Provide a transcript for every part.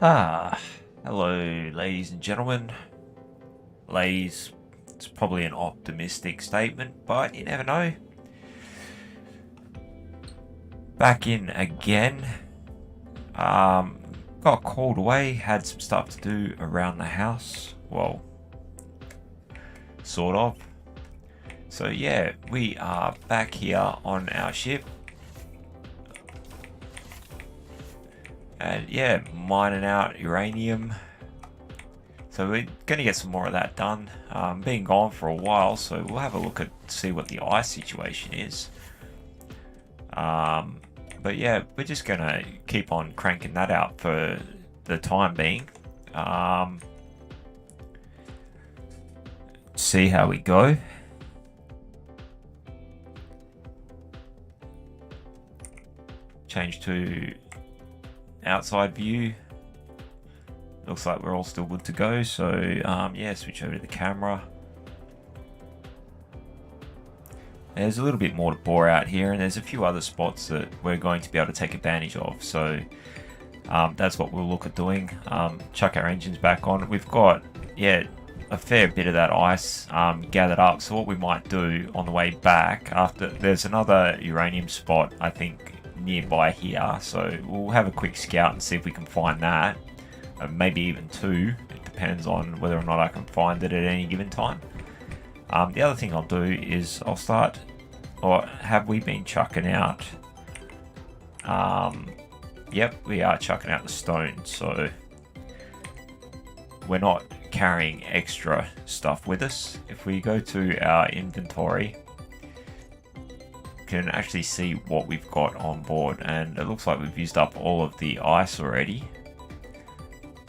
Ah, hello, ladies and gentlemen. Ladies, it's probably an optimistic statement, but you never know. Back in again. Um, got called away, had some stuff to do around the house. Well, sort of. So yeah, we are back here on our ship. And yeah, mining out uranium. So we're going to get some more of that done. Been gone for a while, so we'll have a look at see what the ice situation is. But yeah, we're just going to keep on cranking that out for the time being. See how we go. Change to outside view. Looks like we're all still good to go. So yeah, switch over to the camera. There's a little bit more to bore out here, and there's a few other spots that we're going to be able to take advantage of. So that's what we'll look at doing. Chuck our engines back on. We've got, a fair bit of that ice gathered up. So what we might do on the way back, after there's another uranium spot, I think, nearby here. So we'll have a quick scout and see if we can find that. Maybe even two. It depends on whether or not I can find it at any given time. The other thing I'll do is I'll start, or have we been chucking out? Yep, we are chucking out the stone, so we're not carrying extra stuff with us. If we go to our inventory, we can actually see what we've got on board, and it looks like we've used up all of the ice already.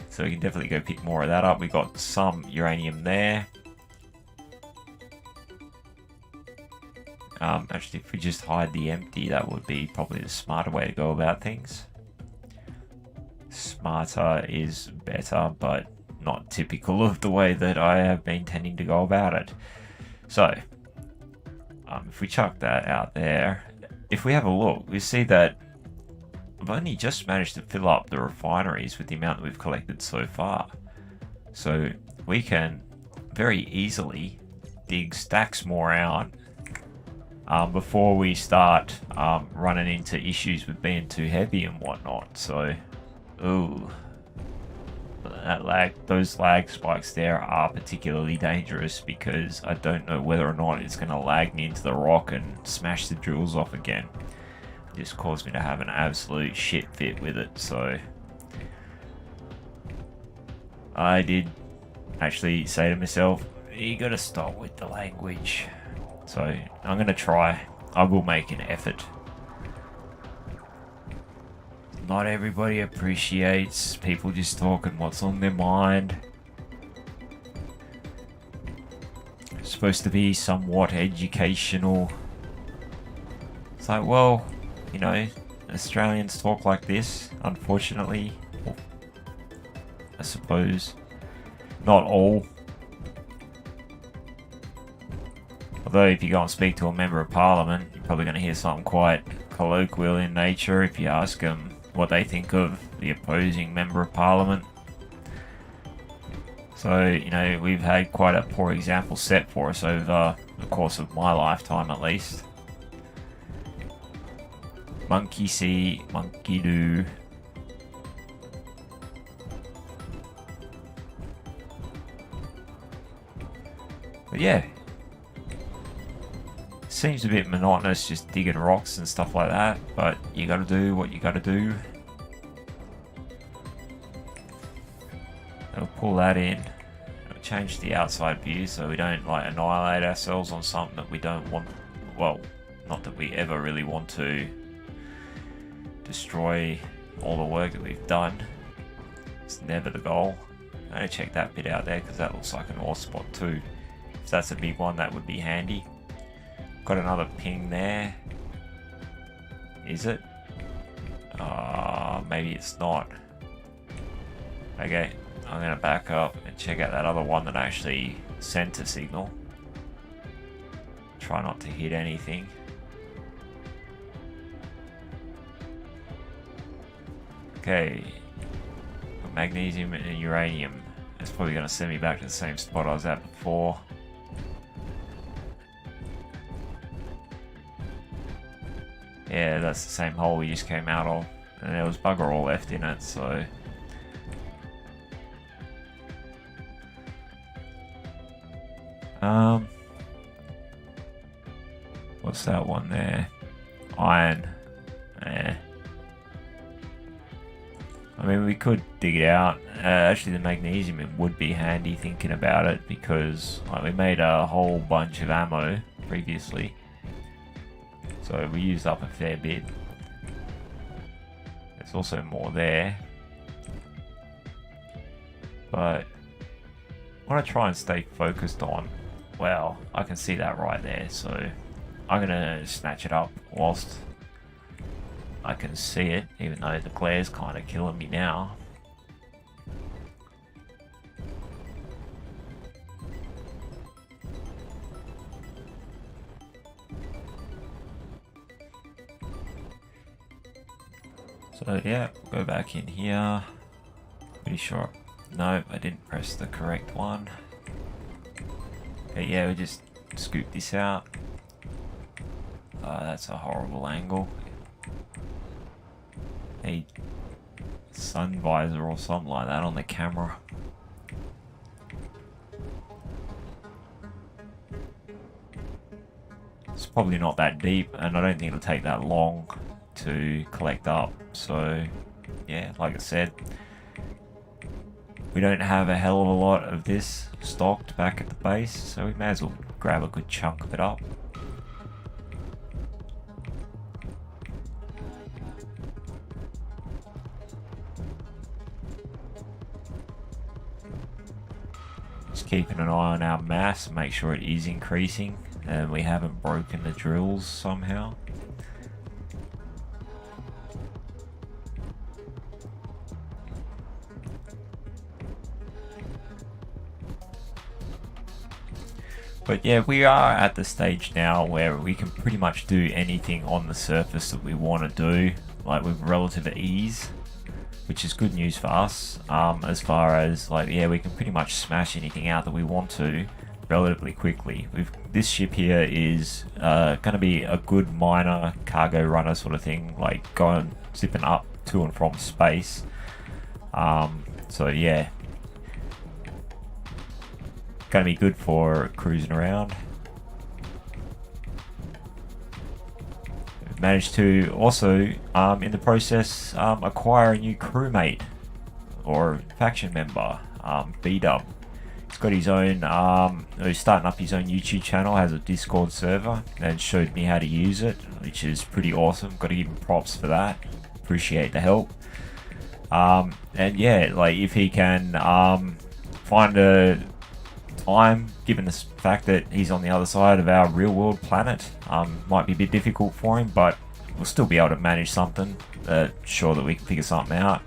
So we can definitely go pick more of that up. We got some uranium there. Actually, if we just hide the empty, that would be probably the smarter way to go about things. Smarter is better, but not typical of the way that I have been tending to go about it. So, if we chuck that out there, if we have a look, we see that I've only just managed to fill up the refineries with the amount that we've collected so far. So we can very easily dig stacks more out before we start running into issues with being too heavy and whatnot. So, ooh, those lag spikes there are particularly dangerous, because I don't know whether or not it's going to lag me into the rock and smash the drills off again. It just caused me to have an absolute shit fit with it. So I did actually say to myself, you got to stop with the language. So I'm going to try. I will make an effort. Not everybody appreciates people just talking what's on their mind. It's supposed to be somewhat educational. It's like, well, you know, Australians talk like this, unfortunately. I suppose. Not all. Although if you go and speak to a member of parliament, you're probably going to hear something quite colloquial in nature if you ask them what they think of the opposing member of parliament. So, you know, we've had quite a poor example set for us over the course of my lifetime, at least. Monkey see, monkey do. But yeah, seems a bit monotonous just digging rocks and stuff like that, but you gotta do what you gotta do. I'll pull that in. I'll change the outside view so we don't like annihilate ourselves on something that we don't want. Well, not that we ever really want to destroy all the work that we've done. It's never the goal. I'm gonna check that bit out there because that looks like an ore spot too. If that's a big one, that would be handy. Got another ping there. Is it? Maybe it's not. Okay, I'm gonna back up and check out that other one that actually sent a signal. Try not to hit anything. Okay, magnesium and uranium. It's probably going to send me back to the same spot I was at before. Yeah, that's the same hole we just came out of. And there was bugger all left in it, so... What's that one there? Iron. Eh. I mean, we could dig it out. Actually, the magnesium it would be handy thinking about it, because like, we made a whole bunch of ammo previously. So we used up a fair bit. There's also more there. But I want to try and stay focused on... Well, I can see that right there, so I'm going to snatch it up whilst I can see it, even though the glare's kind of killing me now. So yeah, go back in here. Pretty sure. No, I didn't press the correct one. Okay, yeah, we just scoop this out. That's a horrible angle. A sun visor or something like that on the camera. It's probably not that deep, and I don't think it'll take that long to collect up. So, yeah, like I said, we don't have a hell of a lot of this stocked back at the base, so we may as well grab a good chunk of it up. Just keeping an eye on our mass, make sure it is increasing and we haven't broken the drills somehow. But yeah, we are at the stage now where we can pretty much do anything on the surface that we want to do, like with relative ease, which is good news for us, as far as like, yeah, we can pretty much smash anything out that we want to relatively quickly. This ship here is going to be a good minor cargo runner sort of thing, like going zipping up to and from space. So yeah, going to be good for cruising around. We've managed to also, in the process, acquire a new crewmate or faction member, B-Dub. He's got his own, he's starting up his own YouTube channel, has a Discord server, and showed me how to use it, which is pretty awesome. Got to give him props for that. Appreciate the help. And yeah, like if he can find a time, given the fact that he's on the other side of our real world planet, might be a bit difficult for him, but we'll still be able to manage something. Sure that we can figure something out.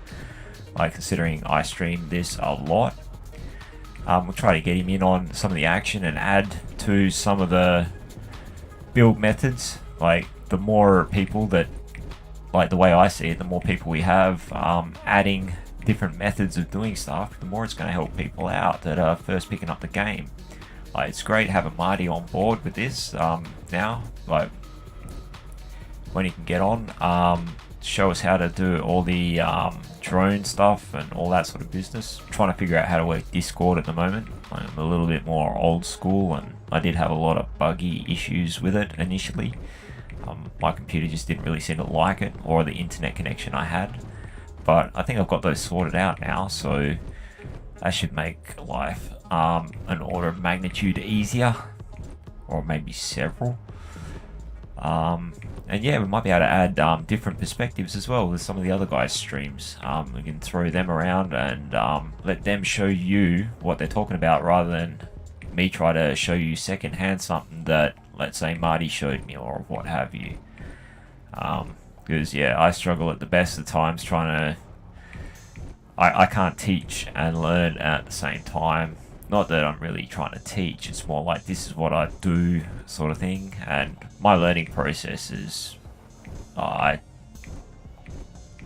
Like considering I stream this a lot, we'll try to get him in on some of the action and add to some of the build methods. Like the more people that, like the way I see it, the more people we have adding different methods of doing stuff, the more it's going to help people out that are first picking up the game. Like it's great having Marty on board with this now, like when he can get on, show us how to do all the drone stuff and all that sort of business. I'm trying to figure out how to work Discord at the moment. I'm a little bit more old school, and I did have a lot of buggy issues with it initially. My computer just didn't really seem to like it, or the internet connection I had. But I think I've got those sorted out now, so that should make life an order of magnitude easier, or maybe several. And yeah, we might be able to add different perspectives as well with some of the other guys' streams. We can throw them around and let them show you what they're talking about, rather than me try to show you secondhand something that, let's say, Marty showed me or what have you. Because yeah, I struggle at the best of times trying to... I can't teach and learn at the same time. Not that I'm really trying to teach, it's more like this is what I do sort of thing. And my learning process is... I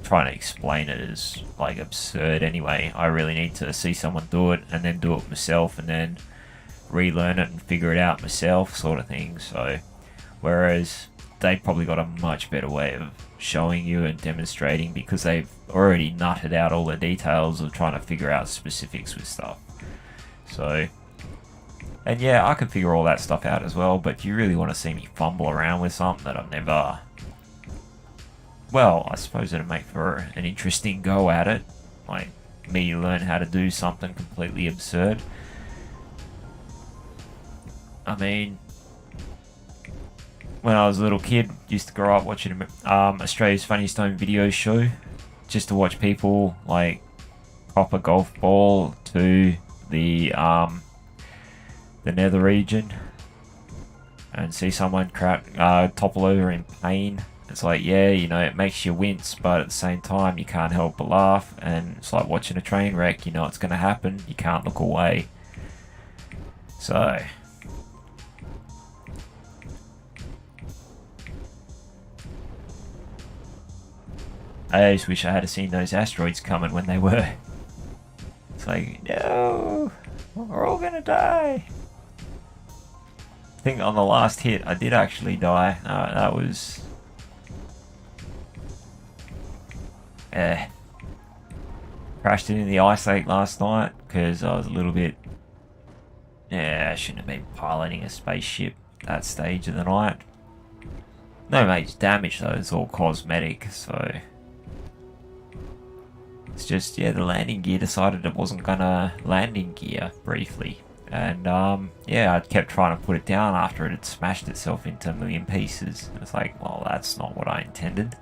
trying to explain it is like absurd anyway. I really need to see someone do it and then do it myself and then relearn it and figure it out myself, sort of thing. So whereas they probably got a much better way of showing you and demonstrating because they've already nutted out all the details of trying to figure out specifics with stuff. So, and yeah, I can figure all that stuff out as well, but you really want to see me fumble around with something that I've never... Well, I suppose it'd make for an interesting go at it. Like, me learn how to do something completely absurd. I mean, when I was a little kid, used to grow up watching Australia's Funniest Home Video show, just to watch people like pop a golf ball to the nether region and see someone topple over in pain. It's like, yeah, you know, it makes you wince, but at the same time, you can't help but laugh. And it's like watching a train wreck. You know it's going to happen. You can't look away. So, I just wish I had seen those asteroids coming when they were. It's like, no, we're all gonna die. I think on the last hit, I did actually die. That was... crashed it in the ice lake last night because I was a little bit... Yeah, I shouldn't have been piloting a spaceship at that stage of the night. No major damage though, it's all cosmetic, so... It's just, yeah, the landing gear decided it wasn't gonna land in gear briefly. And, yeah, I kept trying to put it down after it had smashed itself into a million pieces. And it's like, well, that's not what I intended.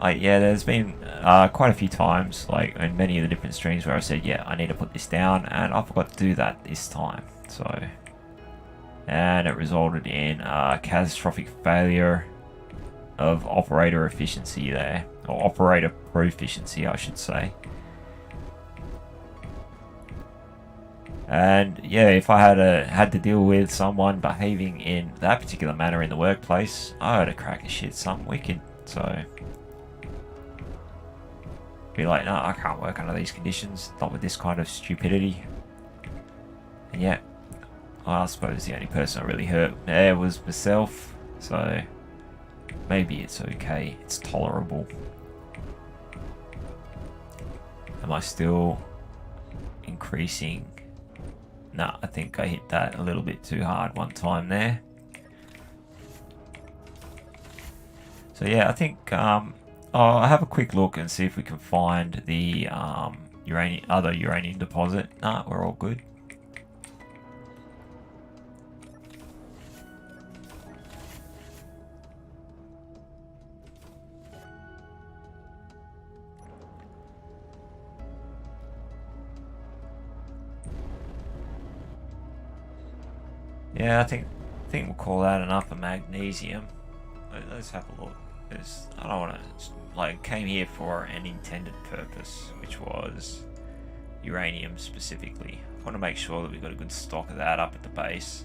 Yeah, there's been quite a few times, like in many of the different streams where I said, yeah, I need to put this down, and I forgot to do that this time. So, and it resulted in a catastrophic failure of operator efficiency there, or operator proficiency, I should say. And yeah, if I had to deal with someone behaving in that particular manner in the workplace, I would have cracked a shit something wicked. So, be like, no, I can't work under these conditions, not with this kind of stupidity. And yeah, I suppose the only person I really hurt there was myself. So. Maybe it's okay, it's tolerable. Am I still increasing? No, I think I hit that a little bit too hard one time there. So yeah, I think I'll have a quick look and see if we can find the other uranium deposit. Nah, we're all good. Yeah, I think we'll call that enough of magnesium. Let's have a look. Because I don't want to, like, came here for an intended purpose, which was uranium specifically. I want to make sure that we've got a good stock of that up at the base.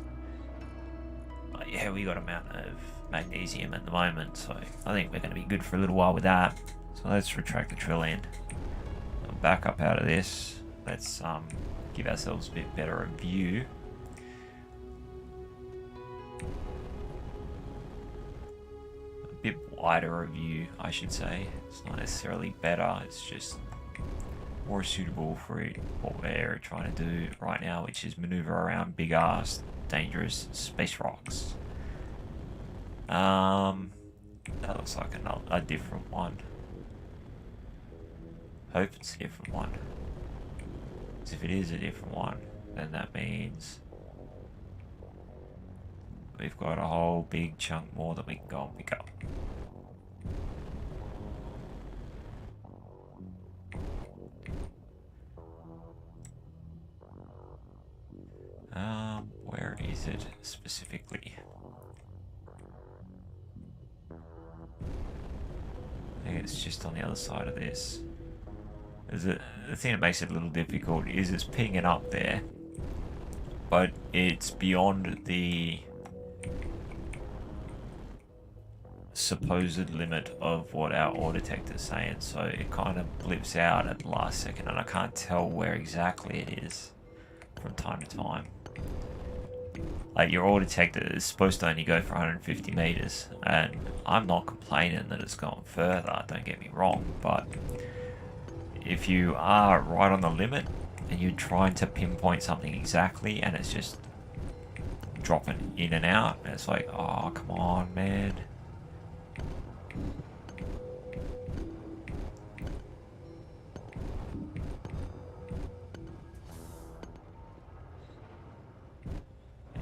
But yeah, we got a amount of magnesium at the moment, so I think we're going to be good for a little while with that. So let's retract the drill in. I'll back up out of this. Let's give ourselves a bit better a view. Bit wider a view, I should say. It's not necessarily better, it's just more suitable for what we're trying to do right now, which is maneuver around big ass dangerous space rocks. That looks like a different one. Hope it's a different one. Because if it is a different one, then that means we've got a whole big chunk more that we can go and pick up. Where is it specifically? I think it's just on the other side of this. The thing that makes it a little difficult is it's pinging up there, but it's beyond the supposed limit of what our ore detector is saying, so it kind of blips out at the last second and I can't tell where exactly it is from time to time. Like, your ore detector is supposed to only go for 150 meters, and I'm not complaining that it's gone further, don't get me wrong, but if you are right on the limit and you're trying to pinpoint something exactly and it's just dropping in and out, and it's like, oh, come on, man.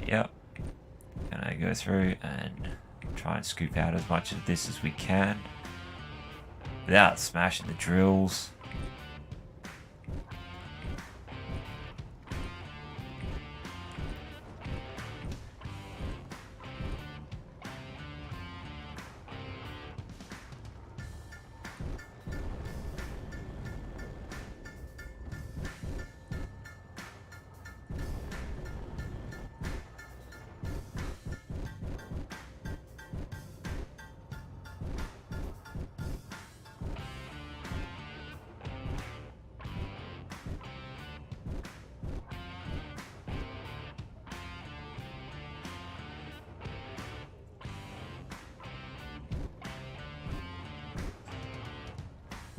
Yep. Gonna go through and try and scoop out as much of this as we can without smashing the drills.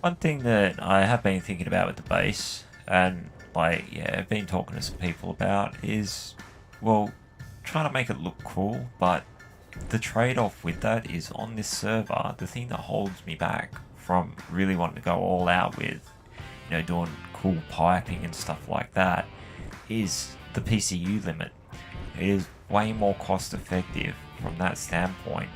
One thing that I have been thinking about with the base, and like, yeah, I've been talking to some people about, is, well, trying to make it look cool, but the trade-off with that is, on this server, the thing that holds me back from really wanting to go all out with, you know, doing cool piping and stuff like that, is the PCU limit. It is way more cost effective from that standpoint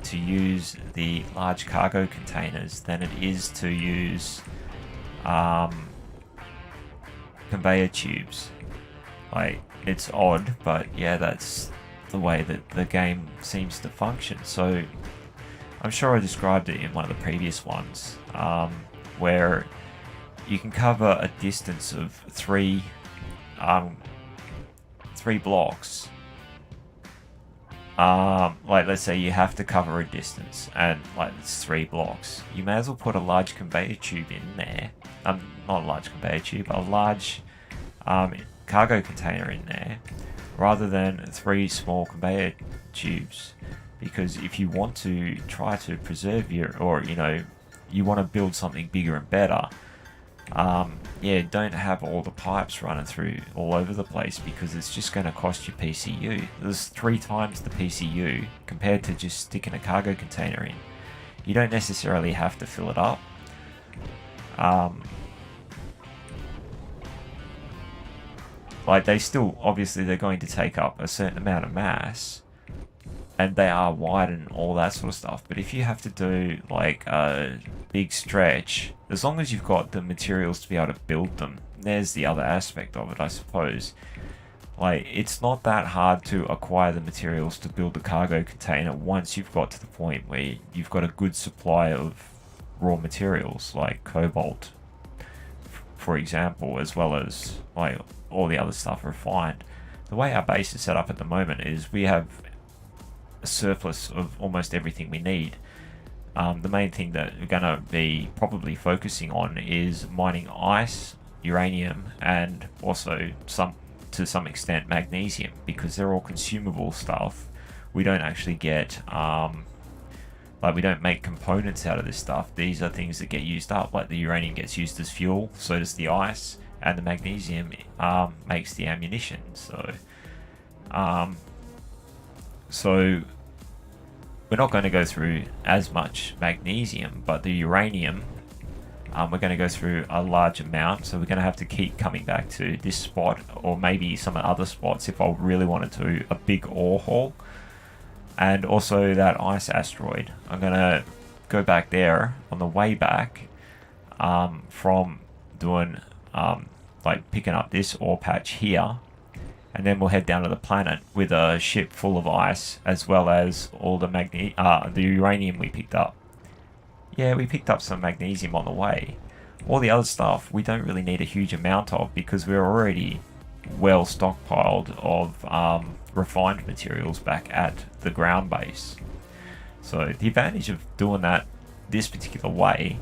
to use the large cargo containers than it is to use conveyor tubes. Like, it's odd, but yeah, that's the way that the game seems to function. So I'm sure I described it in one of the previous ones, where you can cover a distance of three blocks. Like, let's say you have to cover a distance and like it's 3 blocks. You may as well put a large conveyor tube in there. Not a large conveyor tube, a large cargo container in there, rather than 3 small conveyor tubes. Because if you want to try to preserve your, or you know, you want to build something bigger and better, yeah, don't have all the pipes running through all over the place, because it's just going to cost you PCU. There's 3 times the PCU compared to just sticking a cargo container in. You don't necessarily have to fill it up. Like, they still, obviously they're going to take up a certain amount of mass, and they are wide and all that sort of stuff, but if you have to do like a big stretch, as long as you've got the materials to be able to build them, there's the other aspect of it, I suppose. Like, it's not that hard to acquire the materials to build the cargo container once you've got to the point where you've got a good supply of raw materials like cobalt, for example, as well as like all the other stuff refined. The way our base is set up at the moment is we have a surplus of almost everything we need. The main thing that we're going to be probably focusing on is mining ice, uranium, and also to some extent magnesium, because they're all consumable stuff. We don't actually get like, we don't make components out of this stuff. These are things that get used up. Like, the uranium gets used as fuel, so does the ice, and the magnesium makes the ammunition. So we're not going to go through as much magnesium, but the uranium, we're going to go through a large amount. So we're going to have to keep coming back to this spot, or maybe some other spots if I really wanted to, a big ore haul. And also that ice asteroid. I'm going to go back there on the way back from doing, like, picking up this ore patch here. And then we'll head down to the planet with a ship full of ice, as well as all the the uranium we picked up. Yeah, we picked up some magnesium on the way. All the other stuff we don't really need a huge amount of, because we're already well stockpiled of refined materials back at the ground base. So the advantage of doing that this particular way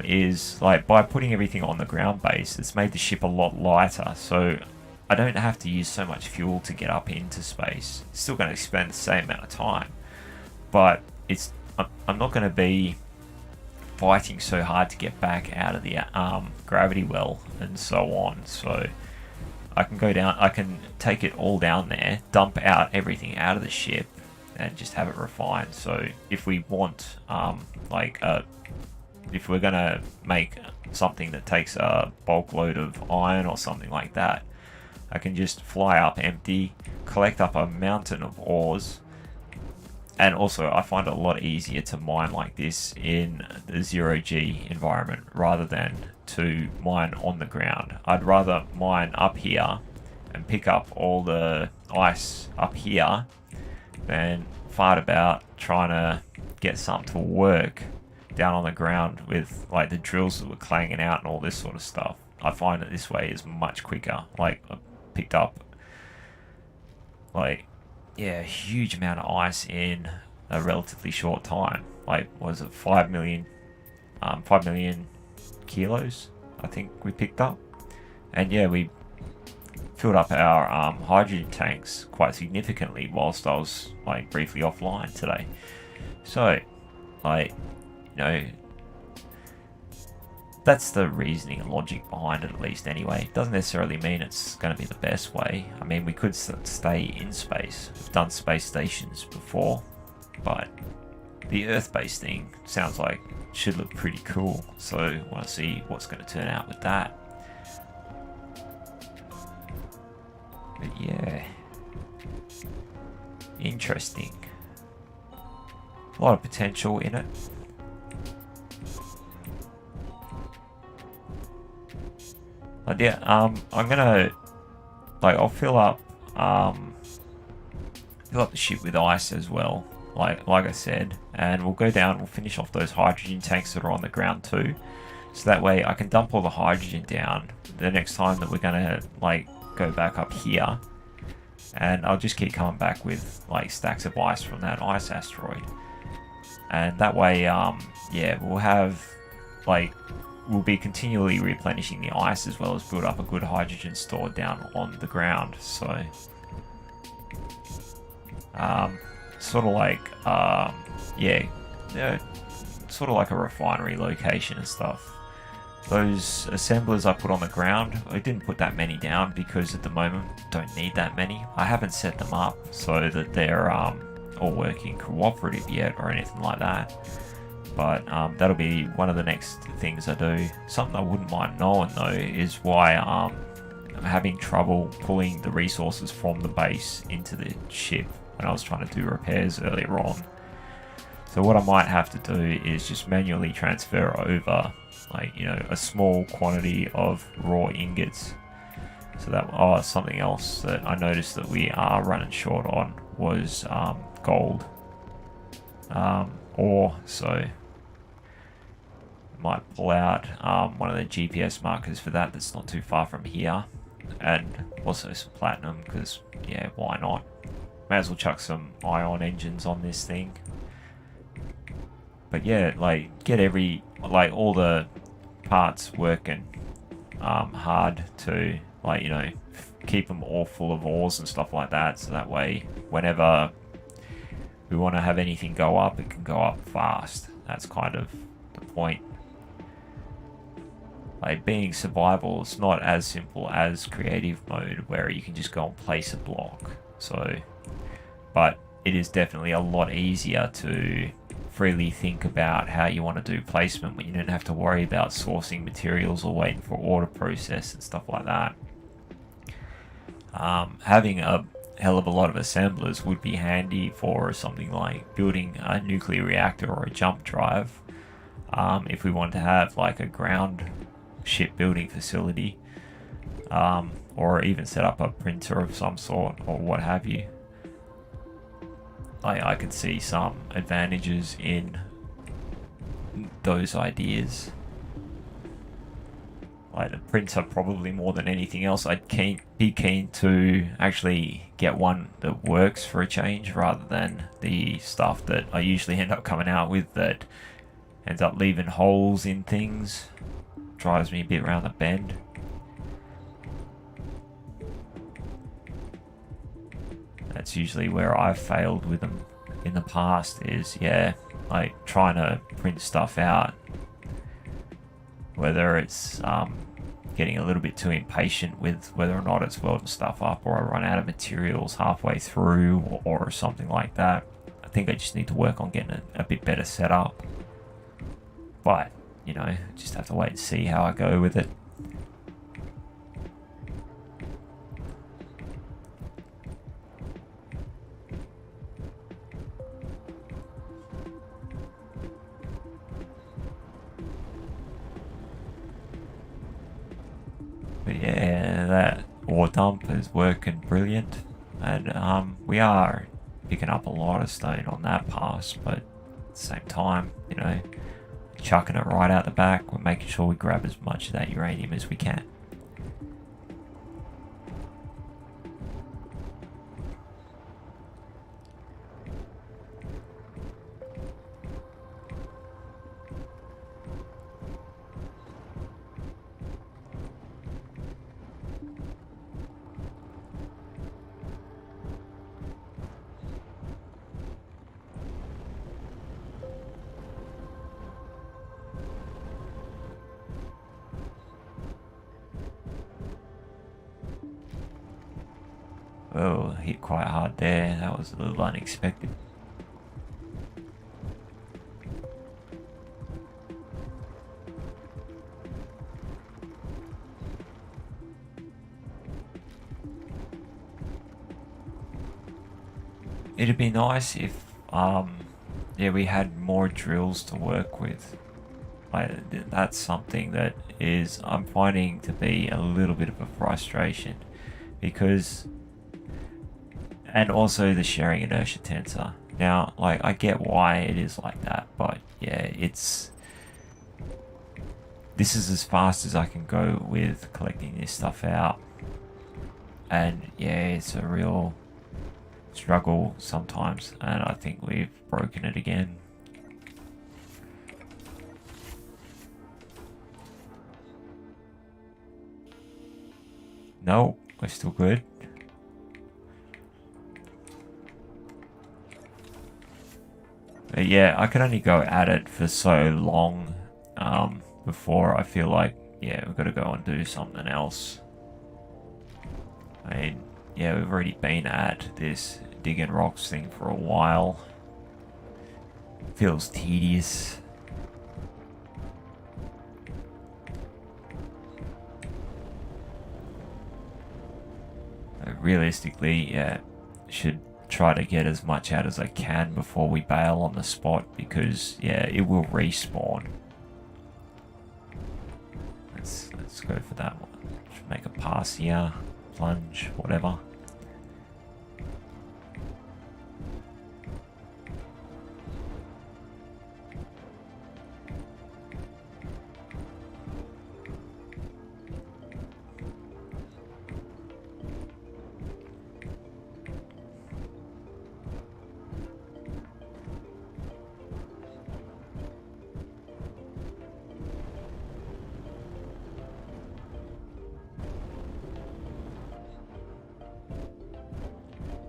is like by putting everything on the ground base, it's made the ship a lot lighter. So I don't have to use so much fuel to get up into space. It's still going to spend the same amount of time, but I'm not going to be fighting so hard to get back out of the gravity well and so on. So I can go down, I can take it all down there, dump out everything out of the ship, and just have it refined. So if we want, if we're gonna make something that takes a bulk load of iron or something like that, I can just fly up empty, collect up a mountain of ores. And also, I find it a lot easier to mine like this in the 0G environment rather than to mine on the ground. I'd rather mine up here and pick up all the ice up here than fart about trying to get something to work down on the ground with like the drills that were clanging out and all this sort of stuff. I find that this way is much quicker. Like, I picked up a huge amount of ice in a relatively short time. Like, was it 5 million kilos, I think we picked up. And yeah, we filled up our hydrogen tanks quite significantly whilst I was like briefly offline today. So, like, you know, that's the reasoning and logic behind it, at least anyway. Doesn't necessarily mean it's going to be the best way. I mean, we could stay in space. We've done space stations before, but the Earth-based thing sounds like it should look pretty cool. So I want to see what's going to turn out with that. But yeah, interesting. A lot of potential in it. But yeah, I'm gonna I'll fill up the ship with ice as well, like I said, and we'll go down. We'll finish off those hydrogen tanks that are on the ground too, so that way I can dump all the hydrogen down the next time that we're gonna like go back up here, and I'll just keep coming back with like stacks of ice from that ice asteroid, and that way, yeah, we'll have we'll be continually replenishing the ice as well as build up a good hydrogen store down on the ground. So, sort of like, sort of like a refinery location and stuff. Those assemblers I put on the ground, I didn't put that many down because at the moment don't need that many. I haven't set them up so that they're all working cooperative yet or anything like that. But that'll be one of the next things I do. Something I wouldn't mind knowing though is why I'm having trouble pulling the resources from the base into the ship when I was trying to do repairs earlier on. So what I might have to do is just manually transfer over a small quantity of raw ingots. So that something else that I noticed that we are running short on was gold ore. So might pull out one of the GPS markers for that that's not too far from here, and also some platinum because yeah, why not? May as well chuck some ion engines on this thing. But yeah, get all the parts working hard to keep them all full of ores and stuff like that, so that way whenever we want to have anything go up, it can go up fast. That's kind of the point. Being survival, it's not as simple as creative mode where you can just go and place a block. So, but it is definitely a lot easier to freely think about how you want to do placement when you don't have to worry about sourcing materials or waiting for order process and stuff like that. Having a hell of a lot of assemblers would be handy for something like building a nuclear reactor or a jump drive. If we want to have a ground shipbuilding facility, or even set up a printer of some sort or what have you. I could see some advantages in those ideas. like the printer probably more than anything else. I'd be keen to actually get one that works for a change rather than the stuff that I usually end up coming out with that ends up leaving holes in things. Drives me a bit around the bend. That's usually where I've failed with them in the past is, yeah, like trying to print stuff out. Whether it's getting a little bit too impatient with whether or not it's welding stuff up, or I run out of materials halfway through, or something like that. I think I just need to work on getting a bit better set up. But, you know, just have to wait and see how I go with it. But yeah, that ore dump is working brilliant, and we are picking up a lot of stone on that pass, but at the same time, you know, chucking it right out the back, we're making sure we grab as much of that uranium as we can. Oh, hit quite hard there. That was a little unexpected. It'd be nice if, yeah, we had more drills to work with. Like, that's something that is, I'm finding to be a little bit of a frustration, because, and also the sharing inertia tensor. Now, like, I get why it is like that, but yeah, this is as fast as I can go with collecting this stuff out. And yeah, it's a real struggle sometimes, and I think we've broken it again. No, we're still good. But yeah, I can only go at it for so long before I feel like, yeah, we've got to go and do something else. I mean, yeah, we've already been at this digging rocks thing for a while. Feels tedious. Realistically, yeah, should try to get as much out as I can before we bail on the spot, because yeah, it will respawn. Let's go for that one. Should make a pass here, plunge, whatever.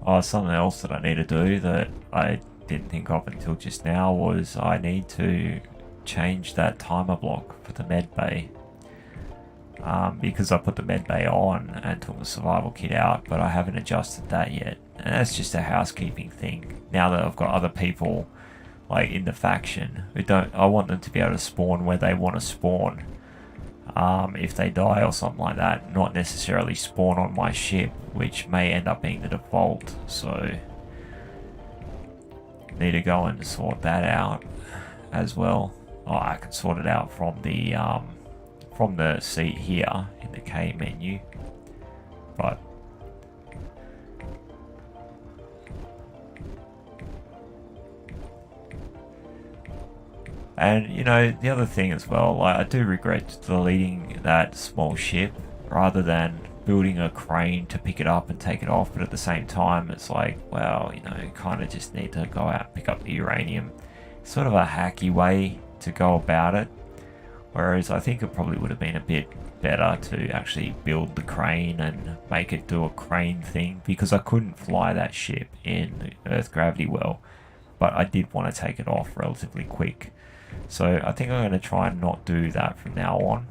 Oh, something else that I need to do that I didn't think of until just now was I need to change that timer block for the med bay. Because I put the med bay on and took the survival kit out, but I haven't adjusted that yet. And that's just a housekeeping thing. Now that I've got other people like in the faction who don't, I want them to be able to spawn where they want to spawn. If they die or something like that, not necessarily spawn on my ship, which may end up being the default, so need to go and sort that out as well. Oh, I can sort it out from the seat here in the K menu, but And you know, the other thing as well, like I do regret deleting that small ship rather than building a crane to pick it up and take it off. But at the same time, it's like, well, you know, you kind of just need to go out and pick up the uranium. It's sort of a hacky way to go about it. Whereas I think it probably would have been a bit better to actually build the crane and make it do a crane thing, because I couldn't fly that ship in the Earth gravity well, but I did want to take it off relatively quick. So I think I'm going to try and not do that from now on.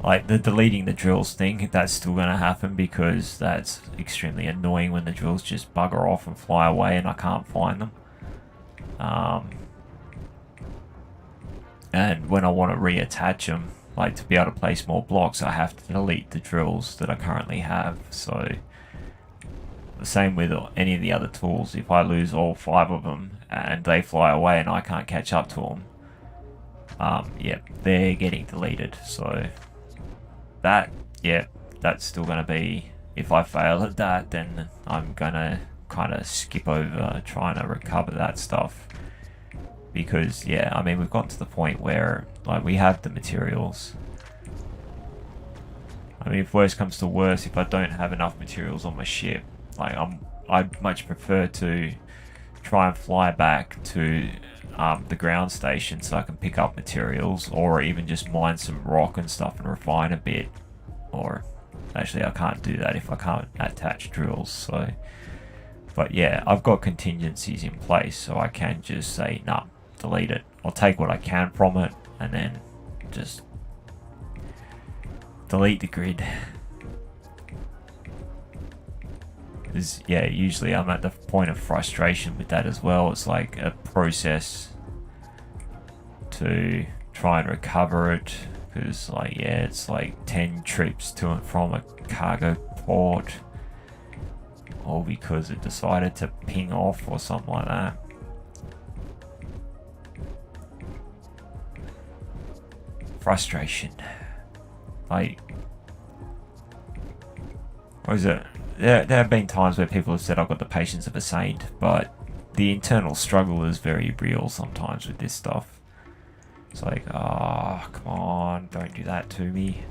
Like the deleting the drills thing, that's still going to happen because that's extremely annoying when the drills just bugger off and fly away and I can't find them. And when I want to reattach them, like to be able to place more blocks, I have to delete the drills that I currently have. So the same with any of the other tools. If I lose all 5 of them and they fly away and I can't catch up to them, yeah, they're getting deleted. So that, yeah, that's still going to be, if I fail at that, then I'm going to kind of skip over trying to recover that stuff. Because, yeah, I mean, we've gotten to the point where, like, we have the materials. I mean, if worst comes to worst, if I don't have enough materials on my ship, like, I'd much prefer to try and fly back to the ground station so I can pick up materials, or even just mine some rock and stuff and refine a bit. Or, actually, I can't do that if I can't attach drills, so... But, yeah, I've got contingencies in place, so I can just say, nah, delete it. I'll take what I can from it and then just delete the grid. Because, yeah, usually I'm at the point of frustration with that as well. It's like a process to try and recover it. Because, like, yeah, it's like 10 trips to and from a cargo port. All because it decided to ping off or something like that. Frustration. Like, what is it? There have been times where people have said I've got the patience of a saint, but the internal struggle is very real sometimes with this stuff. It's like, oh, come on, don't do that to me.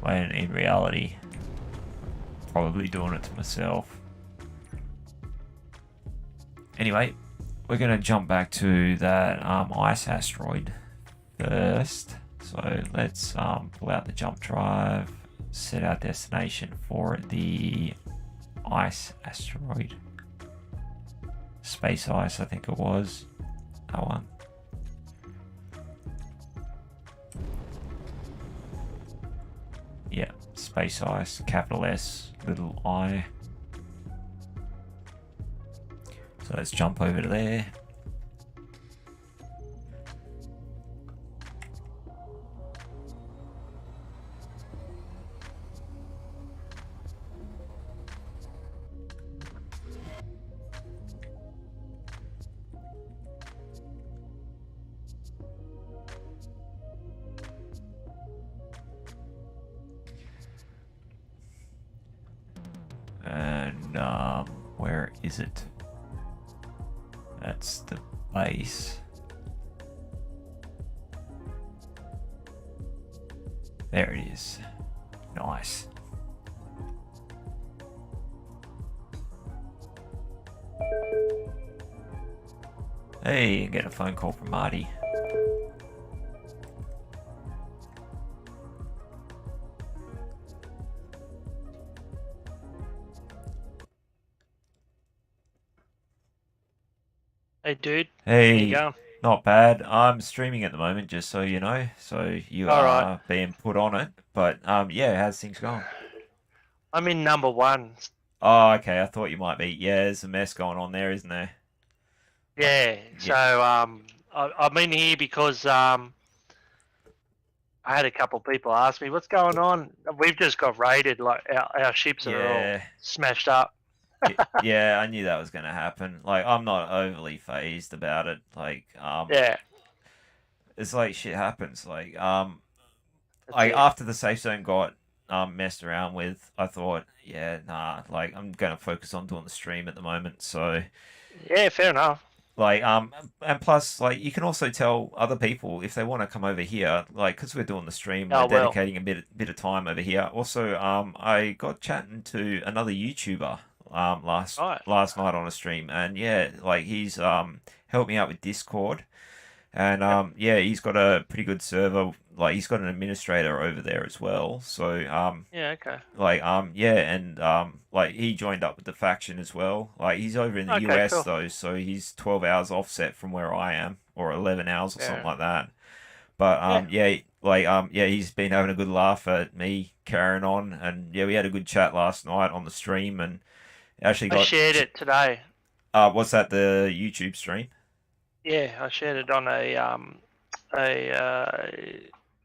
When in reality, probably doing it to myself. Anyway, we're going to jump back to that ice asteroid first. So let's pull out the jump drive, set our destination for the ice asteroid. Space ice, I think it was. That one. Yeah, space ice, capital S, little I. So let's jump over to there. And where is it? That's the base. There it is. Nice. Hey, get a phone call from Marty. Hey, dude. How you Hey, going? not bad. I'm streaming at the moment, just so you know. So you All right. are being put on it. But yeah, how's things going? I'm in number one. Oh, okay. I thought you might be. Yeah, there's a mess going on there, isn't there? Yeah. Yeah, So I'm in here because I had a couple of people ask me what's going on. We've just got raided. Like our ships are all yeah, smashed up. yeah. I knew that was going to happen. Like, I'm not overly phased about it. Like, Yeah. it's like shit happens. That's Like it. after the safe zone got messed around with. I thought, yeah, nah, like I'm gonna focus on doing the stream at the moment. So Yeah, fair enough. like and plus like you can also tell other people if they want to come over here, like because we're doing the stream, we're Oh well. dedicating a bit of time over here. Also, I got chatting to another YouTuber Right. last night on a stream, and yeah, like he's helped me out with Discord. And Yep. yeah, he's got a pretty good server. Like he's got an administrator over there as well. So Yeah. Okay. yeah, and like he joined up with the faction as well. Like he's over in the Okay. US Cool. though, so he's 12 hours offset from where I am, or 11 hours or something Yeah. like that. But Yeah. yeah, like yeah, he's been having a good laugh at me carrying on, and yeah, we had a good chat last night on the stream, and actually I got shared it today. what's that, the YouTube stream? Yeah, I shared it on a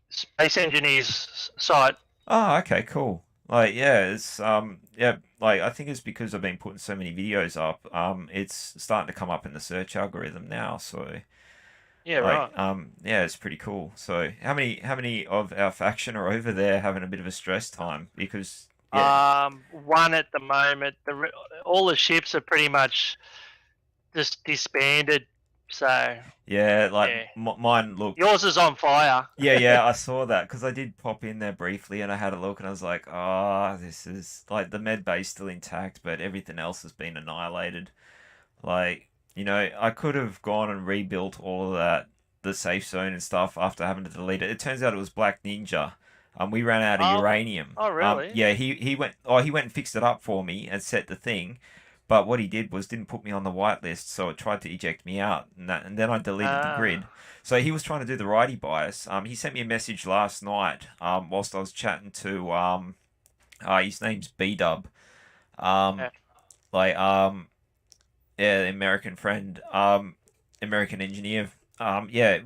space engineers site. Oh, okay, cool. Like, yeah, it's yeah, like I think it's because I've been putting so many videos up. It's starting to come up in the search algorithm now. So, Yeah. like, Right. yeah, it's pretty cool. So, how many of our faction are over there having a bit of a stress time? Because, yeah, One at the moment. All the ships are pretty much just disbanded. So yeah, like yeah, mine look. yours is on fire. Yeah, yeah, I saw that because I did pop in there briefly and I had a look and I was like, oh, this is like the med bay's still intact, but everything else has been annihilated. Like, I could have gone and rebuilt all of that, the safe zone and stuff after having to delete it. It turns out it was Black Ninja. We ran out of Oh, uranium. oh really? Yeah, he went and fixed it up for me and set the thing, but what he did was didn't put me on the whitelist, so it tried to eject me out, and then I deleted the grid. Ah, So he was trying to do the righty bias. He sent me a message last night, whilst I was chatting to his name's B Dub. Um, yeah. like yeah, the American friend, American engineer. Yeah,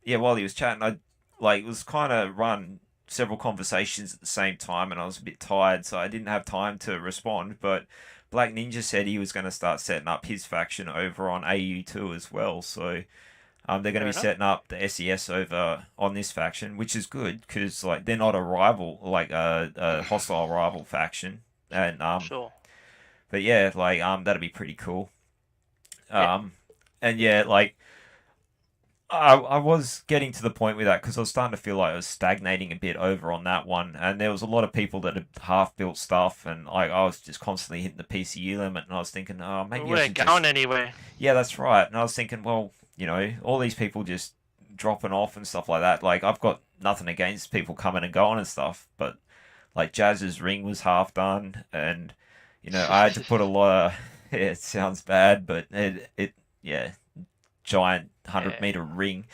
yeah, while he was chatting, I like was kind of run several conversations at the same time, and I was a bit tired, so I didn't have time to respond. But Black Ninja said he was going to start setting up his faction over on AU2 as well, so they're going to Fair be enough. setting up the SES over on this faction, which is good because like they're not a rival, like a hostile rival faction, and Sure. but yeah, like that'd be pretty cool. Yeah. Um, and yeah, like I was getting to the point with that because I was starting to feel like I was stagnating a bit over on that one, and there was a lot of people that had half built stuff, and like I was just constantly hitting the PCU limit, and I was thinking, oh, We maybe I weren't should just, going anywhere. yeah, that's right, and I was thinking, well, all these people just dropping off and stuff like that. Like I've got nothing against people coming and going and stuff, but like Jazz's ring was half done, and I had to put a lot of. Yeah, it sounds bad, but yeah, giant 100 Yeah. meter ring.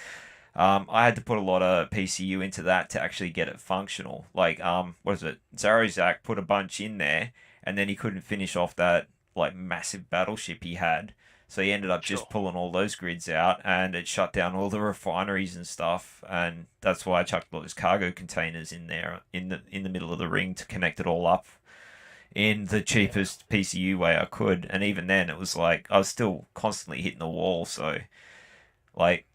I had to put a lot of PCU into that to actually get it functional. Like, what is it? Zarozak put a bunch in there, and then he couldn't finish off that like massive battleship he had. So he ended up Sure. just pulling all those grids out, and it shut down all the refineries and stuff. And that's why I chucked all those cargo containers in there in the middle of the ring to connect it all up in the Yeah. cheapest PCU way I could. And even then, it was like I was still constantly hitting the wall. So like,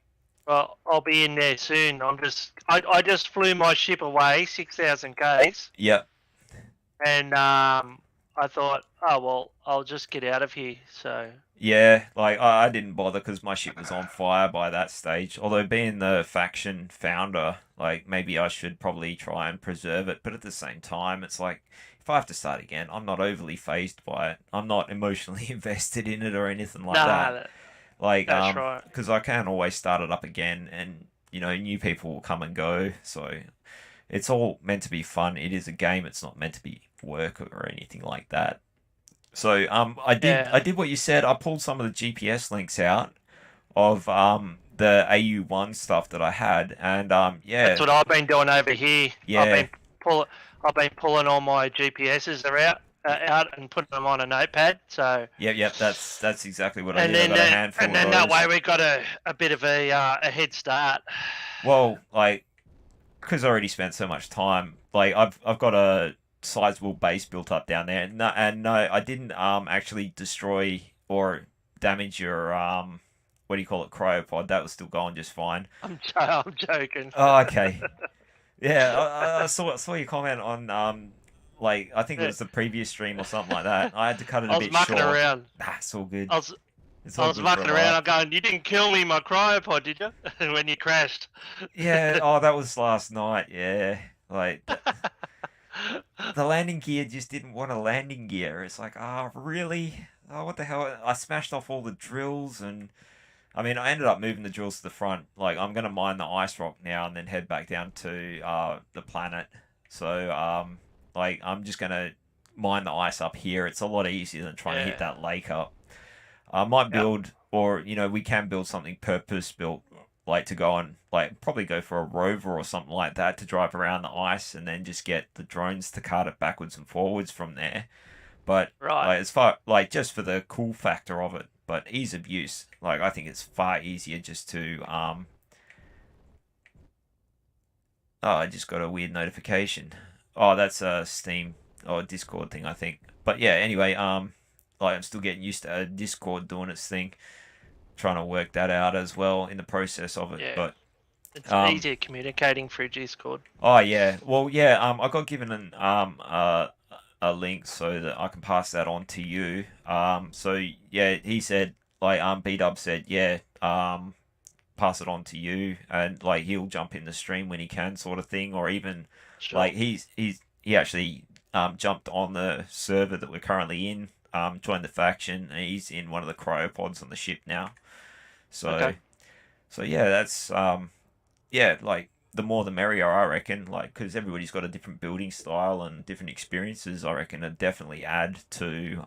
Well, I'll be in there soon. I just flew my ship away 6,000 k's, yeah, and I thought, oh well, I'll just get out of here. So yeah, like I didn't bother because my ship was on fire by that stage. Although being the faction founder, like maybe I should probably try and preserve it. But at the same time, it's like if I have to start again, I'm not overly phased by it. I'm not emotionally invested in it or anything like nah, that. Like that's right. because I can always start it up again, and new people will come and go. So it's all meant to be fun. It is a game. It's not meant to be work or anything like that. So I did Yeah, I did what you said. I pulled some of the GPS links out of the AU1 stuff that I had, and that's yeah, what I've been doing over here. yeah, Pull, I've been pulling all my GPSs are out and putting them on a notepad. So yep. That's exactly what I did. I got a handful and of then that way those. we got a bit of a head start. Well, like because I already spent so much time, like I've got a sizable base built up down there, and no, I didn't actually destroy or damage your what do you call it, cryopod. That was still going just fine. I'm joking. Oh, okay. Yeah, I saw your comment on like I think it Yeah. was the previous stream or something like that. I had to cut it a I was bit mucking short. around. Nah, it's all good. I was It's I all was good for a mucking around. laugh. I'm going. You didn't kill me, my cryopod, did you? When you crashed. Yeah. Oh, that was last night. Yeah. Like the landing gear just didn't want a landing gear. It's like, oh, really? Oh, what the hell? I smashed off all the drills and I mean, I ended up moving the drills to the front. Like, I'm gonna mine the ice rock now and then head back down to the planet. So, like, I'm just gonna mine the ice up here. It's a lot easier than trying to hit Yeah. that lake up. I might Yep. build, or we can build something purpose built, like to go on, like probably go for a rover or something like that to drive around the ice and then just get the drones to cart it backwards and forwards from there. But Right. like as far like just for the cool factor of it, but ease of use, like I think it's far easier just to oh, I just got a weird notification. Oh, that's a Steam or Discord thing, I think. But yeah, anyway, like I'm still getting used to Discord doing its thing, trying to work that out as well in the process of it. Yeah. But It's um, easier communicating through Discord. oh yeah, well yeah, I got given a link so that I can pass that on to you. So yeah, he said like B Dub said yeah, pass it on to you and like he'll jump in the stream when he can, sort of thing, or even Sure. like he actually jumped on the server that we're currently in, joined the faction, and he's in one of the cryopods on the ship now. So Okay. so yeah, that's yeah, like the more the merrier, I reckon. Like, because everybody's got a different building style and different experiences, I reckon it definitely add to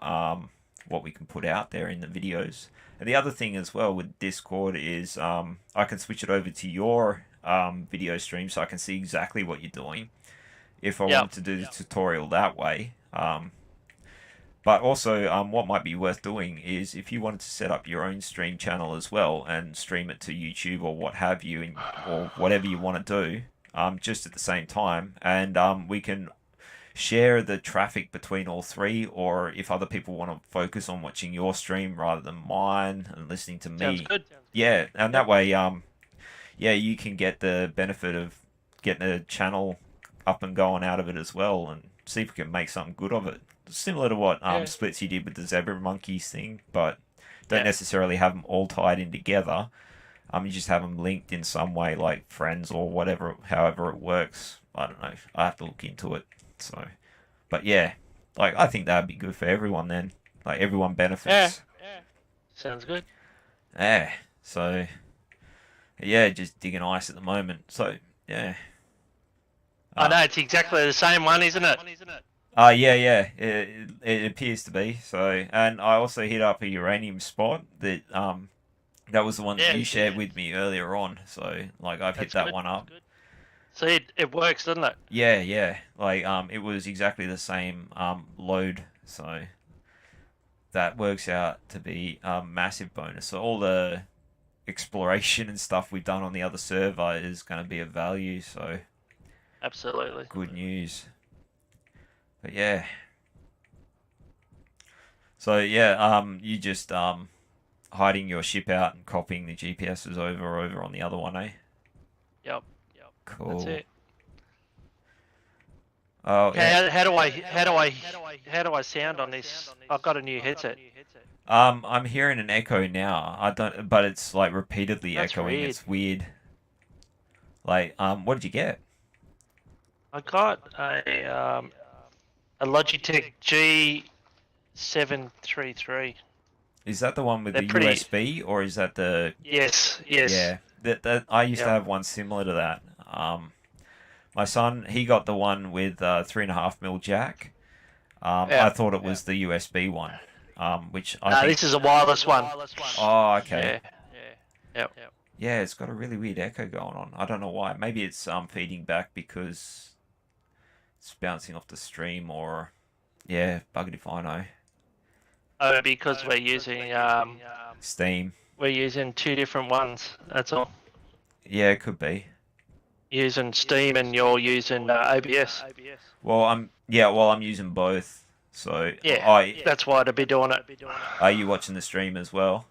what we can put out there in the videos. And the other thing as well with Discord is I can switch it over to your video stream so I can see exactly what you're doing if I Yep. wanted to do the tutorial that way. But also, what might be worth doing is if you wanted to set up your own stream channel as well and stream it to YouTube or what have you, or whatever you want to do, just at the same time, and we can share the traffic between all three, or if other people want to focus on watching your stream rather than mine and listening to Sounds me, good. yeah, and that Yep. way, yeah, you can get the benefit of getting a channel up and going out of it as well, and see if we can make something good of it. Similar to what Yeah. Splitsy did with the zebra monkeys thing, but don't Yeah. necessarily have them all tied in together. You just have them linked in some way, like friends or whatever, however it works. I don't know. I have to look into it. So, but yeah, like I think that'd be good for everyone then. Like everyone benefits. Yeah. Sounds good. Yeah. So, yeah, just digging ice at the moment. So, yeah. I know it's exactly the same one, isn't it? Yeah. It appears to be. So, and I also hit up a uranium spot that that was the one that Yeah. you shared with me earlier on. So, like I've hit That's that good. one up. See, it works, doesn't it? Yeah. Like it was exactly the same load. So that works out to be a massive bonus. So all the exploration and stuff we've done on the other server is going to be of value. So Absolutely. good news. But yeah. So yeah, you just hiding your ship out and copying the GPSs over on the other one, eh? Yep. Cool. That's it. Oh yeah. How do I sound on this? I've got a new headset. I'm hearing an echo now. I don't, but it's like repeatedly That's echoing. weird. It's weird. Like, what did you get? I got a Logitech G733. Is that the one with They're the pretty- USB, or is that the? Yes. Yeah, that I used to Yep. have one similar to that. My son, he got the one with 3.5 mm jack. Yeah. I thought it was the USB one. Which I No, think. this is a wireless one. Oh, okay. Yeah. Yeah, it's got a really weird echo going on. I don't know why. Maybe it's feeding back because it's bouncing off the stream, or yeah, buggered if I know. Oh, because we're using Steam. two different ones. That's all. Yeah, it could be. Using Steam and you're using OBS. Well, I'm using both. So Yeah. That's why to be doing it. are you watching the stream as well?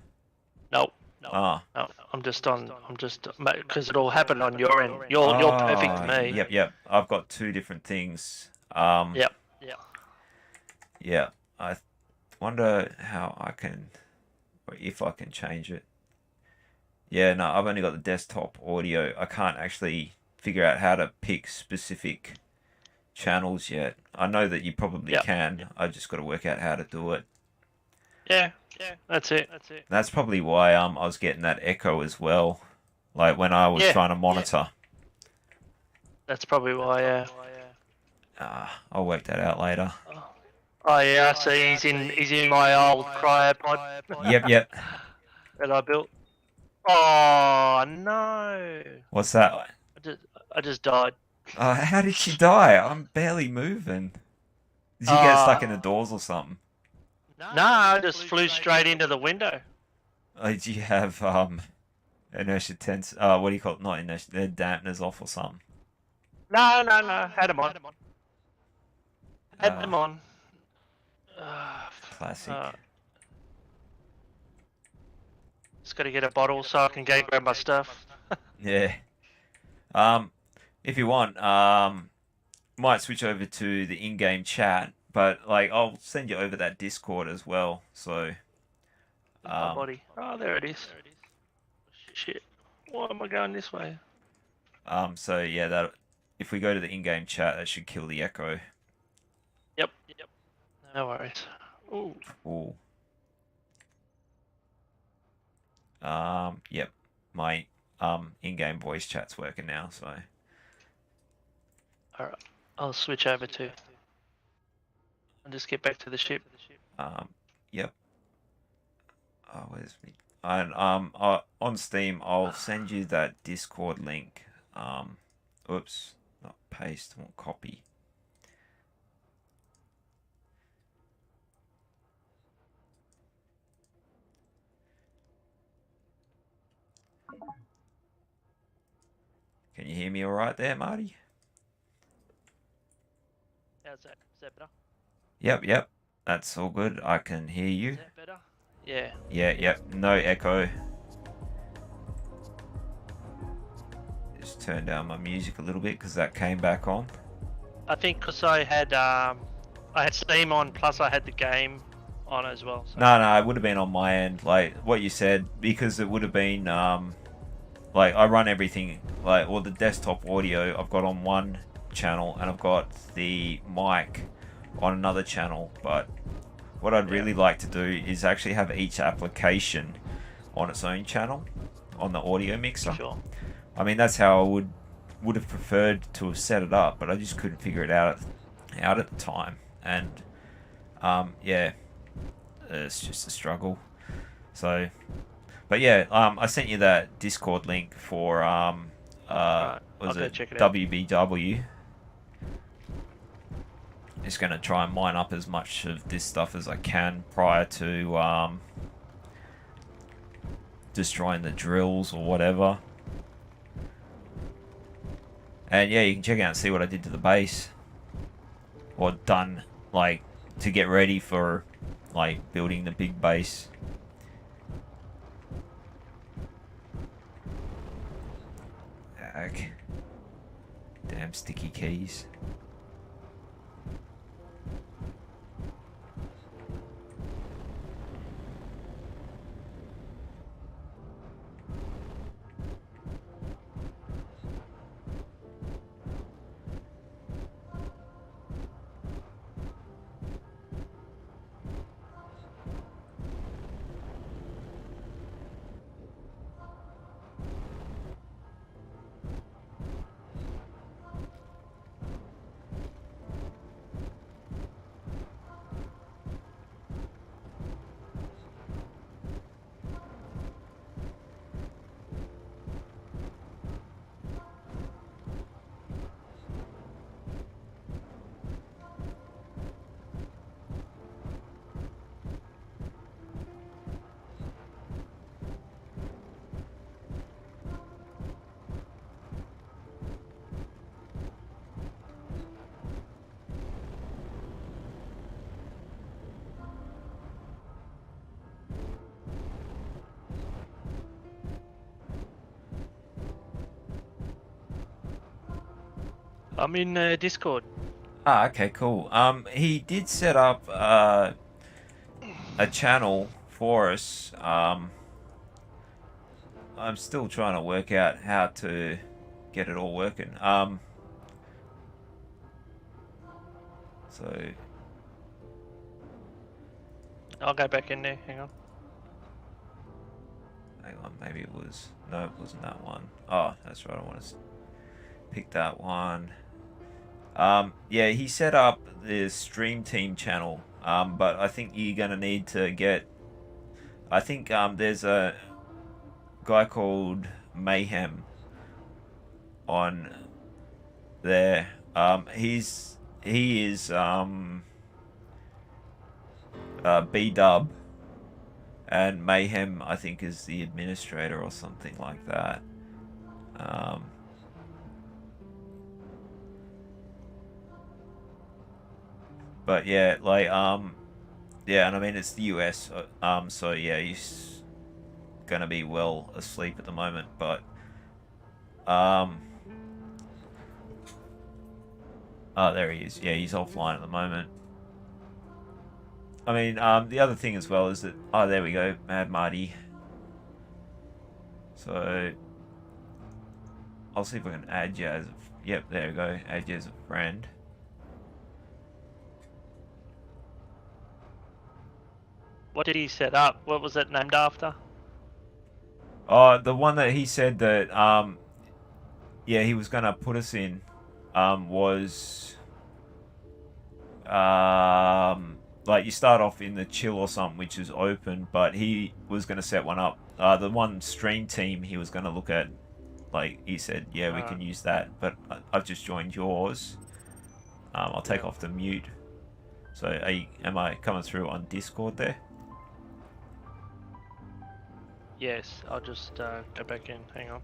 Nope. Ah. No, I'm just because it all happened on your end. You're perfect to Oh, me. yep. I've got two different things. Yep. Yep. Yeah. I wonder how I can, or if I can change it. Yeah, no, I've only got the desktop audio. I can't actually figure out how to pick specific channels yet. I know that you probably Yep. can. I just got to work out how to do it. Yeah. That's it. That's probably why I was getting that echo as well. Like when I was Yeah. trying to monitor. That's probably why. Yeah. I'll work that out later. Oh yeah. So he's in my old cryopod Yep. that I built. Oh no! What's that? I just died. How did she die? I'm barely moving. Did you get stuck in the doors or something? No, I just flew straight into the window. Did you have inertia tense? What do you call it? Not inertia. They're dampeners off or something. No. Had them on. Had them on. Classic. Just got to get a bottle so I can go grab my stuff. Yeah. If you want, might switch over to the in-game chat, but like I'll send you over that Discord as well. So. My body. Oh, there it is. Shit. Why am I going this way? So yeah, that if we go to the in-game chat, that should kill the echo. Yep. No worries. Ooh. Yep. My in-game voice chat's working now, so. Alright. I'll switch over to. I'll just get back to the ship. Yep. Oh, where's me? And on Steam, I'll send you that Discord link. Oops, not paste, I want copy. Can you hear me all right there, Marty? How's that? Is that better? Yep. That's all good. I can hear you. Is that better? Yeah. Yep. No echo. Just turn down my music a little bit because that came back on. I think because I had Steam on, plus I had the game on as well. So. No, it would have been on my end, like what you said, because it would have been like I run everything, like all the desktop audio I've got on one channel and I've got the mic on another channel. But what I'd really like to do is actually have each application on its own channel on the audio mixer. Sure. I mean, that's how I would have preferred to have set it up, but I just couldn't figure it out at the time. And it's just a struggle. So, but yeah, I sent you that Discord link for was it WBW? Just gonna try and mine up as much of this stuff as I can prior to destroying the drills or whatever. And yeah, you can check out and see what I did to the base. Or done, like, to get ready for, like, building the big base. Ag. Damn sticky keys. I'm in Discord. Ah, okay, cool. He did set up a channel for us. I'm still trying to work out how to get it all working. So I'll go back in there. Hang on. hang on, maybe it was no, it wasn't that one. Oh, that's right. I want to pick that one. Yeah, he set up the Stream Team channel. But I think you're gonna need to get. I think there's a guy called Mayhem on there. He is B Dub, and Mayhem I think is the administrator or something like that. But yeah, like yeah, and I mean it's the US, so yeah, he's gonna be well asleep at the moment, but oh, there he is. Yeah, he's offline at the moment. I mean, the other thing as well is that oh, there we go, Mad Marty. So I'll see if I can add you as yep, there we go, add you as a friend. What did he set up? What was it named after? Oh, the one that he said that yeah, he was gonna put us in was like you start off in the chill or something, which is open, but he was gonna set one up. The one Stream Team he was gonna look at, like he said, yeah, we can use that, but I've just joined yours. I'll take off the mute. So am I coming through on Discord there? Yes, I'll just go back in. Hang on.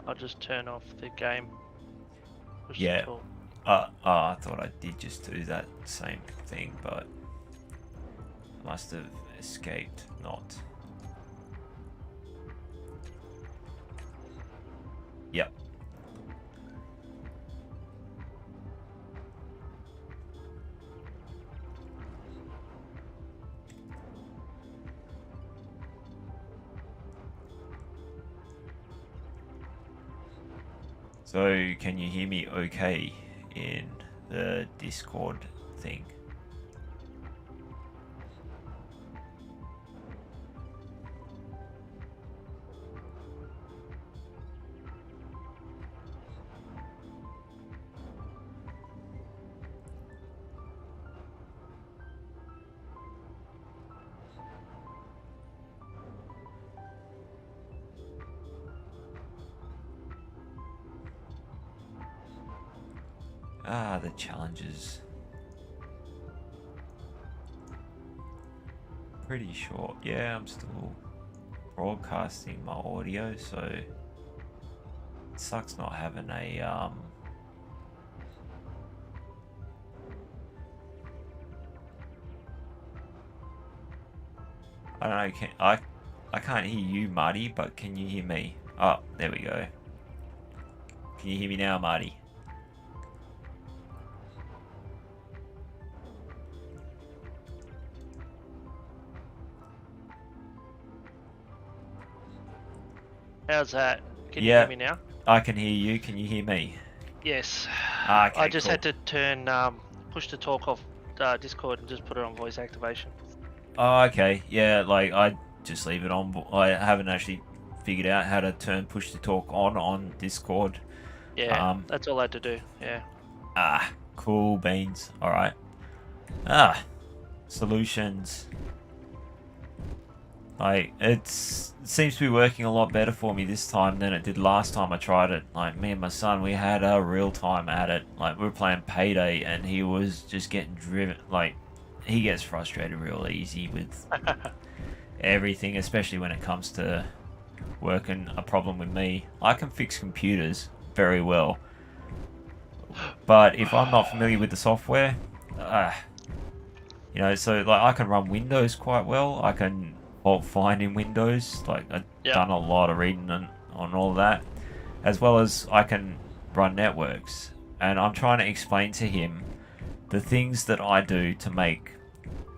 I'll just turn off the game. Yeah. I thought I did just do that same thing, but I must have escaped not. Yep. So, can you hear me okay in the Discord thing? Ah, the challenges. Pretty short. Yeah, I'm still broadcasting my audio, so it sucks not having a I don't know, I can't hear you, Marty, but can you hear me? Oh, there we go. Can you hear me now, Marty? How's that? Can you hear me now? I can hear you. Can you hear me? Yes. Okay, I just cool. had to turn push the talk off Discord and just put it on voice activation. Oh, okay. Yeah, like I just leave it on. I haven't actually figured out how to turn push to talk on Discord. Yeah, that's all I had to do. Yeah. Ah, cool beans. All right. Solutions. Like it seems to be working a lot better for me this time than it did last time I tried it. Like me and my son, we had a real time at it. Like we were playing Payday, and he was just getting driven. Like he gets frustrated real easy with everything, especially when it comes to working a problem with me. I can fix computers very well, But if I'm not familiar with the software, you know, so like I can run Windows quite well. I can fault find in Windows. Like I've done a lot of reading on all of that, as well as I can run networks. And I'm trying to explain to him the things that I do to make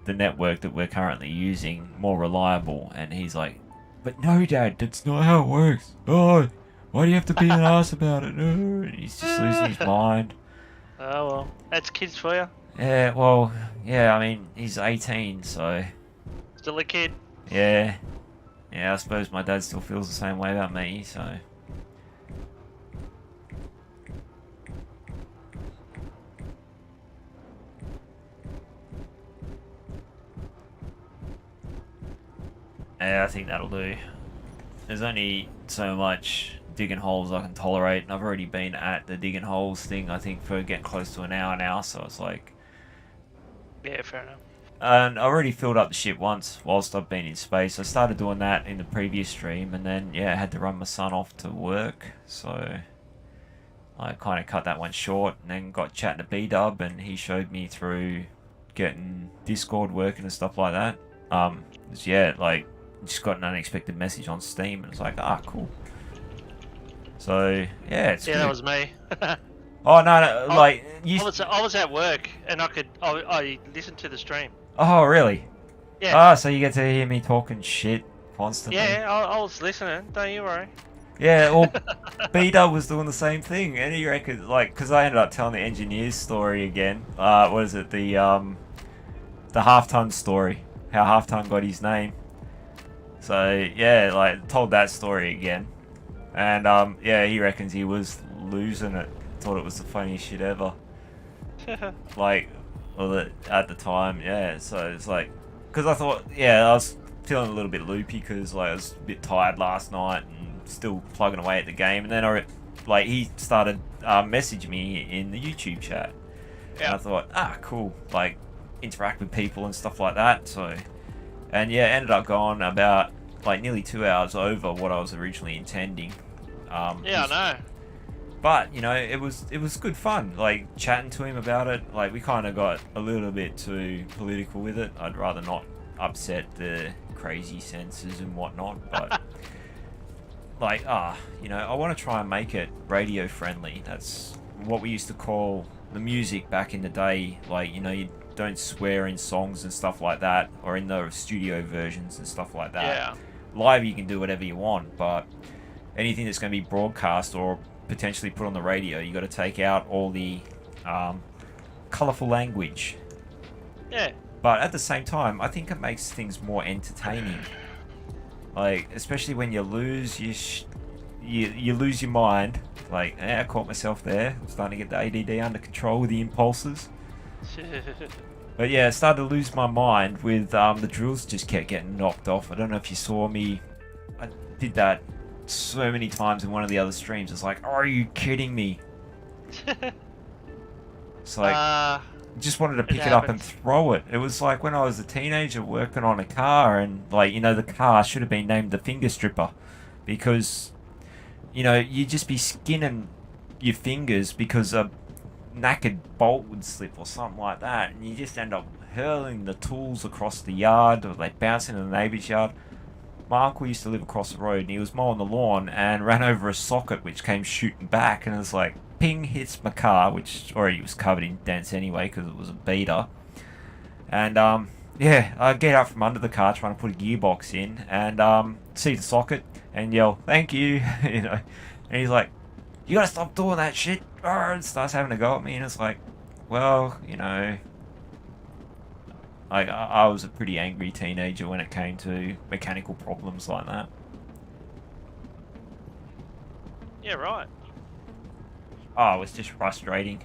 the network that we're currently using more reliable. And he's like, "But no, Dad, that's not how it works. Oh, why do you have to be an ass about it?" And he's just losing his mind. Oh well, that's kids for you. Yeah, well, yeah, I mean, he's 18, so... Still a kid. Yeah. Yeah, I suppose my dad still feels the same way about me, so... Yeah, I think that'll do. There's only so much digging holes I can tolerate, and I've already been at the digging holes thing, I think, for getting close to an hour now, so it's like... Yeah, fair enough. And I already filled up the ship once whilst I've been in space. I started doing that in the previous stream, and then, yeah, I had to run my son off to work, so... I kind of cut that one short, and then got chatting to B-Dub, and he showed me through getting Discord working and stuff like that. Yeah, like, just got an unexpected message on Steam, and it's like, ah, cool. So, yeah, it's good. That was me. Oh, no, like... I was at work, and I listened to the stream. Oh, really? Yeah. Oh, so you get to hear me talking shit constantly? Yeah, I was listening, don't you worry. Yeah, well, B-Dub was doing the same thing, and he reckons, like, because I ended up telling the engineer's story again. What is it? The half-ton story. How half-ton got his name. So, yeah, like, told that story again. And, yeah, he reckons he was losing it. Thought it was the funniest shit ever. Like, well, at the time, yeah, so it's like... Because I thought, yeah, I was feeling a little bit loopy because, like, I was a bit tired last night and still plugging away at the game. And then, he started messaging me in the YouTube chat. Yeah. And I thought, ah, cool. Like, interact with people and stuff like that, so... And, yeah, ended up going about, like, nearly 2 hours over what I was originally intending. Yeah, I know. But, you know, it was good fun, like, chatting to him about it. Like, we kind of got a little bit too political with it. I'd rather not upset the crazy senses and whatnot, but, like, you know, I want to try and make it radio friendly. That's what we used to call the music back in the day. Like, you know, you don't swear in songs and stuff like that, or in the studio versions and stuff like that. Yeah. Live, you can do whatever you want, but anything that's going to be broadcast or potentially put on the radio, you got to take out all the colourful language. Yeah. But at the same time, I think it makes things more entertaining. Like, especially when you lose, you lose your mind. Like, I caught myself there. I'm starting to get the ADD under control with the impulses. But yeah, I started to lose my mind with the drills just kept getting knocked off. I don't know if you saw me. I did that so many times in one of the other streams. It's like, are you kidding me? It's like, just wanted to pick it up and throw it. It was like when I was a teenager working on a car, and, like, you know, the car should have been named the finger stripper, because, you know, you'd just be skinning your fingers because a knackered bolt would slip or something like that, and you just end up hurling the tools across the yard, or they bounce into the neighbour's yard. My uncle used to live across the road, and he was mowing the lawn and ran over a socket which came shooting back, and it was like, ping, hits my car, which already was covered in dents anyway because it was a beater. And yeah, I get out from under the car trying to put a gearbox in, and see the socket and yell, "Thank you," you know. And he's like, "You gotta stop doing that shit," and starts having a go at me, and it's like, well, you know, I was a pretty angry teenager when it came to mechanical problems like that. Yeah, right. Oh, it was just frustrating.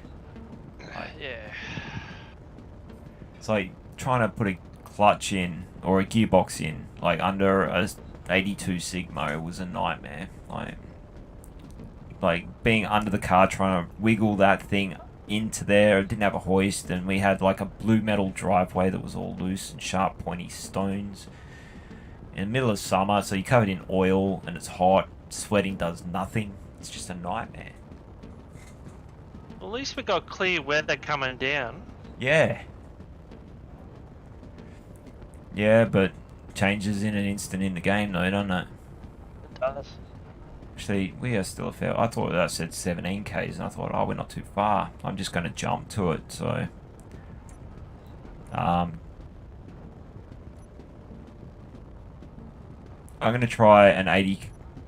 Yeah. It's like trying to put a clutch in or a gearbox in, like, under a 82 Sigma. It was a nightmare. Like being under the car trying to wiggle that thing into there. It didn't have a hoist, and we had like a blue metal driveway that was all loose and sharp pointy stones in the middle of summer, so you're covered in oil and it's hot. Sweating does nothing. It's just a nightmare. Well, at least we got clear weather coming down. Yeah. Yeah, but changes in an instant in the game, though, doesn't it? It does. Actually, we are still a fair. I thought that said 17 k's, and I thought, oh, we're not too far. I'm just going to jump to it. So, I'm going to try an 80.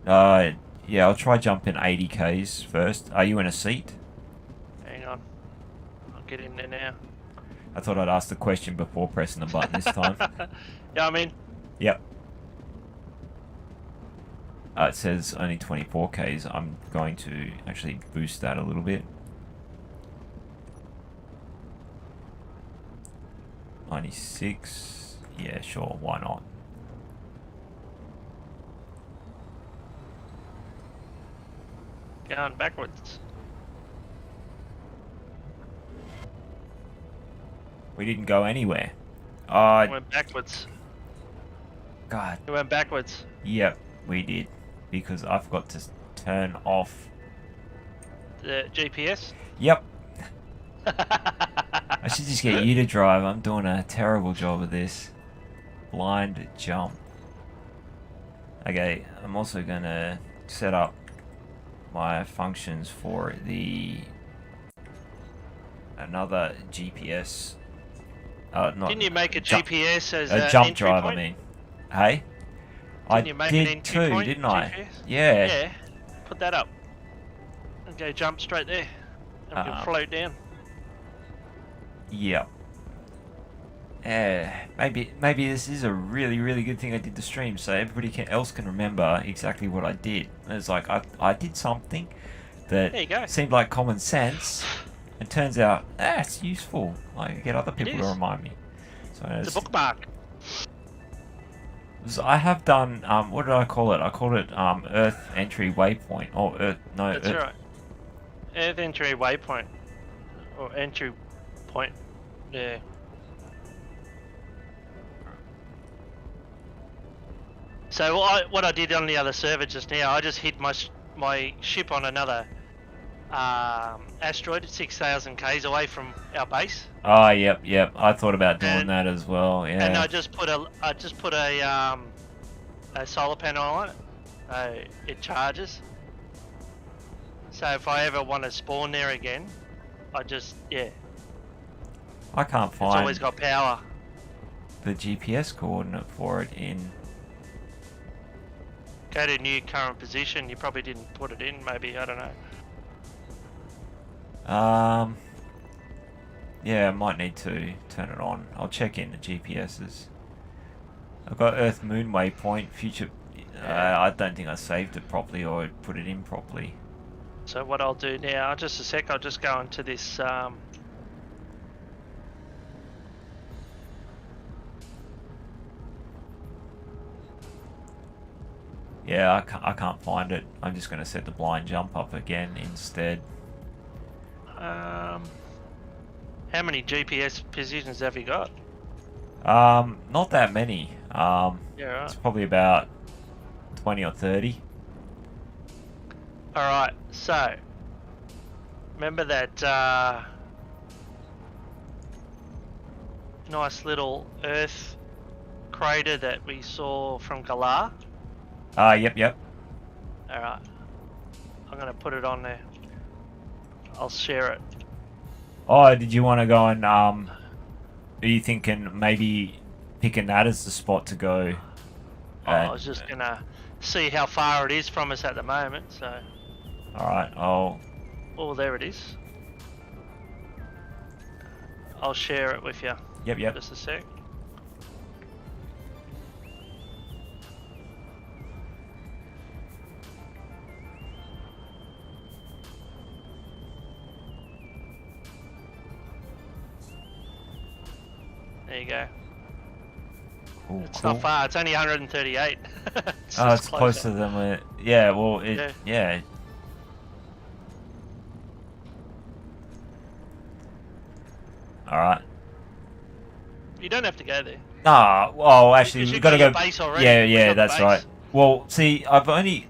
Yeah, I'll try jumping 80 k's first. Are you in a seat? Hang on. I'll get in there now. I thought I'd ask the question before pressing the button this time. Yeah, I'm in. Yep. It says only 24 k's. I'm going to actually boost that a little bit. 96. Yeah, sure. Why not? Going backwards. We didn't go anywhere. We went backwards. God. We went backwards. Yep, we did. Because I forgot to turn off. The GPS? Yep. I should just get you to drive. I'm doing a terrible job of this. Blind jump. Okay, I'm also going to set up my functions for another GPS. Didn't you make a GPS as a a jump entry drive? point? I mean, hey, Didn't you make an did entry too, point, didn't I? GPS? Yeah. Yeah. Put that up. Okay, jump straight there. And we'll float down. Yeah. Maybe this is a really good thing I did the stream, so everybody else can remember exactly what I did. It's like I did something that There you go. seemed like common sense, and turns out it's useful. Like, I get other people to remind me. So It's a bookmark. So I have done what did I call it? I called it Earth Entry Waypoint. Oh, That's right. Earth Entry Waypoint. Or Entry Point. Yeah. So what I did on the other server just now, I just hit my ship on another asteroid 6,000 k's away from our base. Oh, yep. I thought about doing that as well. Yeah. And I just put a solar panel on it. So it charges. So if I ever want to spawn there again, I just I can't find. It's always got power. The GPS coordinate for it in. Go to new current position. You probably didn't put it in. Maybe, I don't know. Yeah, I might need to turn it on. I'll check in the GPSs. I've got Earth Moon Waypoint, future. I don't think I saved it properly or put it in properly. So what I'll do now, just a sec, I'll just go into this. Yeah, I can't find it. I'm just going to set the blind jump up again instead. How many GPS positions have you got? Not that many. Yeah, right. It's probably about 20 or 30. Alright, so remember that nice little Earth crater that we saw from Galar? Yep. Alright. I'm gonna put it on there. I'll share it. Oh, did you want to go and are you thinking maybe picking that as the spot to go? I was just gonna see how far it is from us at the moment, so. Alright, Oh, there it is. I'll share it with you. Yep. Just a sec. There you go. Ooh, It's cool. not far. It's only 138. It's closer than we. Yeah, well, yeah. All right. You don't have to go there. Nah. Well, actually, Because we've you've got to got your go. base already. Yeah, We've got the that's base. right. Well, see, I've only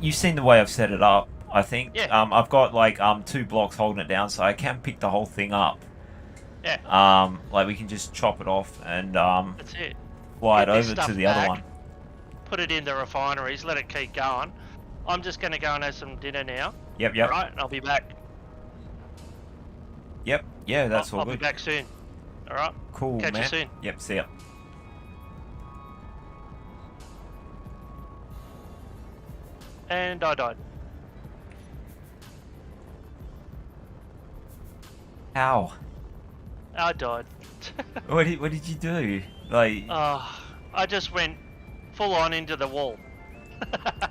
you've seen the way I've set it up. I think. Yeah. I've got like 2 blocks holding it down, so I can pick the whole thing up. Yeah. Like we can just chop it off and That's it. fly it Get this over to stuff the other back, one. put it in the refineries, let it keep going. I'm just going to go and have some dinner now. Yep, yep. Alright, and I'll be back. Yep, yeah, that's all I'll good. be back soon. Alright? Cool, Catch man. you soon. Yep, see ya. And I died. How? I died. What did you do? Like, I just went full on into the wall.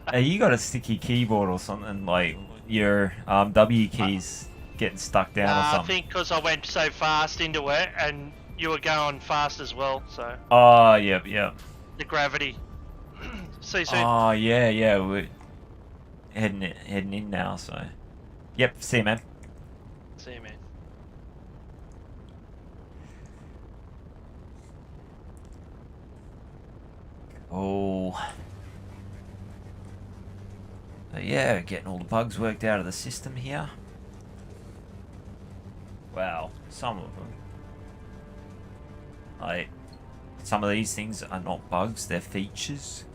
hey, you got a sticky keyboard or something? Like your W keys getting stuck down or I something? think because I went so fast into it, and you were going fast as well, so Oh, yep, yep. the gravity. See you soon. Oh, yeah, yeah. We're heading in now, so. Yep, see you, man. See you, man. Oh. So yeah, getting all the bugs worked out of the system here. Wow, some of them. Like, some of these things are not bugs, they're features.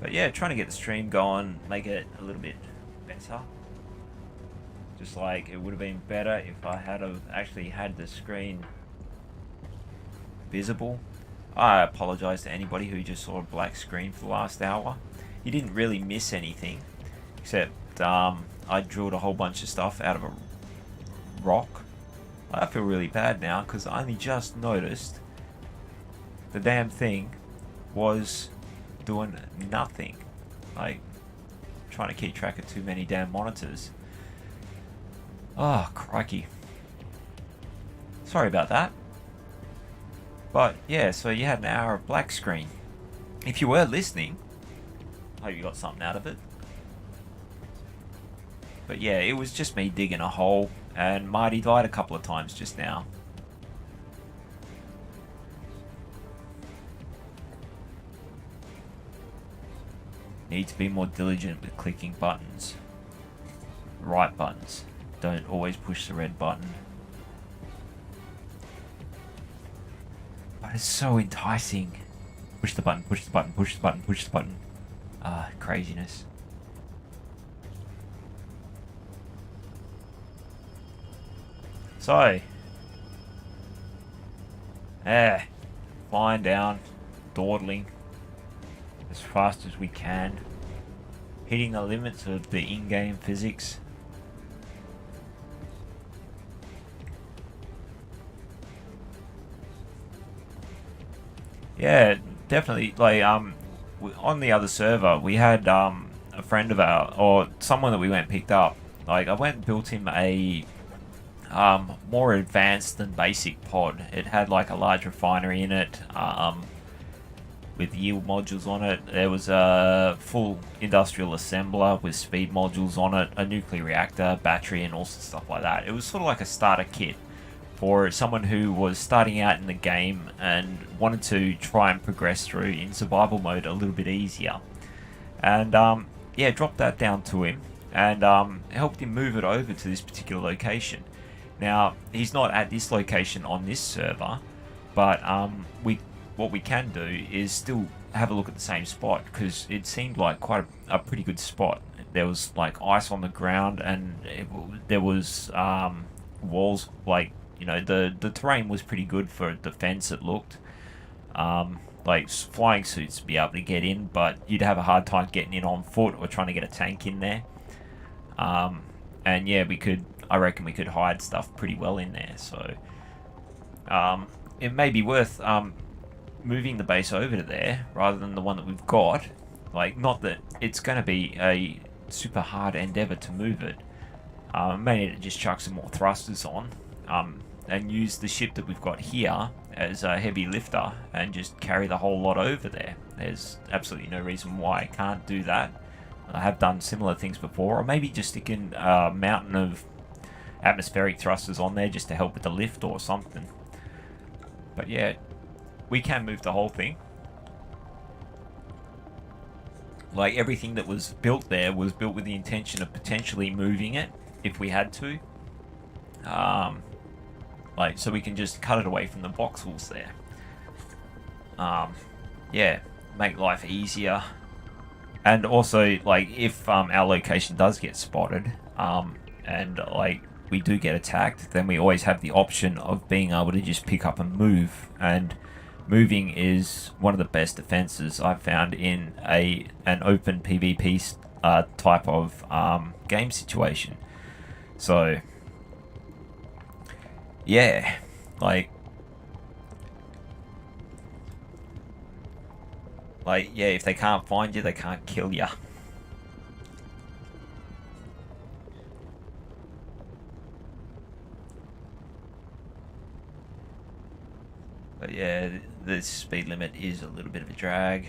But yeah, trying to get the stream going, make it a little bit better. Just like it would have been better if I had actually had the screen visible. I apologize to anybody who just saw a black screen for the last hour. You didn't really miss anything, except I drilled a whole bunch of stuff out of a rock. I feel really bad now because I only just noticed the damn thing was doing nothing. Like, trying to keep track of too many damn monitors. Oh, crikey. Sorry about that. But yeah, so you had an hour of black screen. If you were listening, I hope you got something out of it. But yeah, it was just me digging a hole, and Marty died a couple of times just now. Need to be more diligent with clicking buttons. Right buttons. Don't always push the red button. But it's so enticing. Push the button, push the button, push the button, push the button. Ah, craziness. So, flying down, dawdling as fast as we can, hitting the limits of the in-game physics. Yeah, definitely. Like, on the other server, we had a friend of ours, or someone that we went and picked up. Like, I went and built him a more advanced than basic pod. It had like a large refinery in it, with yield modules on it. There was a full industrial assembler with speed modules on it, a nuclear reactor, battery, and all sorts of stuff like that. It was sort of like a starter kit for someone who was starting out in the game and wanted to try and progress through in survival mode a little bit easier. And yeah, dropped that down to him and helped him move it over to this particular location. Now, he's not at this location on this server, but what we can do is still have a look at the same spot, because it seemed like quite a pretty good spot. There was like ice on the ground, and there was walls, like, you know, the terrain was pretty good for defense, it looked. Like flying suits to be able to get in, but you'd have a hard time getting in on foot or trying to get a tank in there. And yeah, I reckon we could hide stuff pretty well in there, so it may be worth moving the base over to there rather than the one that we've got. Like, not that it's going to be a super hard endeavor to move it. May need to just chuck some more thrusters on, and use the ship that we've got here as a heavy lifter and just carry the whole lot over there. There's absolutely no reason why I can't do that. I have done similar things before, or maybe just sticking a mountain of atmospheric thrusters on there just to help with the lift or something. But yeah, we can move the whole thing. like everything that was built there was built with the intention of potentially moving it if we had to. Like, so we can just cut it away from the voxels there. Yeah, make life easier. And also, like, if our location does get spotted, and like we do get attacked, then we always have the option of being able to just pick up and move. And moving is one of the best defenses I've found in an open PvP type of game situation. So yeah, like yeah, if they can't find you, they can't kill you. But yeah, the speed limit is a little bit of a drag.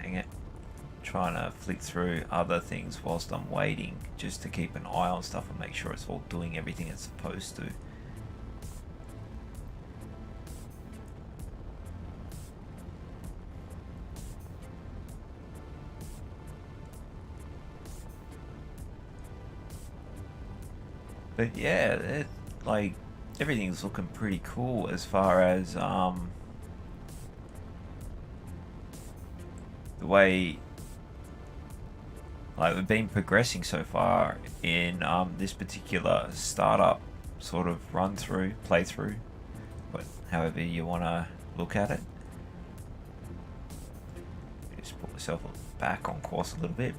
Dang it. Trying to flick through other things whilst I'm waiting, just to keep an eye on stuff and make sure it's all doing everything it's supposed to. But yeah, like everything's looking pretty cool as far as the way like we've been progressing so far in this particular startup sort of playthrough, but however you want to look at it. Just put myself back on course a little bit.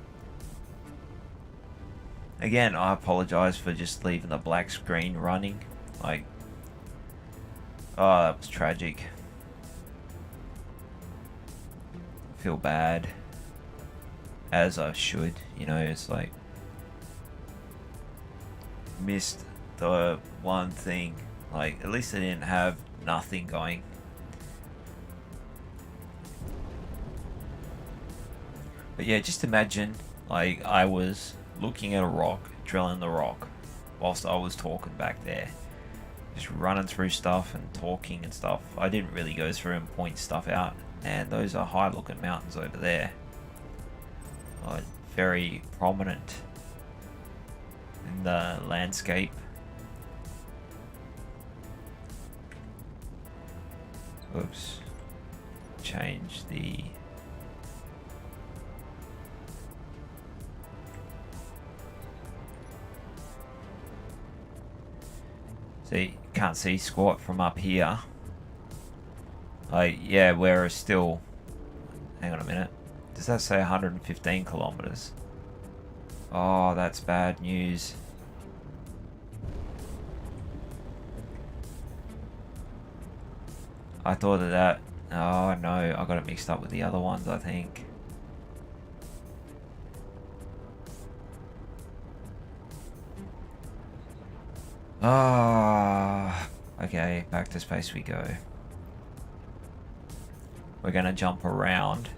Again, I apologize for just leaving the black screen running. Like, oh, that was tragic. Feel bad, as I should. You know, it's like missed the one thing. Like, at least I didn't have nothing going. But yeah, just imagine like I was looking at a rock, drilling the rock, whilst I was talking back there. Just running through stuff and talking and stuff. I didn't really go through and point stuff out. And those are high looking mountains over there. Very prominent in the landscape. Oops. Change the... See, can't see squat from up here. Like, yeah, we're still... Hang on a minute. Does that say 115 kilometers? Oh, that's bad news. I thought of that. Oh no, I got it mixed up with the other ones, I think. Ah, okay, back to space we go. We're gonna jump around.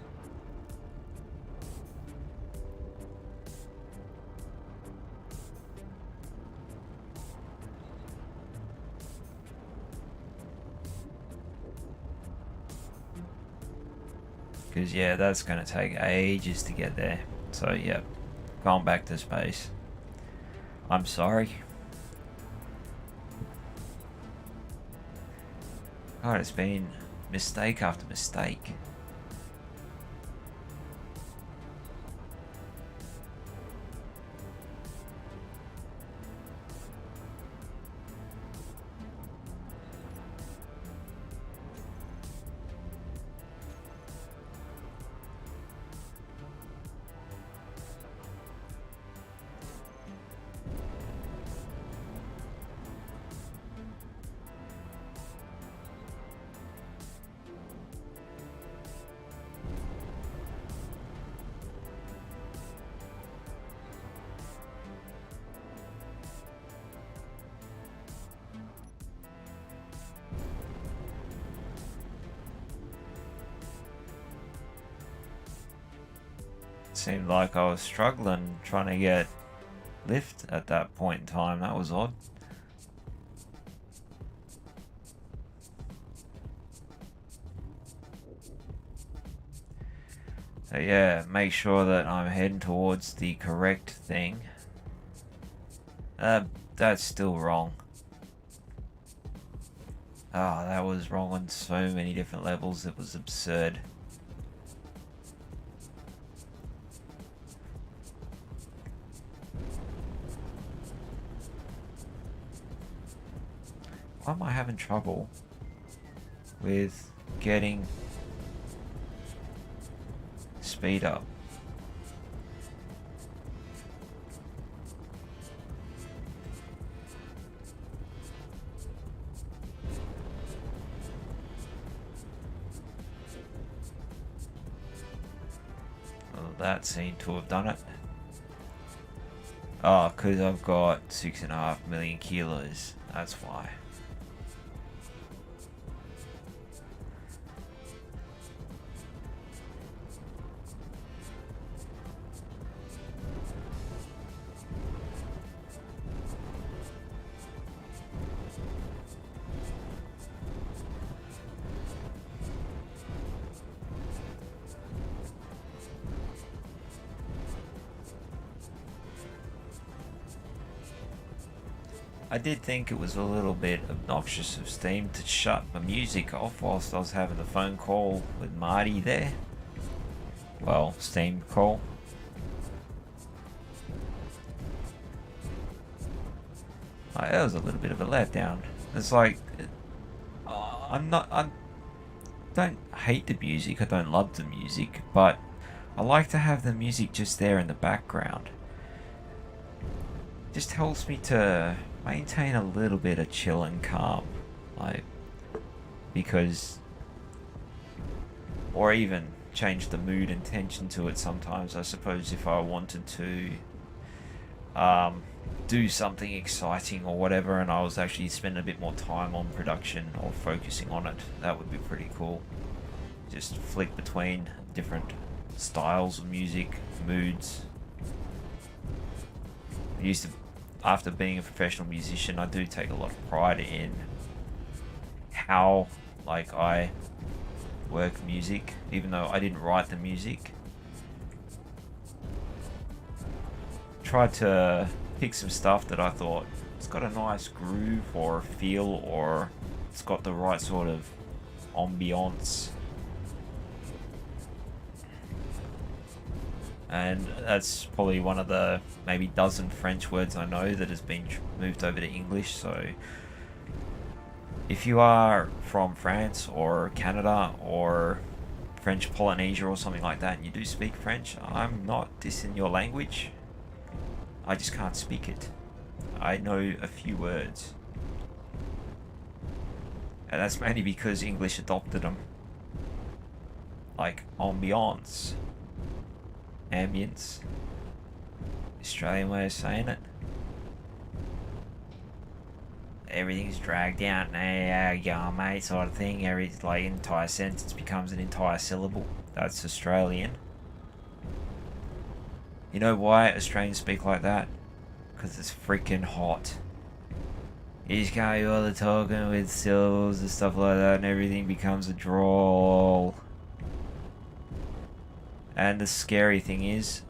Because yeah, that's gonna take ages to get there. So yeah, going back to space. I'm sorry. God, it's been mistake after mistake. Seemed like I was struggling trying to get lift at that point in time. That was odd. So yeah, make sure that I'm heading towards the correct thing. That's still wrong. Oh, that was wrong on so many different levels. It was absurd. Why am I having trouble with getting speed up? Well, that seemed to have done it. Oh, because I've got 6.5 million kilos. That's why. I did think it was a little bit obnoxious of Steam to shut my music off whilst I was having a phone call with Marty there. Well, Steam call. It was a little bit of a letdown. It's like, I don't hate the music, I don't love the music, but I like to have the music just there in the background. It just helps me to maintain a little bit of chill and calm, like, because, or even change the mood and tension to it sometimes. I suppose if I wanted to do something exciting or whatever, and I was actually spending a bit more time on production or focusing on it, that would be pretty cool. Just flick between different styles of music, moods. I used to, after being a professional musician, I do take a lot of pride in how, like, I work music, even though I didn't write the music. Tried to pick some stuff that I thought it's got a nice groove or feel, or it's got the right sort of ambiance. And that's probably one of the maybe dozen French words I know that has been moved over to English. So if you are from France or Canada or French Polynesia or something like that and you do speak French, I'm not dissing your language. I just can't speak it. I know a few words. And that's mainly because English adopted them. Like ambiance. Ambience. Australian way of saying it. Everything's dragged out. Hey, yeah, mate, sort of thing. Every like entire sentence becomes an entire syllable. That's Australian. You know why Australians speak like that? Because it's freaking hot. You just can't do all the talking with syllables and stuff like that, and everything becomes a drawl. And the scary thing is,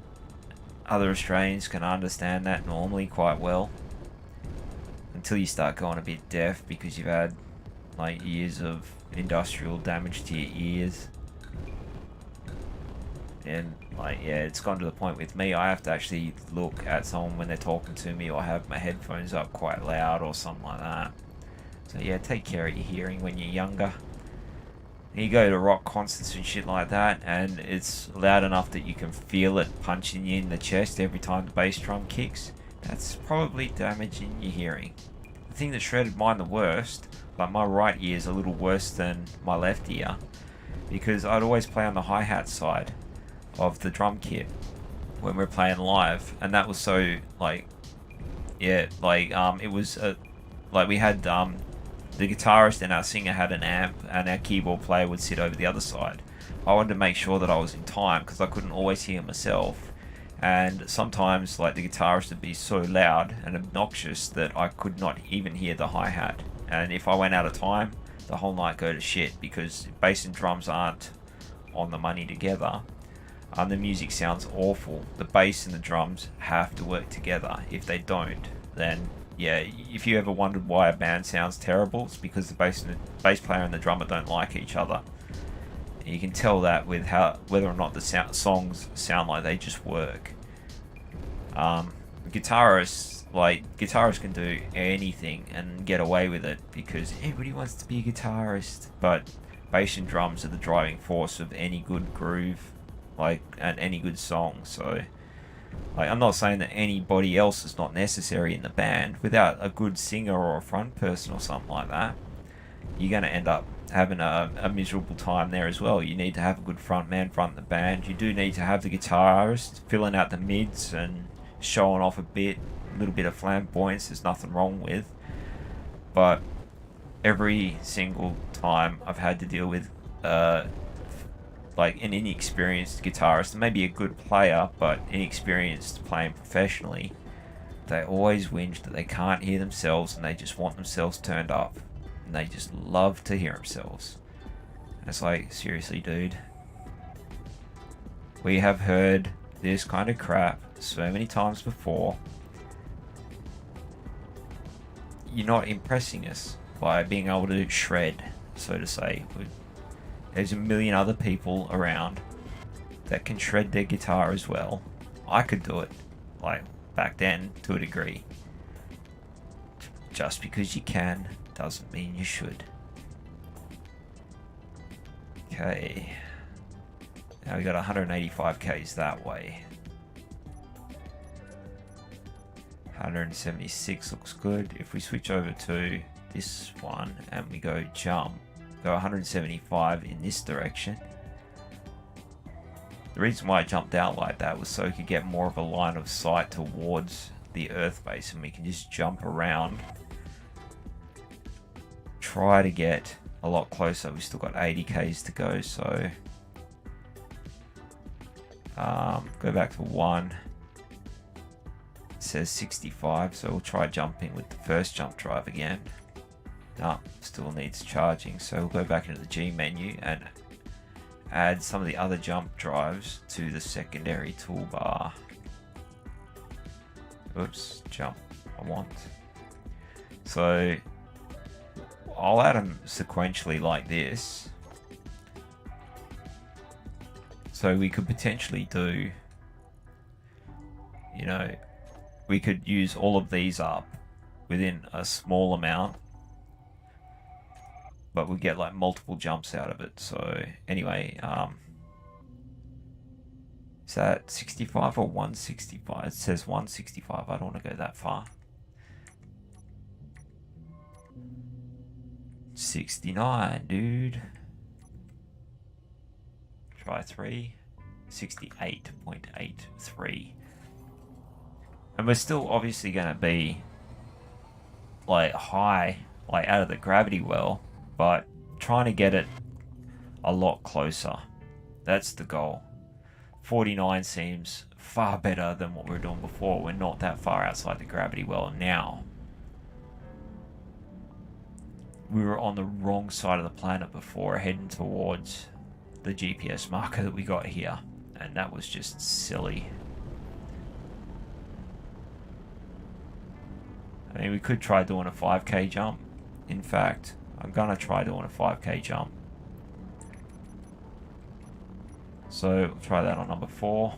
other Australians can understand that normally quite well. Until you start going a bit deaf because you've had like years of industrial damage to your ears. And like, yeah, it's gone to the point with me, I have to actually look at someone when they're talking to me, or have my headphones up quite loud or something like that. So yeah, take care of your hearing when you're younger. You go to rock concerts and shit like that, and it's loud enough that you can feel it punching you in the chest every time the bass drum kicks. That's probably damaging your hearing. The thing that shredded mine the worst, like my right ear is a little worse than my left ear, because I'd always play on the hi-hat side of the drum kit when we're playing live, and that was so like, yeah, like it was like we had the guitarist and our singer had an amp, and our keyboard player would sit over the other side. I wanted to make sure that I was in time because I couldn't always hear myself. And sometimes, like, the guitarist would be so loud and obnoxious that I could not even hear the hi-hat. And if I went out of time, the whole night go to shit, because bass and drums aren't on the money together. The music sounds awful. The bass and the drums have to work together. If they don't, then yeah, if you ever wondered why a band sounds terrible, it's because the bass player and the drummer don't like each other. You can tell that with whether or not the songs sound like they just work. Guitarists can do anything and get away with it because everybody wants to be a guitarist. But bass and drums are the driving force of any good groove, and any good song. So, I'm not saying that anybody else is not necessary in the band. Without a good singer or a front person or something like that, you're going to end up having a miserable time there as well. You need to have a good front man front the band. You do need to have the guitarist filling out the mids and showing off a little bit of flamboyance. There's nothing wrong with. But every single time I've had to deal with an inexperienced guitarist, maybe a good player, but inexperienced playing professionally, they always whinge that they can't hear themselves and they just want themselves turned up. And they just love to hear themselves. And it's like, seriously, dude. We have heard this kind of crap so many times before. You're not impressing us by being able to shred, so to say. There's a million other people around that can shred their guitar as well. I could do it, back then, to a degree. Just because you can doesn't mean you should. Okay. Now we got 185 Ks that way. 176 looks good. If we switch over to this one and we go jump, go 175 in this direction. The reason why I jumped out like that was so we could get more of a line of sight towards the earth base and we can just jump around. Try to get a lot closer. We've still got 80 Ks to go, so go back to 1. It says 65, so we'll try jumping with the first jump drive again. No, still needs charging, so we'll go back into the G menu and add some of the other jump drives to the secondary toolbar. Oops, jump I want. So I'll add them sequentially like this. So we could potentially do, we could use all of these up within a small amount, but we get multiple jumps out of it. So anyway, is that 65 or 165? It says 165. I don't want to go that far. 69, dude. Try 3. 68.83. And we're still obviously going to be high, out of the gravity well, but trying to get it a lot closer. That's the goal. 49 seems far better than what we were doing before. We're not that far outside the gravity well now. We were on the wrong side of the planet before, heading towards the GPS marker that we got here, and that was just silly. I mean, we could try doing a 5k jump. In fact, I'm gonna try doing a 5k jump. So we'll try that on number 4.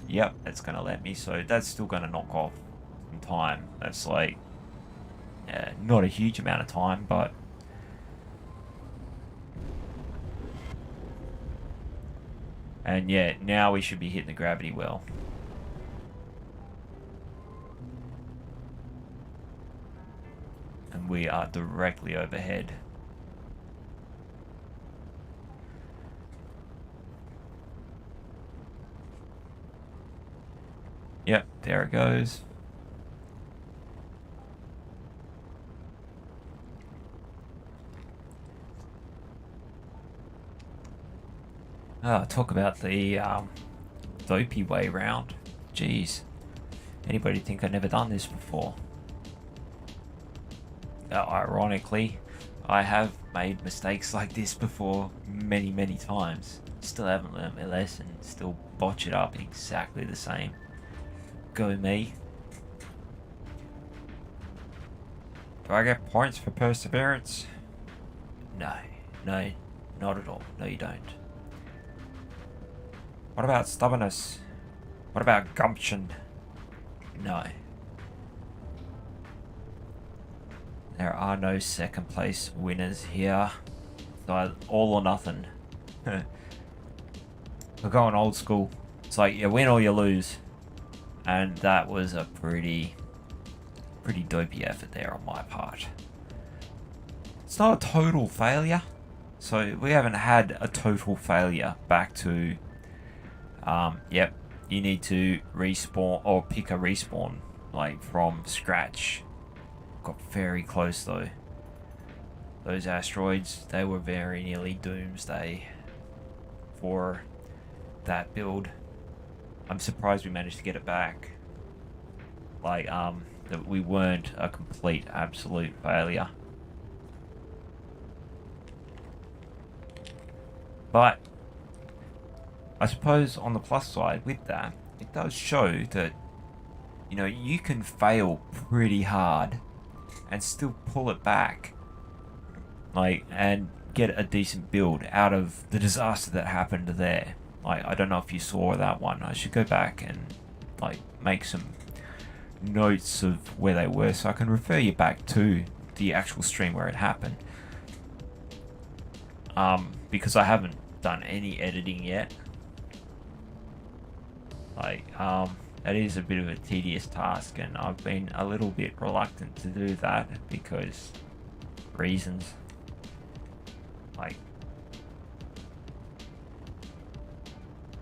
Yep, it's gonna let me. So that's still gonna knock off some time. That's not a huge amount of time, but and yeah, now we should be hitting the gravity well. And we are directly overhead. Yep, there it goes. Talk about the dopey way round. Jeez. Anybody think I've never done this before? Ironically, I have made mistakes like this before many, many times. Still haven't learned my lesson. Still botch it up exactly the same. Go me. Do I get points for perseverance? No, not at all. No, you don't. What about stubbornness? What about gumption? No. There are no second place winners here. So all or nothing. We're going old school. It's like you win or you lose. And that was a pretty dopey effort there on my part. It's not a total failure. So we haven't had a total failure back to... yep, you need to respawn or pick a respawn like from scratch. Got very close though. Those asteroids, they were very nearly doomsday for that build. I'm surprised we managed to get it back. Like, that we weren't a complete absolute failure. But I suppose on the plus side with that, it does show that, you know, you can fail pretty hard and still pull it back, like, and get a decent build out of the disaster that happened there. Like, I don't know if you saw that one. I should go back and like make some notes of where they were so I can refer you back to the actual stream where it happened. Because I haven't done any editing yet. Like, it is a bit of a tedious task, and I've been a little bit reluctant to do that because reasons. Like,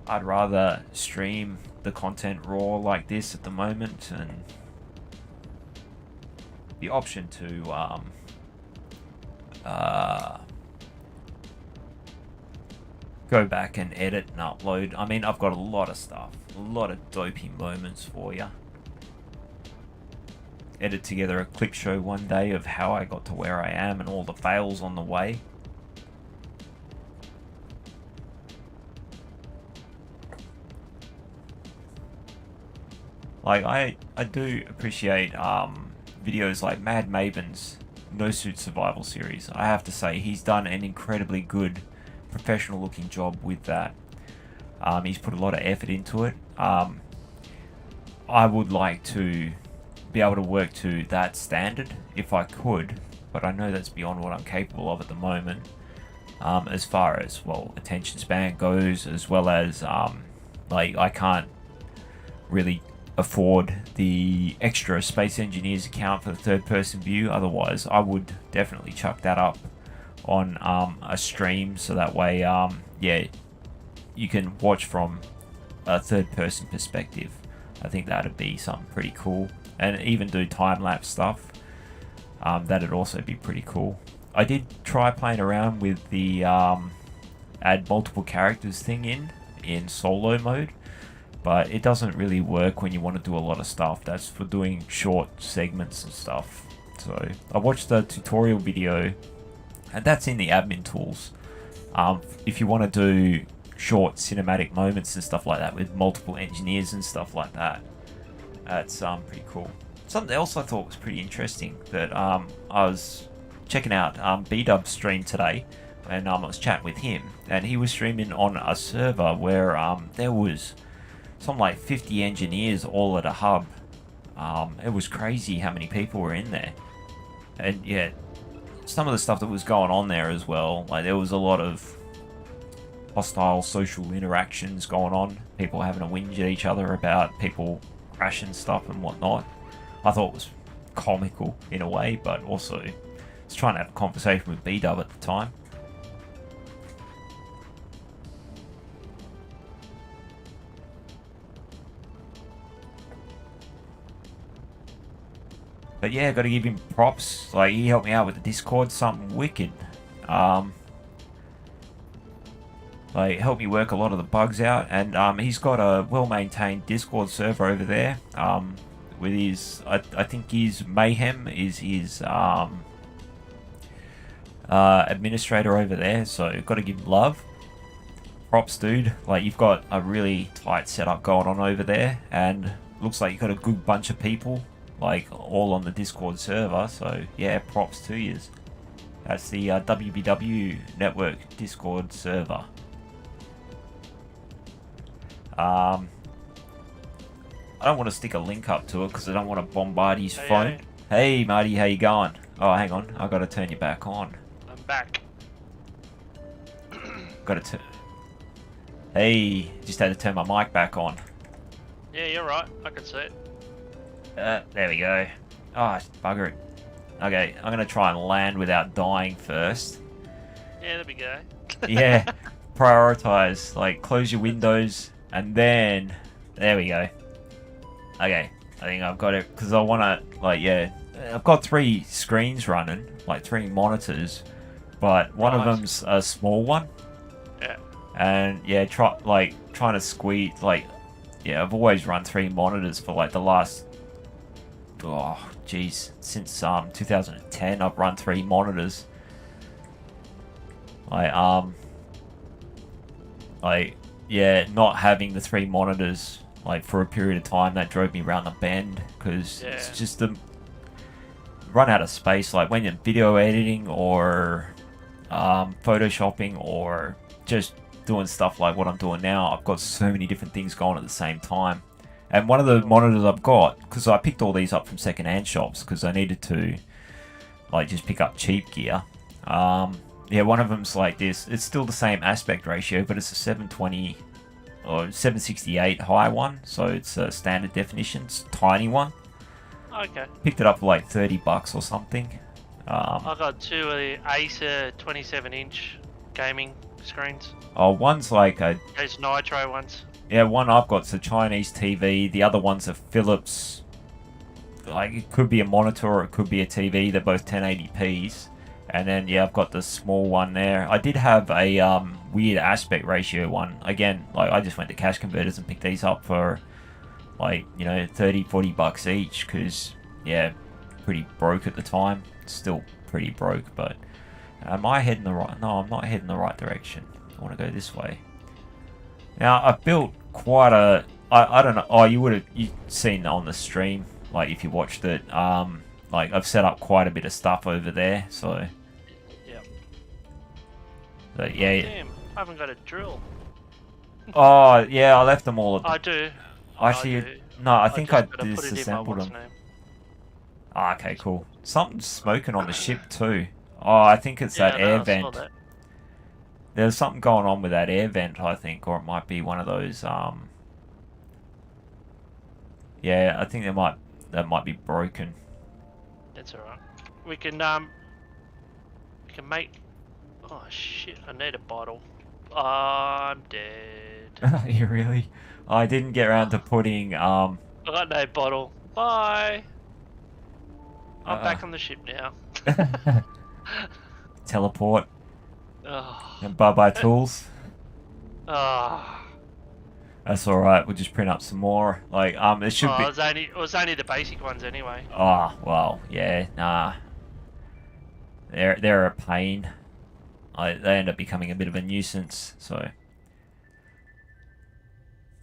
I'd rather stream the content raw like this at the moment, and the option to go back and edit and upload. I mean, I've got a lot of stuff, a lot of dopey moments for you. Edit together a clip show one day of how I got to where I am and all the fails on the way. Like, I do appreciate videos like Mad Maven's No Suit Survival series. I have to say, he's done an incredibly good professional looking job with that. He's put a lot of effort into it. I would like to be able to work to that standard if I could, but I know that's beyond what I'm capable of at the moment. As far as, well, attention span goes, as well as like, I can't really afford the extra Space Engineers account for the third person view. Otherwise I would definitely chuck that up on a stream, so that way yeah, you can watch from a third person perspective. I think that'd be something pretty cool, and even do time-lapse stuff. That'd also be pretty cool. I did try playing around with the add multiple characters thing in solo mode, but it doesn't really work when you want to do a lot of stuff. That's for doing short segments and stuff. So I watched the tutorial video, and that's in the admin tools. If you want to do short cinematic moments and stuff like that with multiple engineers and stuff like that, that's pretty cool. Something else I thought was pretty interesting that I was checking out B-Dub's stream today, and I was chatting with him, and he was streaming on a server where there was something like 50 engineers all at a hub. It was crazy how many people were in there, and yeah, some of the stuff that was going on there as well, like there was a lot of hostile social interactions going on, people having a whinge at each other about people crashing stuff and whatnot. I thought it was comical in a way, but also I was trying to have a conversation with B-Dub at the time. But yeah, got to give him props. Like, he helped me out with the Discord, something wicked. like help me work a lot of the bugs out, and he's got a well-maintained Discord server over there. With his, I think his Mayhem is his administrator over there, so got to give him love. Props, dude. Like, you've got a really tight setup going on over there, and looks like you've got a good bunch of people, like, all on the Discord server, so yeah, props to you. That's the WBW Network Discord server. I don't want to stick a link up to it because I don't want to bombard his phone. Hey, Marty, how you going? Oh, hang on. I've got to turn you back on. I'm back. Got to turn... Hey, just had to turn my mic back on. Yeah, you're right. I can see it. There we go. Oh, bugger it. Okay, I'm going to try and land without dying first. Yeah, there we go. Yeah, prioritize. Like, close your windows, and then... There we go. Okay, I think I've got it, because I want to, like, yeah... I've got 3 screens running, like 3 monitors, but one of them's a small one. Yeah. And, yeah, trying to squeeze, like... Yeah, I've always run 3 monitors for, like, the last... Oh, jeez. Since 2010, I've run 3 monitors. Yeah, not having the 3 monitors, like, for a period of time, that drove me around the bend, because it's just the... Run out of space, like, when you're video editing, or photoshopping, or just doing stuff like what I'm doing now. I've got so many different things going at the same time. And one of the monitors I've got, because I picked all these up from second-hand shops, because I needed to, like, just pick up cheap gear. Yeah, one of them's like this. It's still the same aspect ratio, but it's a 720 or 768 high one, so it's a standard definition. It's a tiny one. Okay. Picked it up for like $30 or something. I got 2 of the Acer 27-inch gaming screens. Oh, one's like a... Those Nitro ones. Yeah, one I've got's a Chinese TV. The other one's a Philips. Like, it could be a monitor or it could be a TV. They're both 1080p's. And then, yeah, I've got the small one there. I did have a weird aspect ratio one. Again, like, I just went to Cash Converters and picked these up for, like, you know, $30-40 each. Because, yeah, pretty broke at the time. Still pretty broke, but... Am I heading the right... No, I'm not heading the right direction. I want to go this way. Now, I've built quite a... I don't know... Oh, you've seen on the stream, like, if you watched it. Like, I've set up quite a bit of stuff over there, so... Yeah. But, yeah... Damn, I haven't got a drill. Oh, yeah, I left them all... I do. Actually, I do. No, I think I put it in my disassembled them. what's-name. Ah, okay, cool. Something's smoking on the ship, too. Oh, I think it's that air vent. That. There's something going on with that air vent, I think, or it might be one of those, Yeah, I think that might be broken. That's alright. We can make... Oh shit, I need a bottle. I'm dead. You really? I didn't get around to putting, I got no bottle. Bye! I'm back on the ship now. Teleport. Oh. And bye-bye tools. Oh. That's alright, we'll just print up some more. Like, it should be... It was only the basic ones anyway. Oh, well, yeah, nah. They're a pain. They end up becoming a bit of a nuisance, so...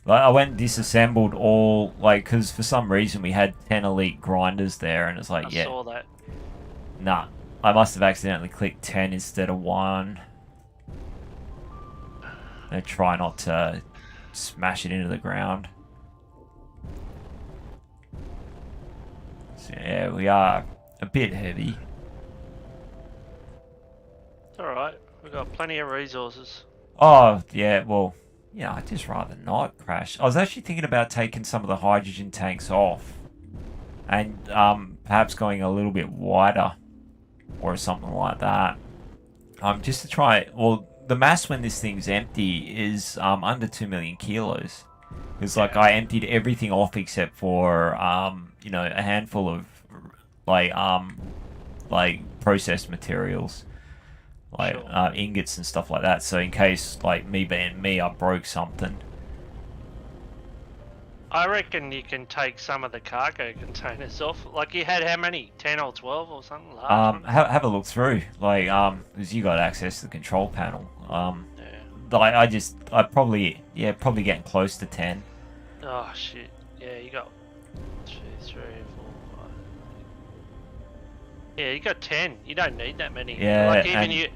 Like, I went and disassembled all, like, because for some reason we had 10 elite grinders there, and it's like, I saw that. Nah. I must have accidentally clicked 10 instead of 1. I try not to smash it into the ground. So yeah, we are a bit heavy. It's alright. We've got plenty of resources. Oh, yeah, well, yeah, I'd just rather not crash. I was actually thinking about taking some of the hydrogen tanks off. And perhaps going a little bit wider. Or something like that. Just to try... Well, the mass when this thing's empty is under 2 million kilos. Because, like, I emptied everything off except for, you know, a handful of, like processed materials. like Sure. ingots and stuff like that. So in case, like me being me, I broke something. I reckon you can take some of the cargo containers off. Like you had how many? 10 or 12 or something? Large ones? Have a look through, like because you got access to the control panel. Yeah. I probably getting close to 10. Oh shit. Yeah, you got 2, 3, 4, 5. Yeah, you got 10. You don't need that many. Yeah, Like even and you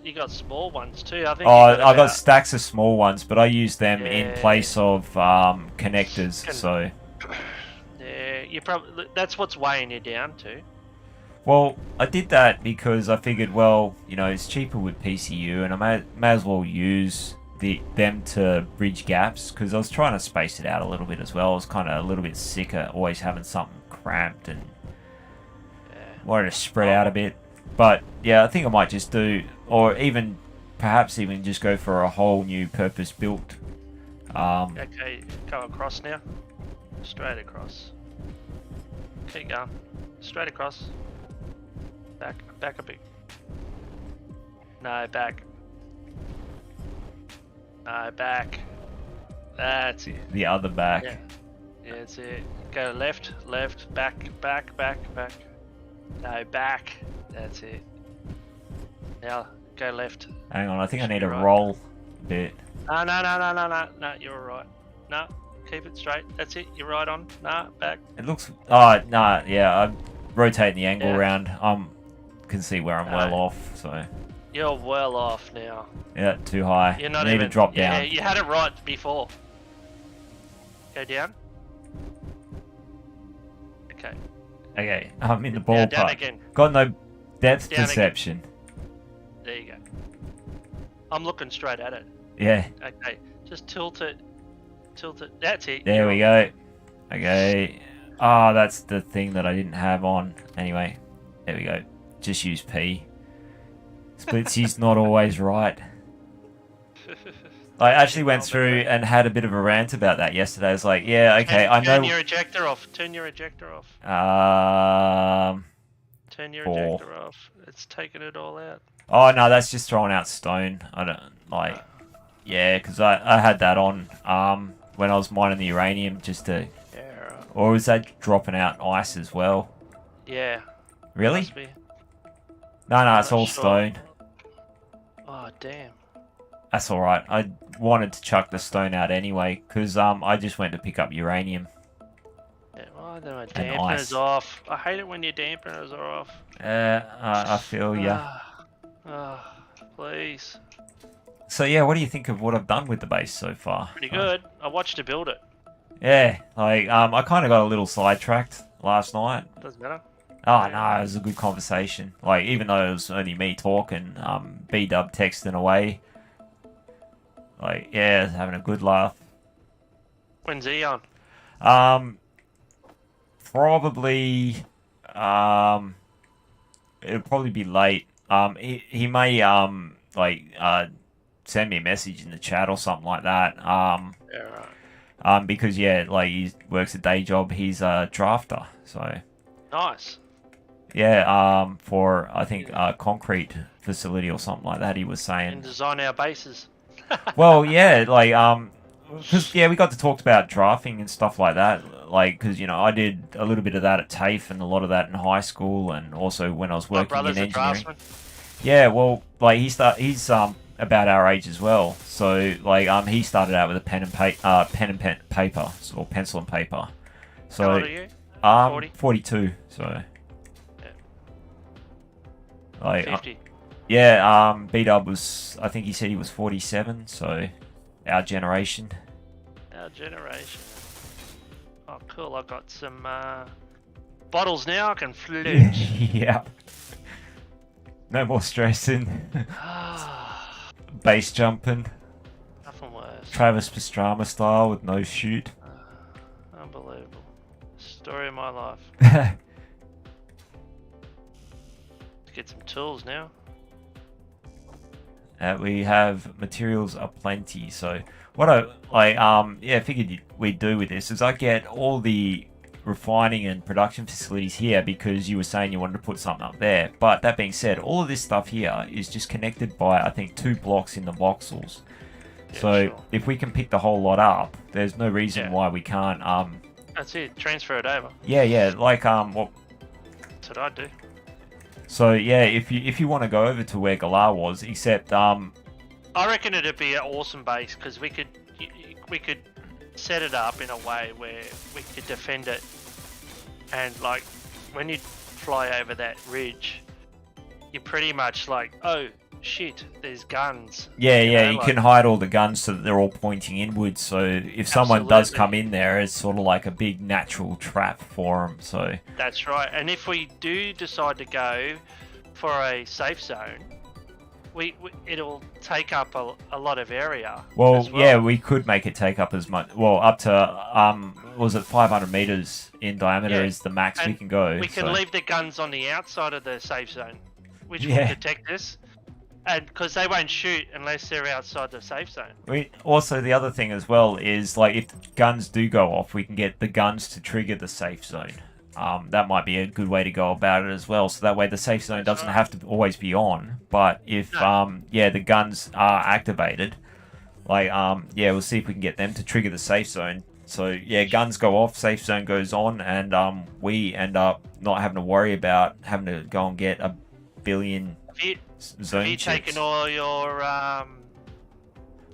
you got small ones too. I think oh, you got I got about, stacks of small ones, but I use them in yeah. place of connectors. So, Yeah, you probably that's what's weighing you down too. well, I did that because I figured, well, you know, it's cheaper with PCU, and I may as well use them to bridge gaps because I was trying to space it out a little bit as well. I was kind of a little bit sick of always having something cramped and Yeah. wanted to spread out a bit. But yeah, I think I might just do, or even perhaps even just go for a whole new purpose built. Okay, go across now. Straight across. Keep going. Straight across. Back a bit. No, back. No, back. That's it. The other back. Yeah. Yeah, that's it. Go left, back. No, back. That's it. Now, go left. Hang on, I think I need to Right. roll a bit. No, you're alright. No, keep it straight. That's it, you're right on. No, back. It looks. Oh, nah, yeah, I'm rotating the angle Yeah. around. Can see where I'm well No. off, so. You're well off now. Yeah, too high. You're not I need even. to drop Yeah, down. you had it right before. Go down. Okay. Okay, I'm in the Now down ballpark. again. Got no depth Down again. perception. There you go. I'm looking straight at it. Yeah, Okay. Just tilt it. That's it. there we go. Okay. Oh, that's the thing that I didn't have on. Anyway, there we go. Just use P. Splitsy's not always right. I actually went through and had a bit of a rant about that yesterday. I was like, yeah, okay, I Turn know. your ejector off. Turn your ejector off. Turn your 4. ejector off. It's taking it all out. Oh no, that's just throwing out stone. I don't like. Yeah, because I had that on when I was mining the uranium just to. Yeah. Right. Or was that dropping out ice as well? Yeah. Really? Must be. No, it's Not all sure. stone. Oh damn. That's all right. I wanted to chuck the stone out anyway because I just went to pick up uranium. Yeah, well, then my And dampener's ice. off. I hate it when your dampeners are off. I feel ya. Please. So yeah, what do you think of what I've done with the base so far? Pretty good. I watched you build it. Yeah, like I kind of got a little sidetracked last night. Doesn't matter. Oh no, it was a good conversation. Like even though it was only me talking, B-Dub texting away. Like yeah, having a good laugh. When's he on? Probably it'll probably be late. He may send me a message in the chat or something like that. Yeah, right. Because yeah, like he works a day job. He's a drafter, so Nice. yeah. For I think a concrete facility or something like that. He was And saying. design our bases. Well, yeah, like because yeah, we got to talk about drafting and stuff like that. Like, because you know, I did a little bit of that at TAFE and a lot of that in high school, and also when I was My working in brother's a engineering. draftsman. Yeah, well, like he's about our age as well. So like he started out with a pen and paper or pencil and paper. So How old are you? 40? 42. So Yeah. like 50. yeah, B-Dub was, I think he said he was 47. So our generation. Our generation. Oh, cool. I've got some bottles now. I can flute. Yeah. No more stressing. Base jumping. Nothing worse. Travis Pastrana style with no shoot. Unbelievable. Story of my life. Get some tools now. We have materials aplenty. So what I figured we'd do with this is I get all the refining and production facilities here because you were saying you wanted to put something up there. But that being said, all of this stuff here is just connected by, I think, 2 blocks in the voxels. Yeah, So sure. if we can pick the whole lot up, there's no reason why we can't. That's it. Transfer it over. Yeah, like what? That's what I'd do. So yeah, if you want to go over to where Galar was, except I reckon it'd be an awesome base because we could set it up in a way where we could defend it, and like when you fly over that ridge, you're pretty much like, oh shit, there's guns. You can hide all the guns so that they're all pointing inwards. So if someone does come in there, it's sort of like a big natural trap for them. So that's right. And if we do decide to go for a safe zone, it'll take up a lot of area. Well, yeah, we could make it take up as much. Well, up to was it 500 meters in diameter is the max we can go. We can leave the guns on the outside of the safe zone, which will detect us. And because they won't shoot unless they're outside the safe zone. Also, the other thing as well is, like, if guns do go off, we can get the guns to trigger the safe zone. That might be a good way to go about it as well. So that way the safe zone doesn't have to always be on. But if, the guns are activated, like, we'll see if we can get them to trigger the safe zone. So, yeah, guns go off, safe zone goes on, and we end up not having to worry about having to go and get a billion... Have you taken all your I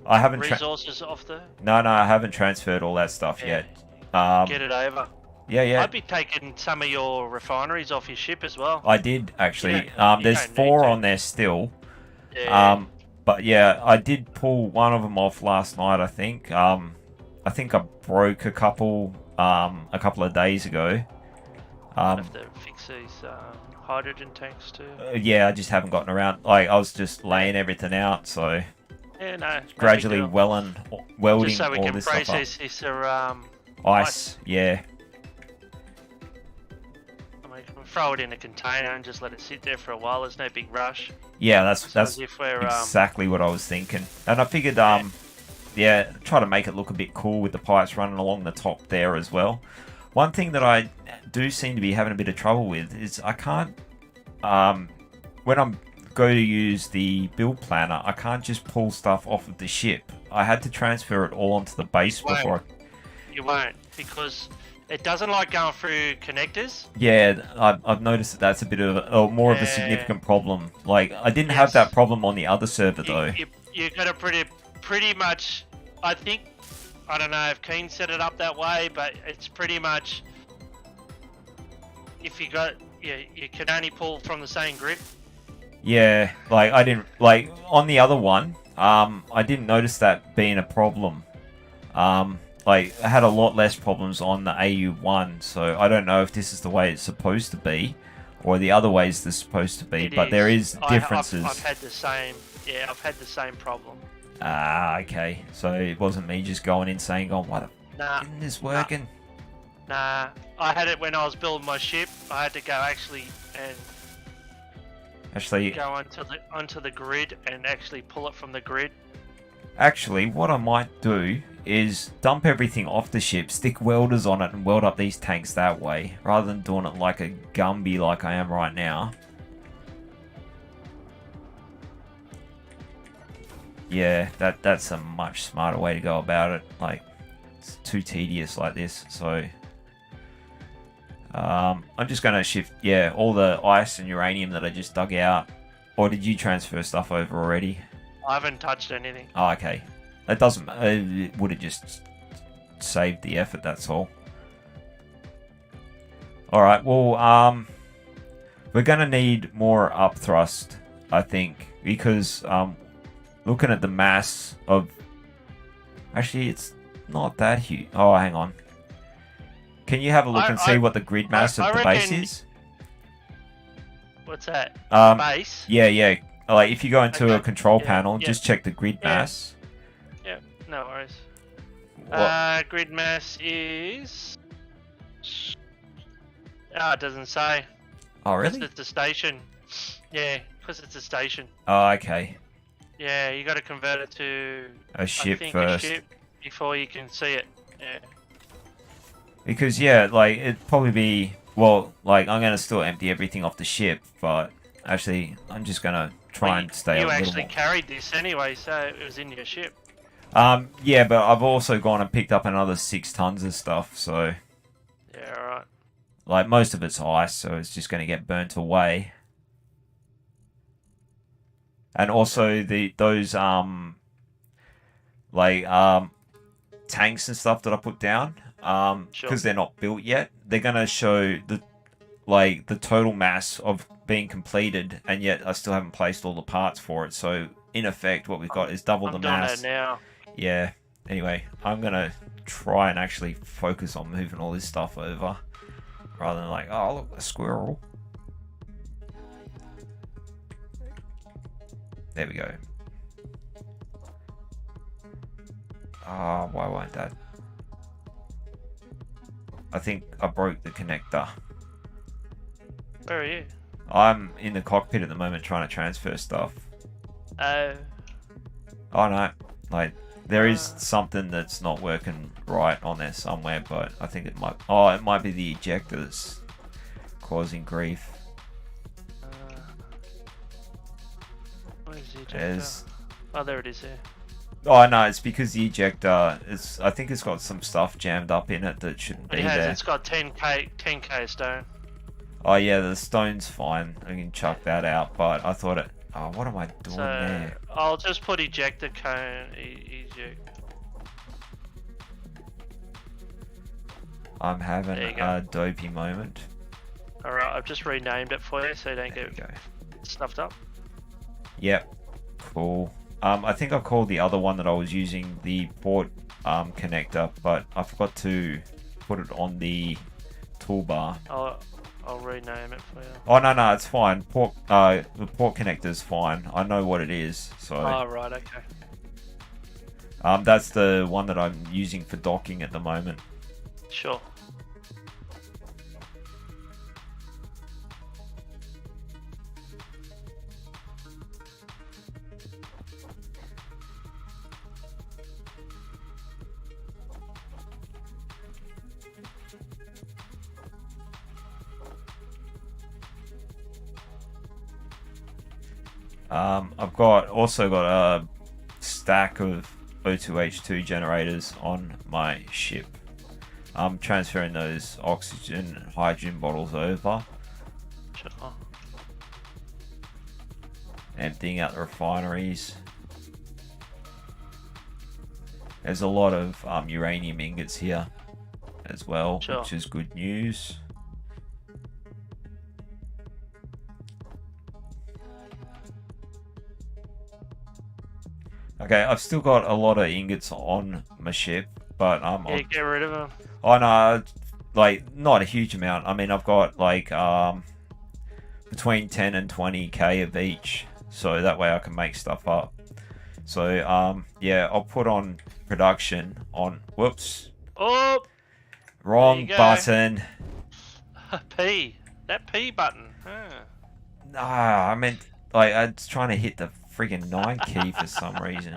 haven't resources off the... No, I haven't transferred all that stuff yet. Get it over. Yeah. I'd be taking some of your refineries off your ship as well. I did, actually. There's 4 on there still. Yeah. But yeah, I did pull one of them off last night, I think. I think I broke a couple of days ago. I have to fix these hydrogen tanks too. Yeah, I just haven't gotten around. Like, I was just laying everything out, so yeah, no, gradually welding just so we all can this process stuff this up. Ice, yeah. I mean, we can throw it in a container and just let it sit there for a while. There's no big rush. Yeah, that's exactly what I was thinking. And I figured, try to make it look a bit cool with the pipes running along the top there as well. One thing that I do seem to be having a bit of trouble with is I can't, when I'm going to use the build planner, I can't just pull stuff off of the ship. I had to transfer it all onto the base before. You won't, because it doesn't like going through connectors. Yeah, I've noticed that that's a bit of more of a significant problem. Like, I didn't have that problem on the other server though. You got to pretty much, I think. I don't know if Keen set it up that way, but it's pretty much if you can only pull from the same grid. Yeah, like I didn't like on the other one. I didn't notice that being a problem. Like I had a lot less problems on the AU1, so I don't know if this is the way it's supposed to be, or the other ways it's supposed to be. But there is differences. I've had the same. Yeah, I've had the same problem. Okay. So it wasn't me just going in saying, why the f*** isn't this working? Nah, I had it when I was building my ship. I had to go go onto the grid and actually pull it from the grid. Actually, what I might do is dump everything off the ship, stick welders on it, and weld up these tanks that way, rather than doing it like a Gumby like I am right now. Yeah, that's a much smarter way to go about it. Like, it's too tedious like this, so... I'm just going to shift, all the ice and uranium that I just dug out. Or did you transfer stuff over already? I haven't touched anything. Oh, okay. It doesn't... It would have just saved the effort, that's all. Alright, well, we're going to need more upthrust, I think. Because, looking at the mass of... Actually, it's not that huge. Oh, hang on. Can you have a look and see what the grid mass of the base is? What's that? The base? Yeah. Like, if you go into a control panel, just check the grid mass. Yeah, no worries. Grid mass is... it doesn't say. Oh, really? It's a station. Yeah, because it's a station. Oh, okay. Yeah, you got to convert it to a ship first. A ship before you can see it. Yeah. Because yeah, like it'd probably be well, like I'm gonna still empty everything off the ship, but actually I'm just gonna Well, try and stay a you little actually more. carried this anyway, so it was in your ship. Yeah, but I've also gone and picked up another 6 tons of stuff, so Yeah, alright. like most of it's ice, so it's just gonna get burnt away. And also those like tanks and stuff that I put down, Sure. because they're not built yet, they're gonna show the total mass of being completed, and yet I still haven't placed all the parts for it. So in effect, what we've got is double the I'm doing mass. that now. Yeah. Anyway, I'm gonna try and actually focus on moving all this stuff over, rather than like, oh look, a squirrel. There we go. Ah, why won't that? I think I broke the connector. Where are you? I'm in the cockpit at the moment trying to transfer stuff. Oh. Oh no, like there is something that's not working right on there somewhere, but I think it might. Oh, it might be the ejector that's causing grief. Where's the ejector? There's. Oh, there it is there. Oh no, it's because the ejector is. I think it's got some stuff jammed up in it that shouldn't be It has. there. It's got 10k stone. Oh yeah, the stone's fine. I can chuck that out. But I thought it. Oh, what am I doing So there? I'll just put ejector cone. Eject. I'm having There you go. a dopey moment. Alright, I've just renamed it for you so you don't There we get go. stuffed up. Yep. Cool. I think I called the other one that I was using the port connector, but I forgot to put it on the toolbar. I'll rename it for you. Oh no, it's fine. The port connector's fine. I know what it is. So Oh, right, okay. that's the one that I'm using for docking at the moment. Sure. I've also got a stack of O2H2 generators on my ship. I'm transferring those oxygen and hydrogen bottles over, Sure. emptying out the refineries. There's a lot of uranium ingots here as well, Sure. which is good news. Okay, I've still got a lot of ingots on my ship, but Yeah, get rid of them. oh no, like not a huge amount. I mean, I've got like between 10 and 20k of each, so that way I can make stuff up. So yeah, I'll put on production on. Whoops, Oh, wrong go. button. P. That P button. Huh. Ah, I meant like I was trying to hit the friggin' 9 key for some reason.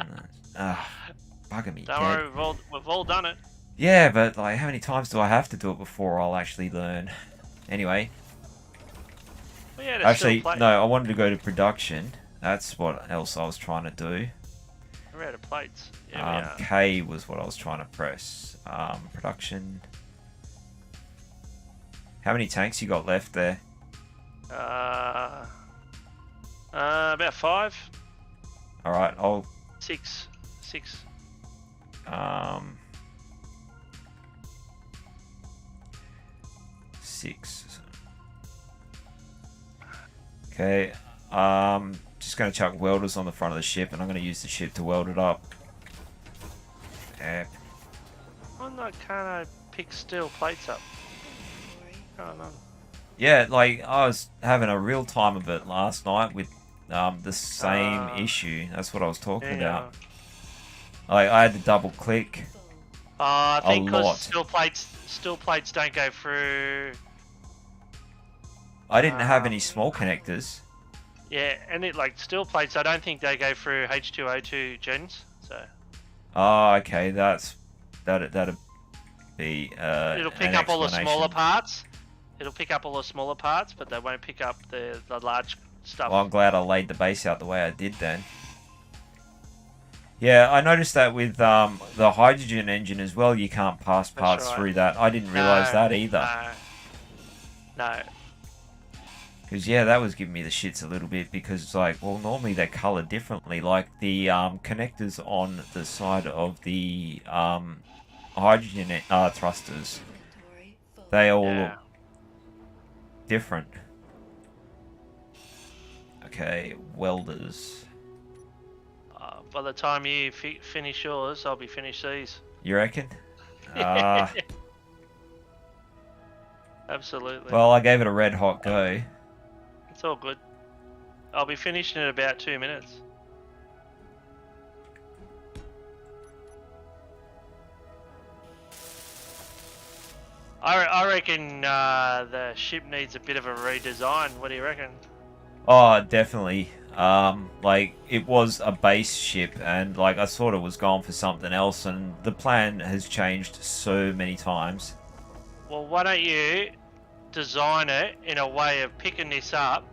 Bugging me. Don't Dead. worry, we've all done it. Yeah, but like, how many times do I have to do it before I'll actually learn? Anyway, Well, yeah, there's actually, still no, I wanted to go to production. That's what else I was trying to do. We're out of plates. Yeah, we are. K was what I was trying to press. Production. How many tanks you got left there? About 5. All right, I'll 6. um 6. Okay, just gonna chuck welders on the front of the ship, and I'm gonna use the ship to weld it up. Yeah. Can't I pick steel plates up? Going on. Yeah, like I was having a real time of it last night with the same issue. That's what I was talking about. Like I had to double click. I think lot. because steel plates don't go through. I didn't have any small connectors. Yeah, and like steel plates, I don't think they go through H2O2 gens. So. Oh, okay, that'd be It'll an pick up all the smaller explanation. parts. It'll pick up all the smaller parts, but they won't pick up the large stuff. Well, I'm glad I laid the base out the way I did then. Yeah, I noticed that with the hydrogen engine as well, you can't pass parts right. through that. I didn't realise that either. No. Because, yeah, that was giving me the shits a little bit because it's like, well, normally they're coloured differently. Like the connectors on the side of the hydrogen thrusters, they all look different. Okay, welders. By the time you finish yours, I'll be finished these. You reckon? Absolutely. Well, I gave it a red hot go. It's all good. I'll be finished in about 2 minutes. I reckon the ship needs a bit of a redesign. What do you reckon? Oh, definitely. Like it was a base ship, and like I thought it was going for something else, and the plan has changed so many times. Well, why don't you design it in a way of picking this up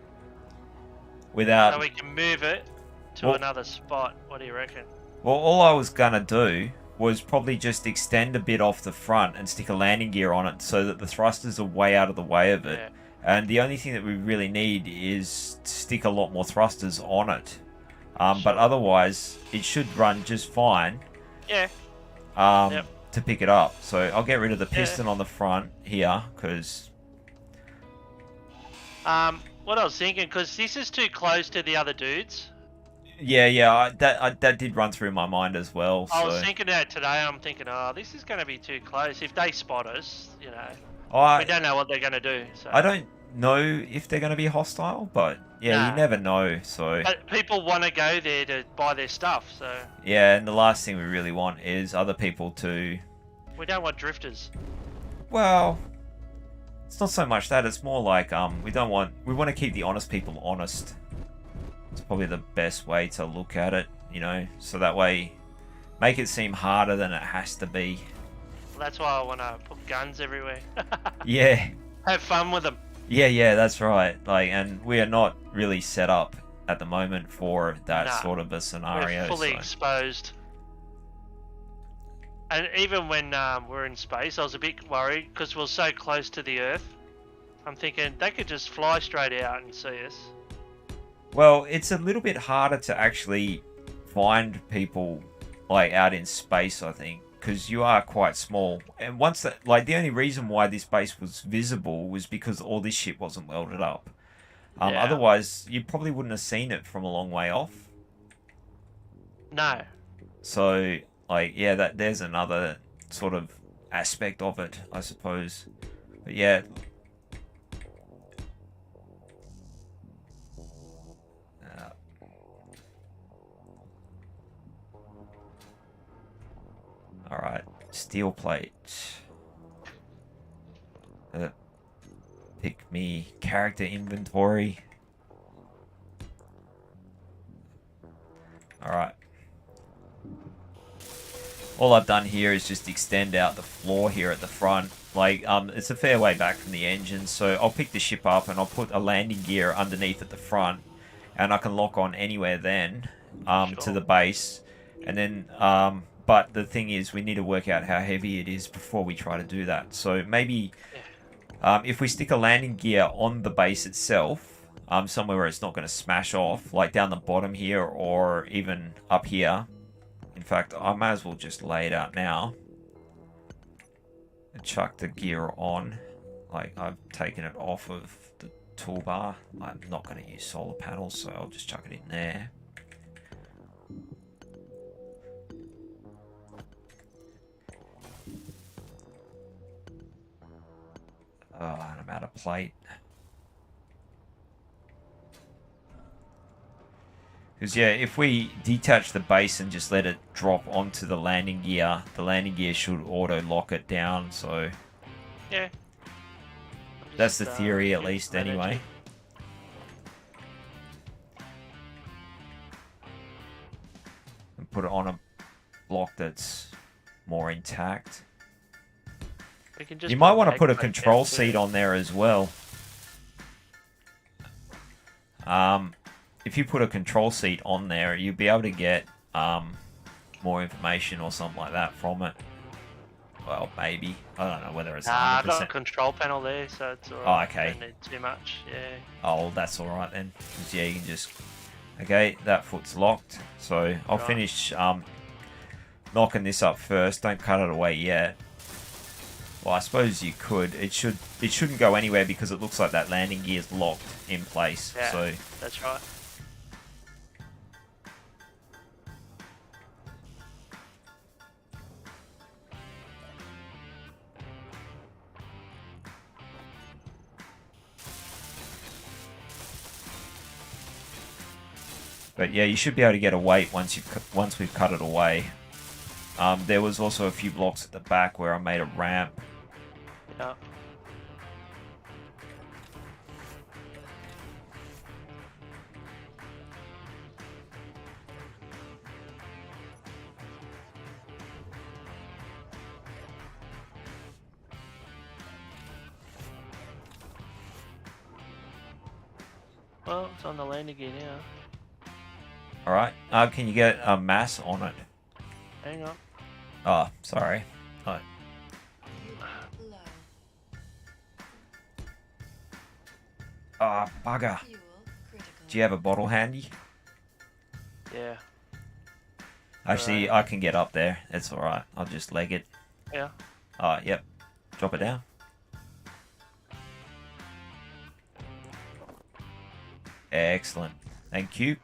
Without, so we can move it to another spot? What do you reckon? well, all I was gonna do was probably just extend a bit off the front and stick a landing gear on it so that the thrusters are way out of the way of it. Yeah. And the only thing that we really need is to stick a lot more thrusters on it. But otherwise, it should run just fine. Yeah. To pick it up. So I'll get rid of the piston on the front here, because... what I was thinking, because this is too close to the other dudes. Yeah, that did run through my mind as well. I was thinking that today. I'm thinking, oh, this is going to be too close. If they spot us, you know, we don't know what they're going to do. So. I don't know if they're going to be hostile, but yeah, you never know. So but people want to go there to buy their stuff. So yeah, and the last thing we really want is other people to. We don't want drifters. Well, it's not so much that. It's more like we want to keep the honest people honest. It's probably the best way to look at it, you know, so that way make it seem harder than it has to be. Well, that's why I want to put guns everywhere. Yeah. Have fun with them. Yeah, that's right. Like, and we are not really set up at the moment for that sort of a scenario. We're fully exposed. And even when we're in space, I was a bit worried because we're so close to the Earth. I'm thinking they could just fly straight out and see us. Well, it's a little bit harder to actually find people like out in space, I think, because you are quite small. And once that, like, the only reason why this base was visible was because all this shit wasn't welded up. Otherwise, you probably wouldn't have seen it from a long way off. No. So, like, yeah, there's another sort of aspect of it, I suppose. But yeah. Alright, steel plate. Pick me character inventory. Alright. All I've done here is just extend out the floor here at the front. Like, it's a fair way back from the engine, so I'll pick the ship up and I'll put a landing gear underneath at the front, and I can lock on anywhere then to the base. And then, but the thing is, we need to work out how heavy it is before we try to do that. So maybe if we stick a landing gear on the base itself, somewhere where it's not going to smash off, like down the bottom here or even up here. In fact, I might as well just lay it out now and chuck the gear on. Like, I've taken it off of the toolbar. I'm not going to use solar panels, so I'll just chuck it in there. Oh, and I'm out of plate. Because, yeah, if we detach the base and just let it drop onto the landing gear should auto-lock it down, so... Yeah. That's the theory, at least, anyway. And put it on a block that's more intact. We can just You put might a want to mag put a pack control out too. seat on there as well. If you put a control seat on there, you'll be able to get more information or something like that from it. Well, maybe. I don't know whether it's Nah, I've got a 100%. control panel there, so it's Oh, alright. okay. Don't need too much. Yeah. Oh, well, that's alright then. 'Cause, yeah, you can just... Okay, that foot's locked. So I'll Right. finish knocking this up first. Don't cut it away yet. Well, I suppose you could. It shouldn't go anywhere because it looks like that landing gear's locked in place. Yeah, So that's right. But yeah, you should be able to get a weight once we've cut it away. There was also a few blocks at the back where I made a ramp. Yeah. Well, it's on the landing gear now. Alright, can you get a mass on it? Hang on. Oh, sorry. Oh, Low. bugger. Fuel critical. Do you have a bottle handy? Yeah. Actually, I can get up there. It's alright. I'll just leg it. Yeah. Yep. Drop it down. Excellent. Thank you.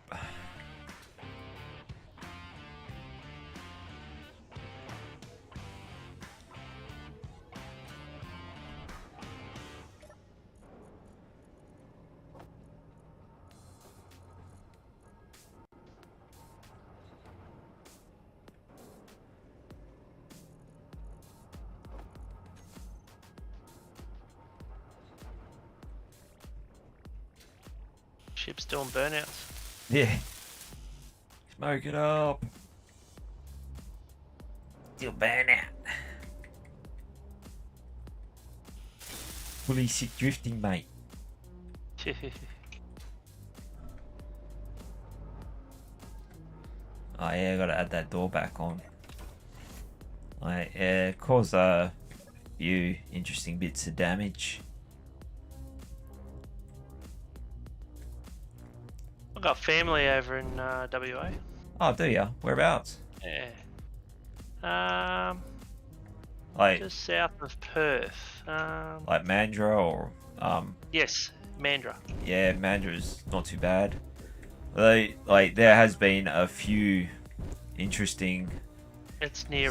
Ship's doing burnouts. Yeah. Smoke it up. Still burn out. Fully sick drifting, mate. Oh yeah, I gotta add that door back on. It caused a few interesting bits of damage. I've got family over in WA. Oh, do ya? Whereabouts? Yeah. Like Just south of Perth. like Mandurah or Yes, Mandurah. yeah, Mandra's not too bad. There has been a few interesting. It's near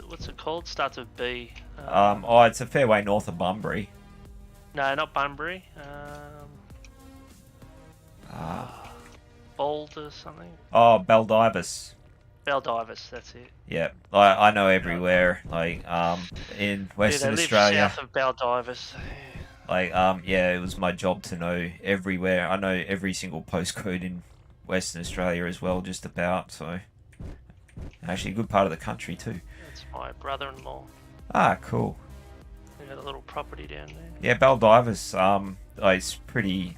what's it called? Starts with B. It's a fair way north of Bunbury. No, not Bunbury. Bald or something. Baldivis. Baldivis, that's it. Yeah, I know everywhere. In Western they live Australia. south of Baldivis. Yeah, it was my job to know everywhere. I know every single postcode in Western Australia as well, just about. So, actually, a good part of the country too. That's my brother-in-law. Ah, cool. They got a little property down there. Yeah, Baldivis. It's pretty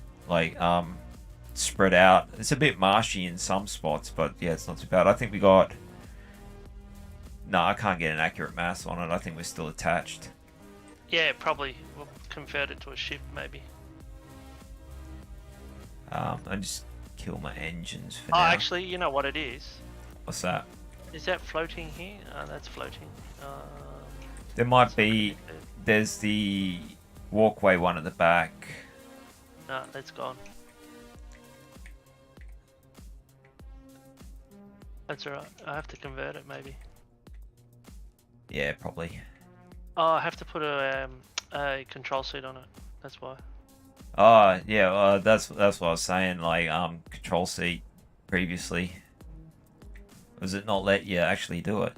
spread out. It's a bit marshy in some spots, but yeah, it's not too bad. I think we got. No, I can't get an accurate mass on it. I think we're still attached. Yeah, probably. We'll convert it to a ship, maybe. I just kill my engines for Oh, now. actually, you know what it is? What's that? Is that floating here? Oh, that's floating. There might be. There's the walkway one at the back. No, that's gone. That's alright. I have to convert it, maybe. Yeah, probably. Oh, I have to put a control seat on it. That's why. Oh, yeah. That's what I was saying. Control seat previously. Was it not let you actually do it?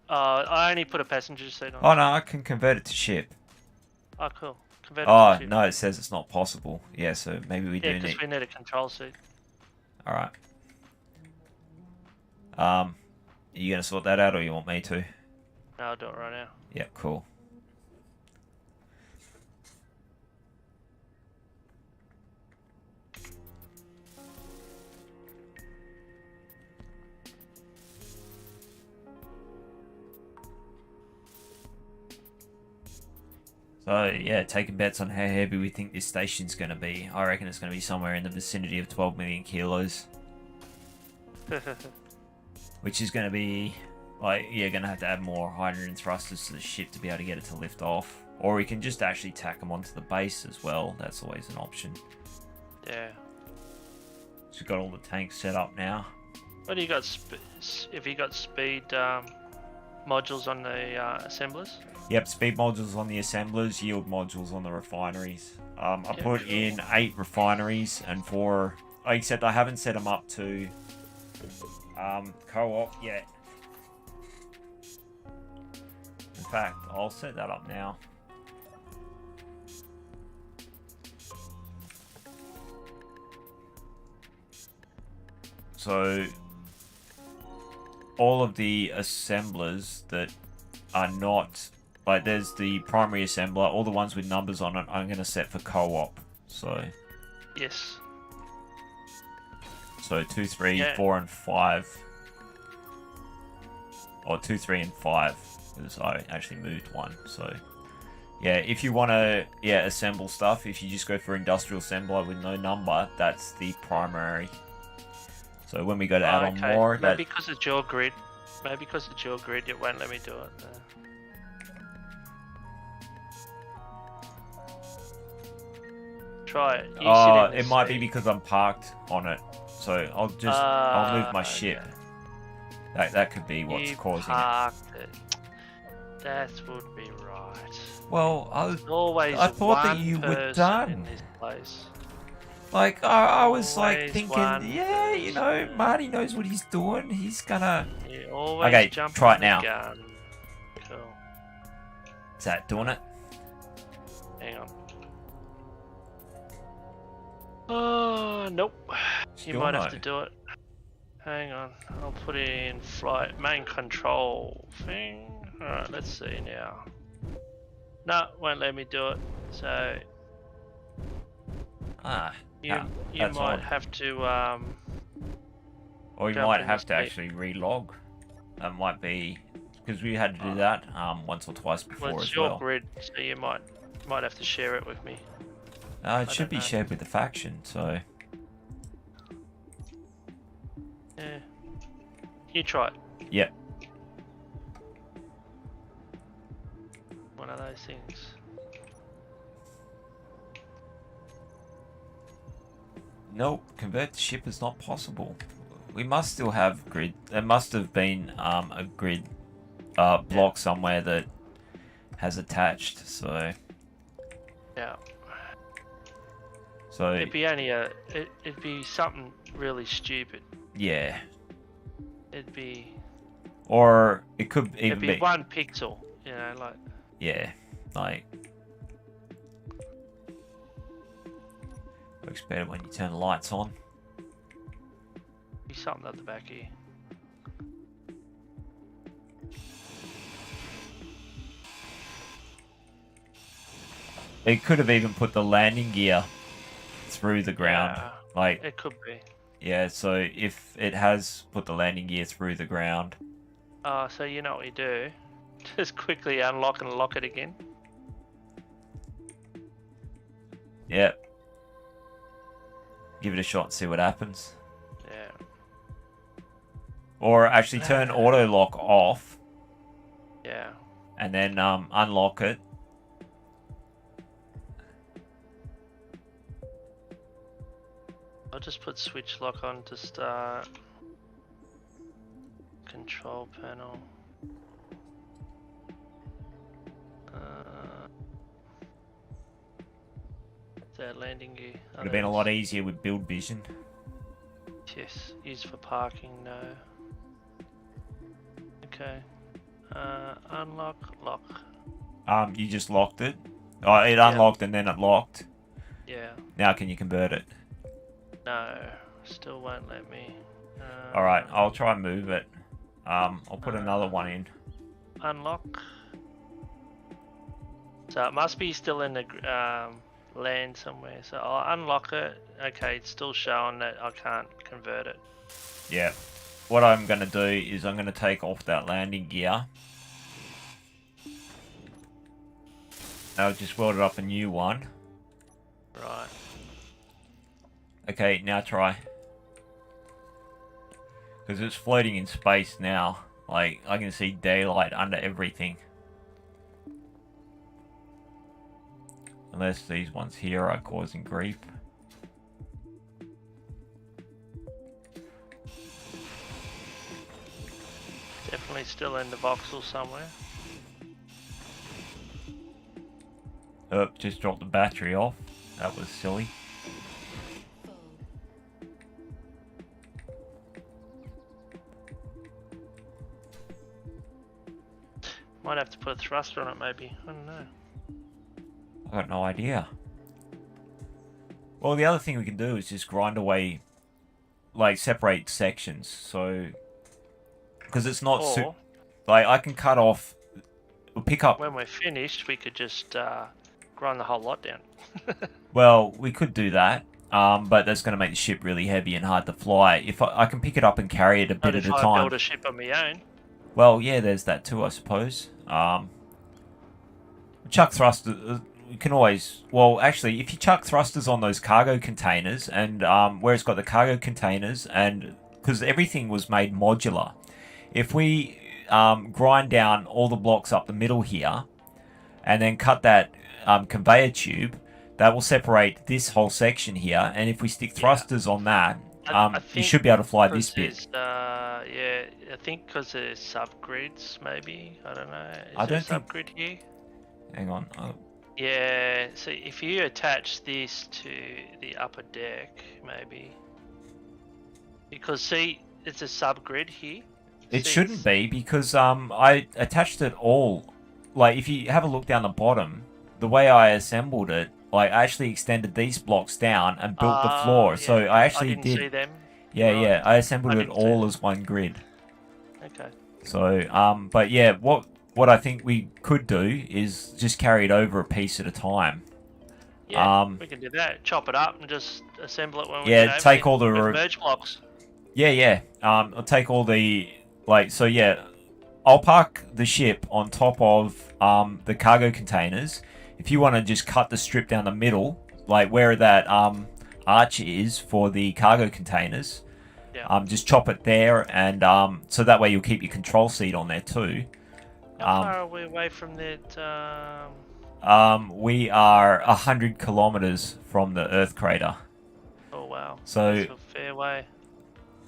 I only put a passenger seat on. Oh no, I can convert it to ship. Oh, cool. Convert it Oh to ship. no, it says it's not possible. Yeah, so maybe we Yeah, do because need. we need a control seat. All right. Are you gonna sort that out, or you want me to? No, I'll do it right now. Yeah, cool. So, yeah, taking bets on how heavy we think this station's going to be. I reckon it's going to be somewhere in the vicinity of 12 million kilos. Which is going to be, like, you're going to have to add more hydrogen thrusters to the ship to be able to get it to lift off. Or we can just actually tack them onto the base as well. That's always an option. Yeah. So we've got all the tanks set up now. What do you got? Have you got speed modules on the assemblers? Yep, speed modules on the assemblers, yield modules on the refineries. I put in 8 refineries and 4... except I haven't set them up to co-op yet. In fact, I'll set that up now. So, all of the assemblers that are not... like, there's the primary assembler, all the ones with numbers on it, I'm going to set for co-op. So... yes. So 2, 3, 4, and 5. Or 2, 3, and 5. Because I actually moved one. So, yeah, if you want to assemble stuff, if you just go for industrial assembler with no number, that's the primary. So when we go to add on more... maybe because it's your grid. Maybe because it's your grid, it won't let me do it. Try it. It might be because I'm parked on it. So I'll move my ship. Okay. That could be what's causing it. That would be right. Well, I thought that you were done. In this place. Like, I was like Always thinking, one yeah, you know, Marty knows what he's doing. He's gonna... You always Okay, jump try it on the now. gun. Cool. Is that doing it? Hang on. Oh, nope. Still You might no. have to do it. Hang on. I'll put in flight main control thing. Alright, let's see now. No, won't let me do it. So you that's might odd. have to Or you jump might in have this to actually relog. That might be... because we had to do that once or twice before well, it's as your well. grid, so you might have to share it with me. It should be shared with the faction, so... Yeah. You try it. Yep. One of those things. Nope, convert the ship is not possible. We must still have grid. There must have been a grid block somewhere that has attached, so... Yeah. So... It'd be only it'd be something really stupid. Yeah. It'd be... Or it could even it'd be 1 pixel, you know, like... Yeah, like... works better when you turn the lights on. Be something at the back here. It could have even put the landing gear through the ground. Yeah, Like, it could be. yeah, so if it has put the landing gear through the ground... So you know what you do? Just quickly unlock and lock it again. Yep. Give it a shot and see what happens. Yeah. Or actually turn auto lock off Yeah. and then unlock it. I'll just put switch lock on to start. Control panel. That landing gear. Would have been a lot easier with build vision. Yes, used for parking, no. Okay. Unlock, lock. You just locked it. Oh, it unlocked and then it locked. Yeah. Now can you convert it? No, still won't let me. Alright, I'll try and move it. I'll put another one in. unlock. So it must be still in the land somewhere. So I'll unlock it. Okay, it's still showing that I can't convert it. Yeah. What I'm going to do is I'm going to take off that landing gear. I'll just weld it up a new one. Right. Okay, now try. Because it's floating in space now. Like, I can see daylight under everything. Unless these ones here are causing grief. Definitely still in the voxel somewhere. Oh, just dropped the battery off. That was silly. Full. Might have to put a thruster on it maybe. I don't know. I got no idea. Well, the other thing we can do is just grind away, like separate sections. So, because it's not Or like I can cut off, pick up. when we're finished, we could just grind the whole lot down. Well, we could do that, but that's going to make the ship really heavy and hard to fly. If I can pick it up and carry it a But bit if at a I time. build a ship on my own, Well, yeah, there's that too, I suppose. Chuck thrusters. You can always. Well, actually, if you chuck thrusters on those cargo containers, and where it's got the cargo containers, and because everything was made modular, if we grind down all the blocks up the middle here, and then cut that conveyor tube, that will separate this whole section here. And if we stick thrusters on that, I you think should be able to fly 'cause this bit. there's, yeah, I think because there's subgrids, maybe. I don't know. Is I there don't a think- subgrid here? Hang on. Yeah, so if you attach this to the upper deck, maybe. Because see, it's a subgrid here. It See, shouldn't it's- be because I attached it all. Like if you have a look down the bottom, the way I assembled it, like I actually extended these blocks down and built the floor. yeah, So I actually didn't did. see them. Yeah, Right. yeah. I assembled I it didn't see all that. as one grid. Okay. So but yeah, what I think we could do is just carry it over a piece at a time. Yeah, we can do that. Chop it up and just assemble it when we Yeah, get over take there all the with merge blocks. Yeah, yeah. I'll take all the so yeah, I'll park the ship on top of the cargo containers. If you want to just cut the strip down the middle, like where that arch is for the cargo containers, Yeah. just chop it there, and so that way you'll keep your control seat on there too. How far are we away from that? We are 100 kilometers from the Earth crater. Oh wow. So- That's a fair way.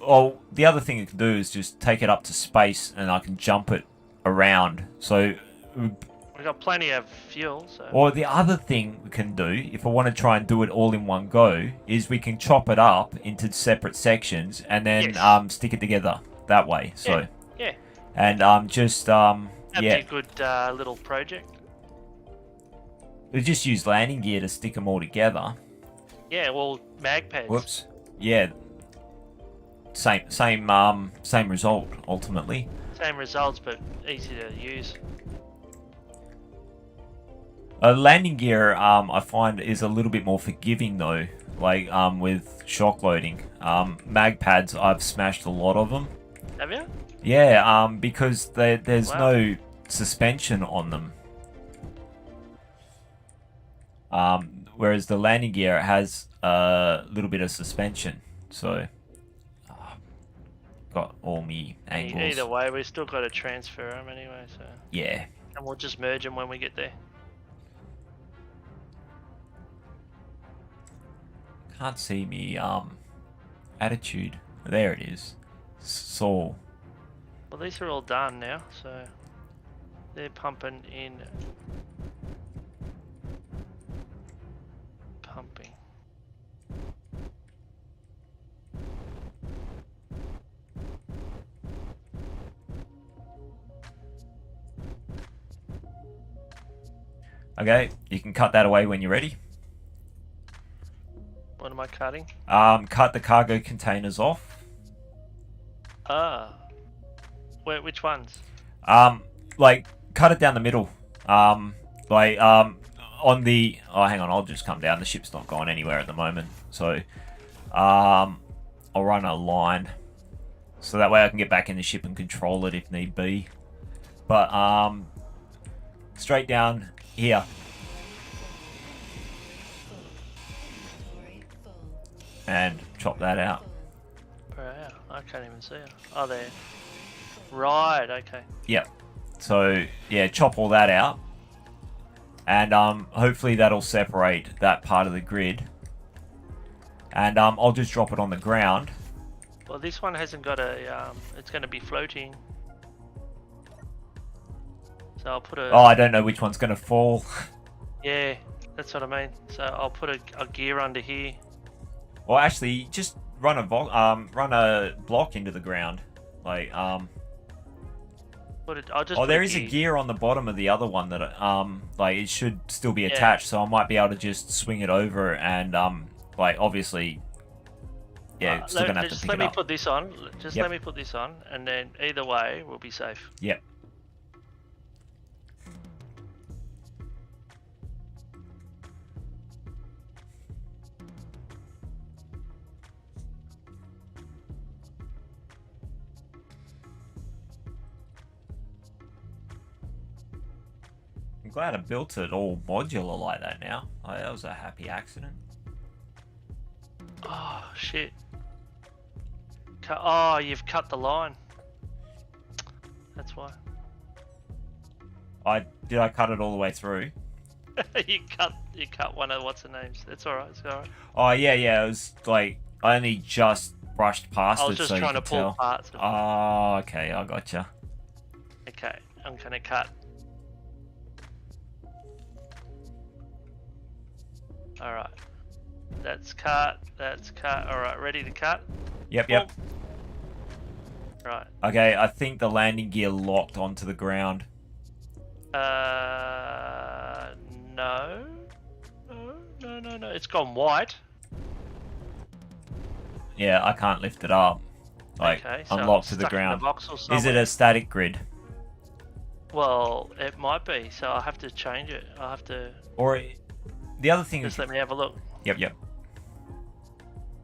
Well, the other thing you can do is just take it up to space, and I can jump it around. So, We've got plenty of fuel, so. or the other thing we can do, if I want to try and do it all in one go, is we can chop it up into separate sections and then Yes. stick it together that way. So, Yeah. and just That'd yeah, be a good little project. we just use landing gear to stick them all together. Yeah, well, mag pads. Whoops. Yeah. Same result ultimately. Same results, but easy to use. Landing gear, I find is a little bit more forgiving though. Like with shock loading, mag pads, I've smashed a lot of them. Have you? Yeah, because there's Wow. no suspension on them. Whereas the landing gear has a little bit of suspension. So, got all me angles. Either way, we've still got to transfer them anyway, so. Yeah. And we'll just merge them when we get there. Can't see me attitude. There it is. Saw. Well, these are all done now, so they're pumping in. Pumping. Okay, you can cut that away when you're ready. What am I cutting? Cut the cargo containers off. Ah. Which ones? like cut it down the middle. Like on the. Oh, hang on. I'll just come down. The ship's not going anywhere at the moment, so I'll run a line so that way I can get back in the ship and control it if need be. But straight down here. And chop that out. Wow, I can't even see it. Oh, there. Right, okay. Yep. So, yeah, chop all that out. And hopefully that'll separate that part of the grid. And I'll just drop it on the ground. Well, this one hasn't got a, it's going to be floating. So I'll put a... Oh, I don't know which one's going to fall. Yeah, that's what I mean. So I'll put a gear under here. Well, actually, just run a block into the ground. Like, I'll just oh, put there is a gear on the bottom of the other one that, like, it should still be attached, so I might be able to just swing it over and, like, obviously, yeah, still gonna have to pick it up. Let me put this on. Just Yep. let me put this on, and then either way, we'll be safe. Yep. I'm glad I built it all modular like that now. Oh, that was a happy accident. Oh, shit. Oh, you've cut the line. That's why. Did I cut it all the way through? you cut one of what's the names. It's alright, it's alright. Oh, yeah, it was like, I only just brushed past it, I was just so you trying to could pull tell. parts of it. Oh, okay, I gotcha. Okay, I'm gonna cut. Alright. That's cut, Alright, ready to cut? Yep. Boom. Right. Okay, I think the landing gear locked onto the ground. No. No. It's gone white. Yeah, I can't lift it up. Like, Okay, so unlocked it's to the stuck in ground. voxel Is it somewhere. a static grid? Well, it might be, so I'll have to change it. I'll have to... Or, the other thing Just is... let me have a look. Yep.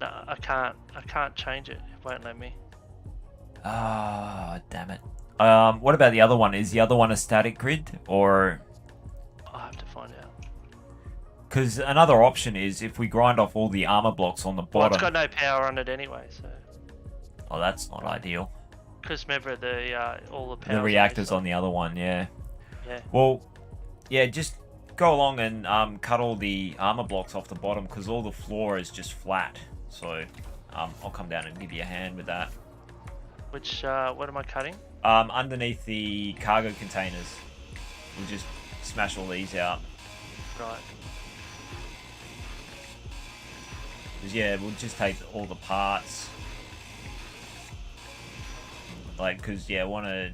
No, I can't change it. It won't let me. Ah, damn it. What about the other one? Is the other one a static grid? Or... I'll have to find out. Because another option is if we grind off all the armor blocks on the Well, bottom... it's got no power on it anyway, so... Oh, that's not ideal. Because remember, all the power... The reactors on the other one, yeah. Yeah. Well, yeah, just go along and cut all the armor blocks off the bottom because all the floor is just flat. So I'll come down and give you a hand with that. Which, what am I cutting? Underneath the cargo containers, we'll just smash all these out. Right. Because yeah, we'll just take all the parts. Like, because yeah, I want to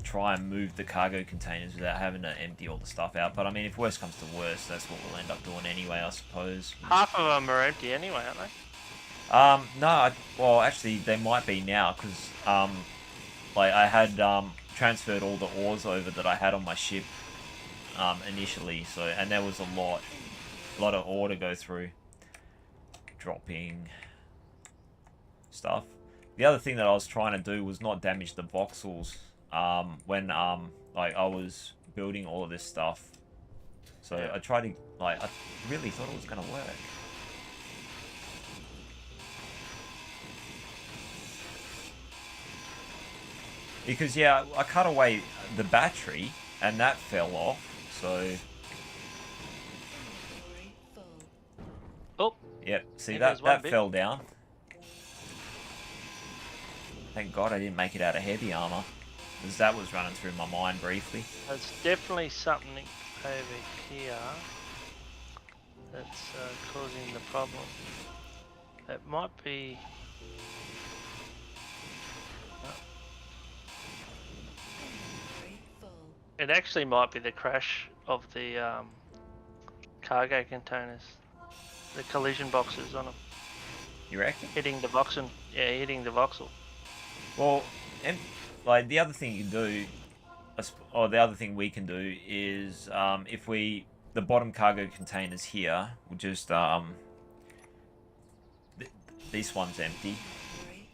try and move the cargo containers without having to empty all the stuff out. But I mean, if worst comes to worst, that's what we'll end up doing anyway, I suppose. Half of them are empty anyway, aren't they? No, well, actually, they might be now, because, like, I had, transferred all the ores over that I had on my ship, initially, so, and there was a lot of ore to go through. Dropping stuff. The other thing that I was trying to do was not damage the voxels, when, like, I was building all of this stuff. So, Yeah. I tried to, like, I really thought it was going to work. Because, yeah, I cut away the battery, and that fell off, so... Oh, Yep, see, There that goes one bit. fell down. Thank God I didn't make it out of heavy armor, because that was running through my mind briefly. there's definitely something over here that's causing the problem. It might be... It actually might be the crash of the cargo containers. The collision boxes on them. You reckon? Hitting the voxel. Yeah, hitting the voxel. Well, and, like, the other thing you can do, the other thing we can do is if the bottom cargo containers here, we'll just this one's empty.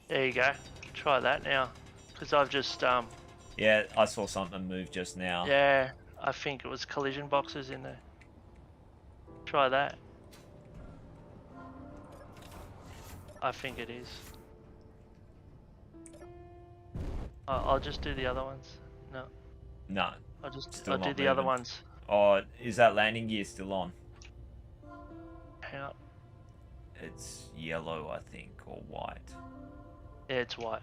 There you go. Try that now, because I've just Yeah, I saw something move just now. yeah, I think it was collision boxes in there. Try that. I think it is. I'll just do the other ones. No, No. I'll do Still not the other moving. ones. Oh, is that landing gear still on? Hang on. It's yellow, I think, or white. Yeah, it's white.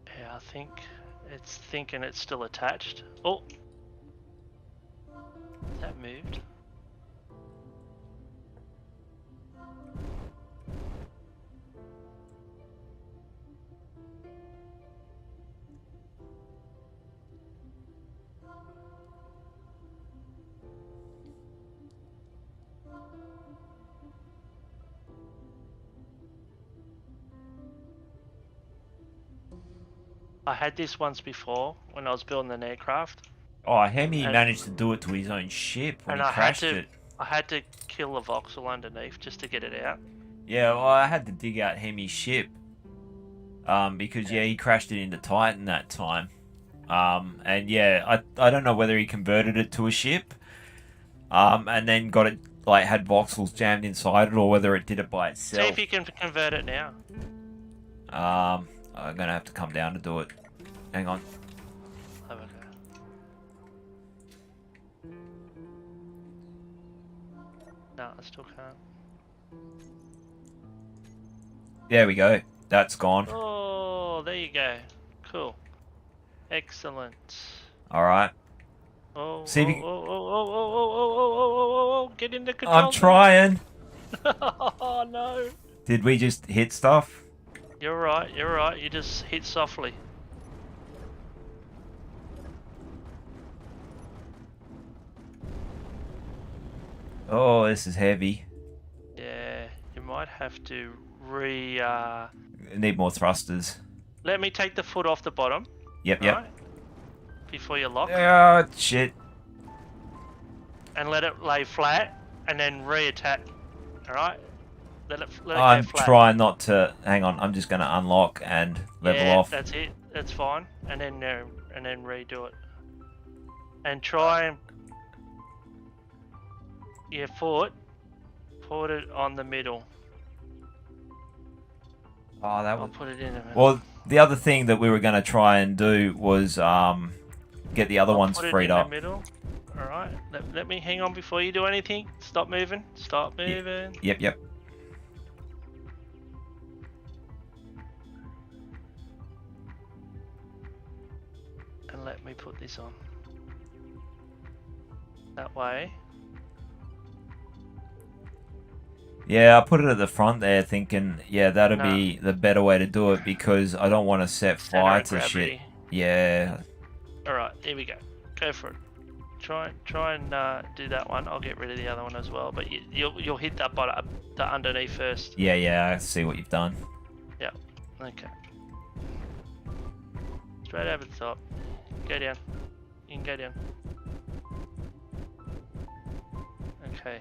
Yeah, I think it's thinking it's still attached. Oh, that moved. I had this once before when I was building an aircraft, Oh, Hemi And- managed to do it to his own ship when and he I had crashed to it. I had to kill the voxel underneath just to get it out. Yeah, well, I had to dig out Hemi's ship. Because he crashed it into Titan that time. And yeah, I don't know whether he converted it to a ship. And then got it had voxels jammed inside it, or whether it did it by See itself. if you can convert it now. I'm gonna have to come down to do it. Hang on. Have a go. No, I still can't. There we go. That's gone. Oh, there you go. Cool. Excellent. All right. Oh, See if you- oh, get in the control. I'm trying. Oh no. Did we just hit stuff? You're right. You're right. You just hit softly. Oh, this is heavy. Yeah. You might have to Need more thrusters. Let me take the foot off the bottom. Yep. Alright? Before you lock. Oh shit. And let it lay flat. And then reattach. Alright? Let it I'm go flat. trying not to. Hang on. I'm just gonna unlock and level Yeah, off. that's it. That's fine. And then redo it. And try and your foot, put it on the middle. Oh, that I'll was. put it in a minute. Well, the other thing that we were gonna try and do was get the other I'll ones put it freed in up. the middle. Alright. Let me hang on before you do anything. Stop moving. Stop moving. Yep. And let me put this on. That way. Yeah, I put it at the front there, thinking, yeah, that'd No. be the better way to do it because I don't want to set Center fire of to shit. gravity. Yeah. Alright, here we go. Go for it. Try and do that one. I'll get rid of the other one as well. But you'll hit that bottom, the underneath first. Yeah. I see what you've done. Okay. Straight over the top. Go down. You can go down. Okay.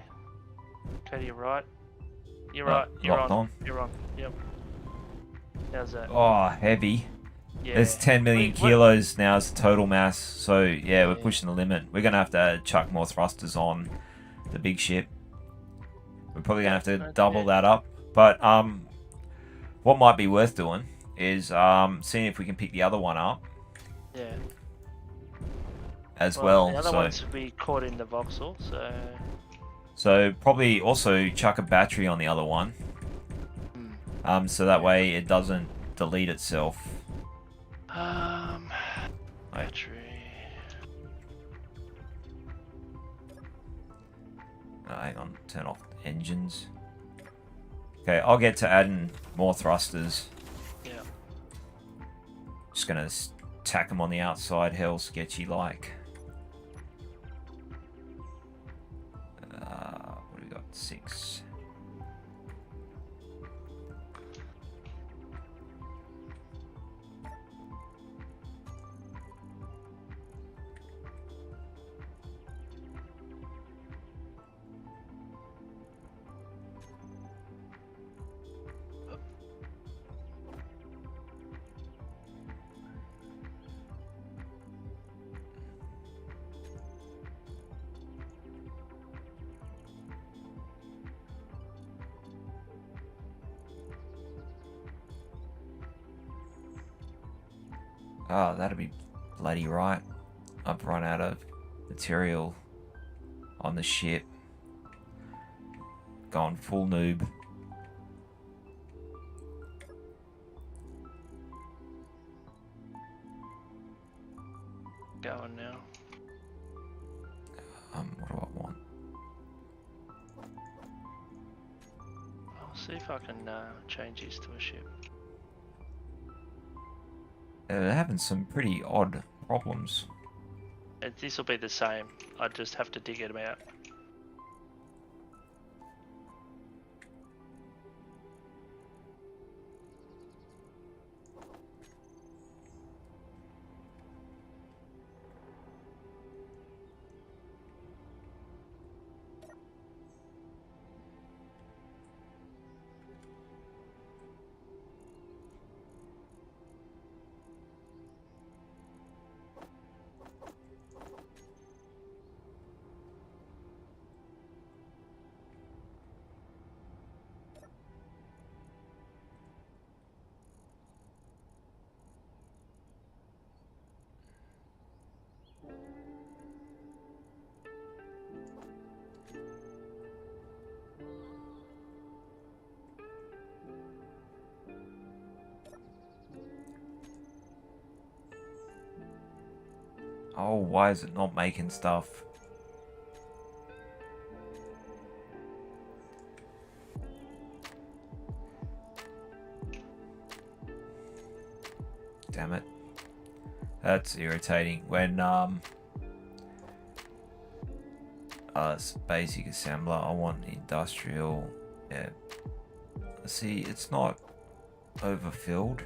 Go to your right. You're right. You're locked on. You're on. Yep. How's that? Oh, heavy. Yeah. There's 10 million Wait, what- kilos now as the total mass. So yeah, we're Yeah. pushing the limit. We're gonna have to chuck more thrusters on the big ship. We're probably gonna have to Okay. double that up. But what might be worth doing is seeing if we can pick the other one up Yeah. as well. The other So ones will be caught in the voxel, so. so probably also chuck a battery on the other one. So that way it doesn't delete itself. Battery. Hang on, turn off engines. Okay, I'll get to adding more thrusters. Yeah. Just gonna tack them on the outside, hell sketchy like. What do we got? 6. Oh, that'd be bloody right. I've run out of material on the ship. Gone full noob. Going now. What do I want? I'll see if I can change this to a ship. They're having some pretty odd problems. This will be the same. I just have to dig it out. Oh, why is it not making stuff? Damn it. That's irritating. When, it's basic assembler, I want industrial. Yeah. See, it's not overfilled.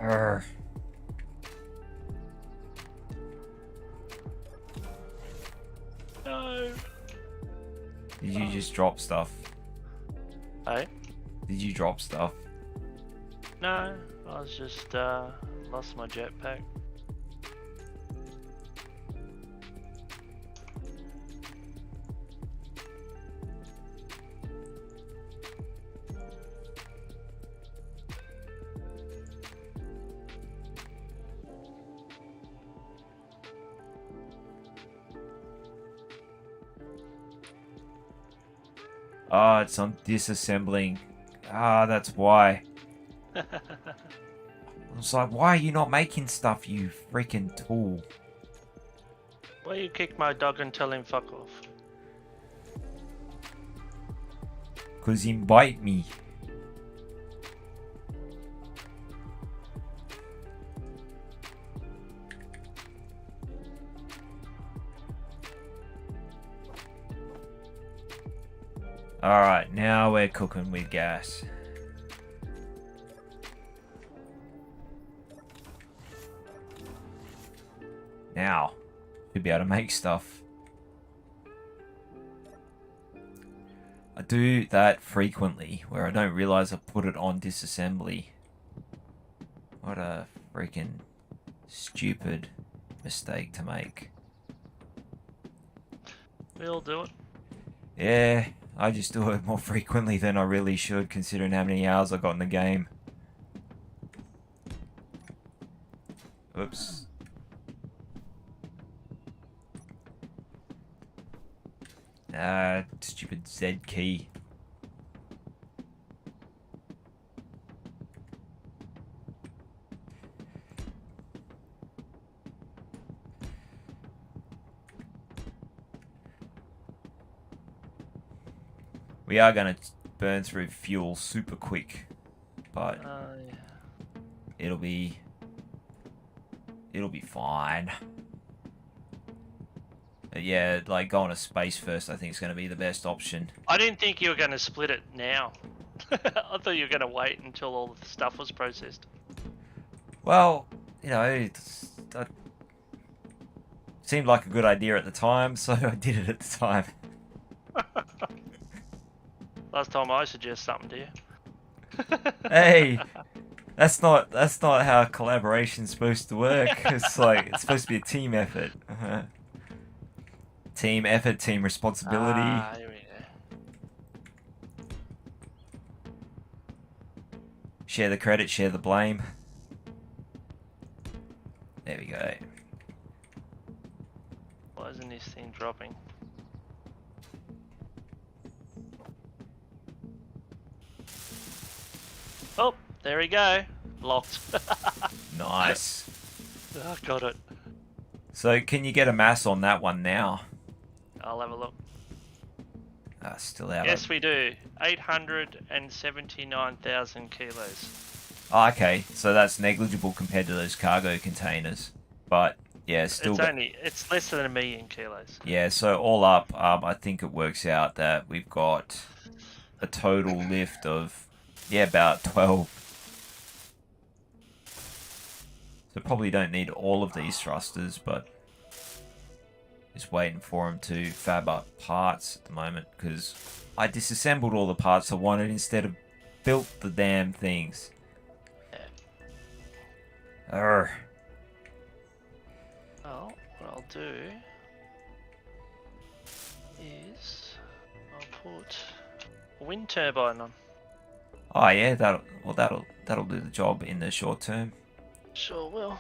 Urgh. No. Did you just drop stuff? Hey? Did you drop stuff? No. I was just lost my jetpack. Oh, it's on disassembling. Ah, that's why. I was like, why are you not making stuff, you freaking tool? Why you kick my dog and tell him fuck off? 'Cause he bite me. Alright, now we're cooking with gas. Now, should be able to make stuff. I do that frequently, where I don't realize I put it on disassembly. What a freaking stupid mistake to make. We all do it. Yeah, I just do it more frequently than I really should, considering how many hours I got in the game. Oops. Stupid Z key. We are going to burn through fuel super quick, but Yeah. it'll be fine. But yeah, like going to space first, I think is going to be the best option. I didn't think you were going to split it now. I thought you were going to wait until all the stuff was processed. Well, you know, it seemed like a good idea at the time, so I did it at the time. Last time I suggest something to you. Hey, That's not how collaboration's supposed to work. It's like it's supposed to be a team effort. Team effort, team responsibility. Ah, here we go. Share the credit, share the blame. There we go. Why isn't this thing dropping? Oh, there we go. Locked. Nice. Oh, got it. So can you get a mass on that one now? I'll have a look. Still out. Yes, we do. 879,000 kilos. Oh, okay, so that's negligible compared to those cargo containers. But yeah, still. It's less than 1,000,000 kilos. Yeah, so all up, I think it works out that we've got a total lift of about 12. So probably don't need all of these thrusters, but just waiting for them to fab up parts at the moment because I disassembled all the parts I wanted instead of built the damn things. Urgh. Oh, what I'll do is I'll put a wind turbine on. Oh yeah, that'll do the job in the short term. Sure will.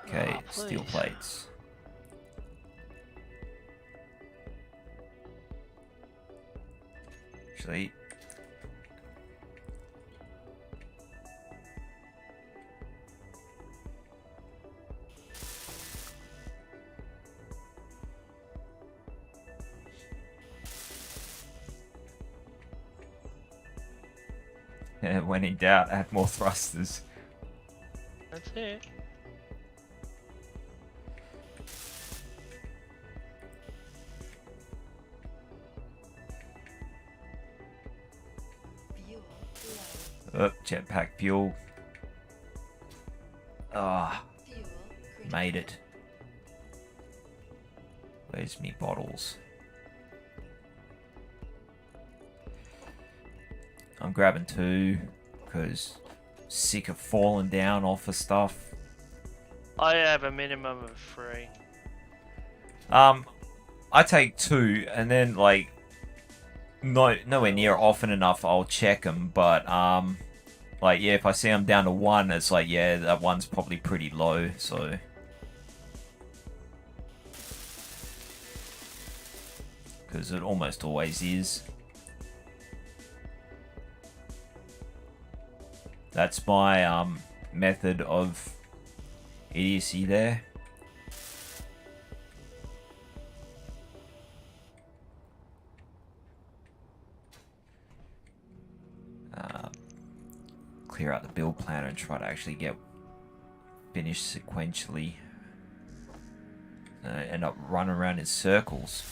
Okay, Oh, steel please. plates. Actually, when in doubt, add more thrusters. That's it. Fuel low. Jetpack fuel. Ah, Fuel critical. made it. Where's me bottles? I'm grabbing 2 because sick of falling down off of stuff. I have a minimum of 3. I take 2 and then like nowhere near often enough I'll check them, but like yeah, if I see I'm down to 1, it's like yeah, that one's probably pretty low, so because it almost always is. That's my method of idiocy there. Clear out the build planner and try to actually get finished sequentially. End up running around in circles.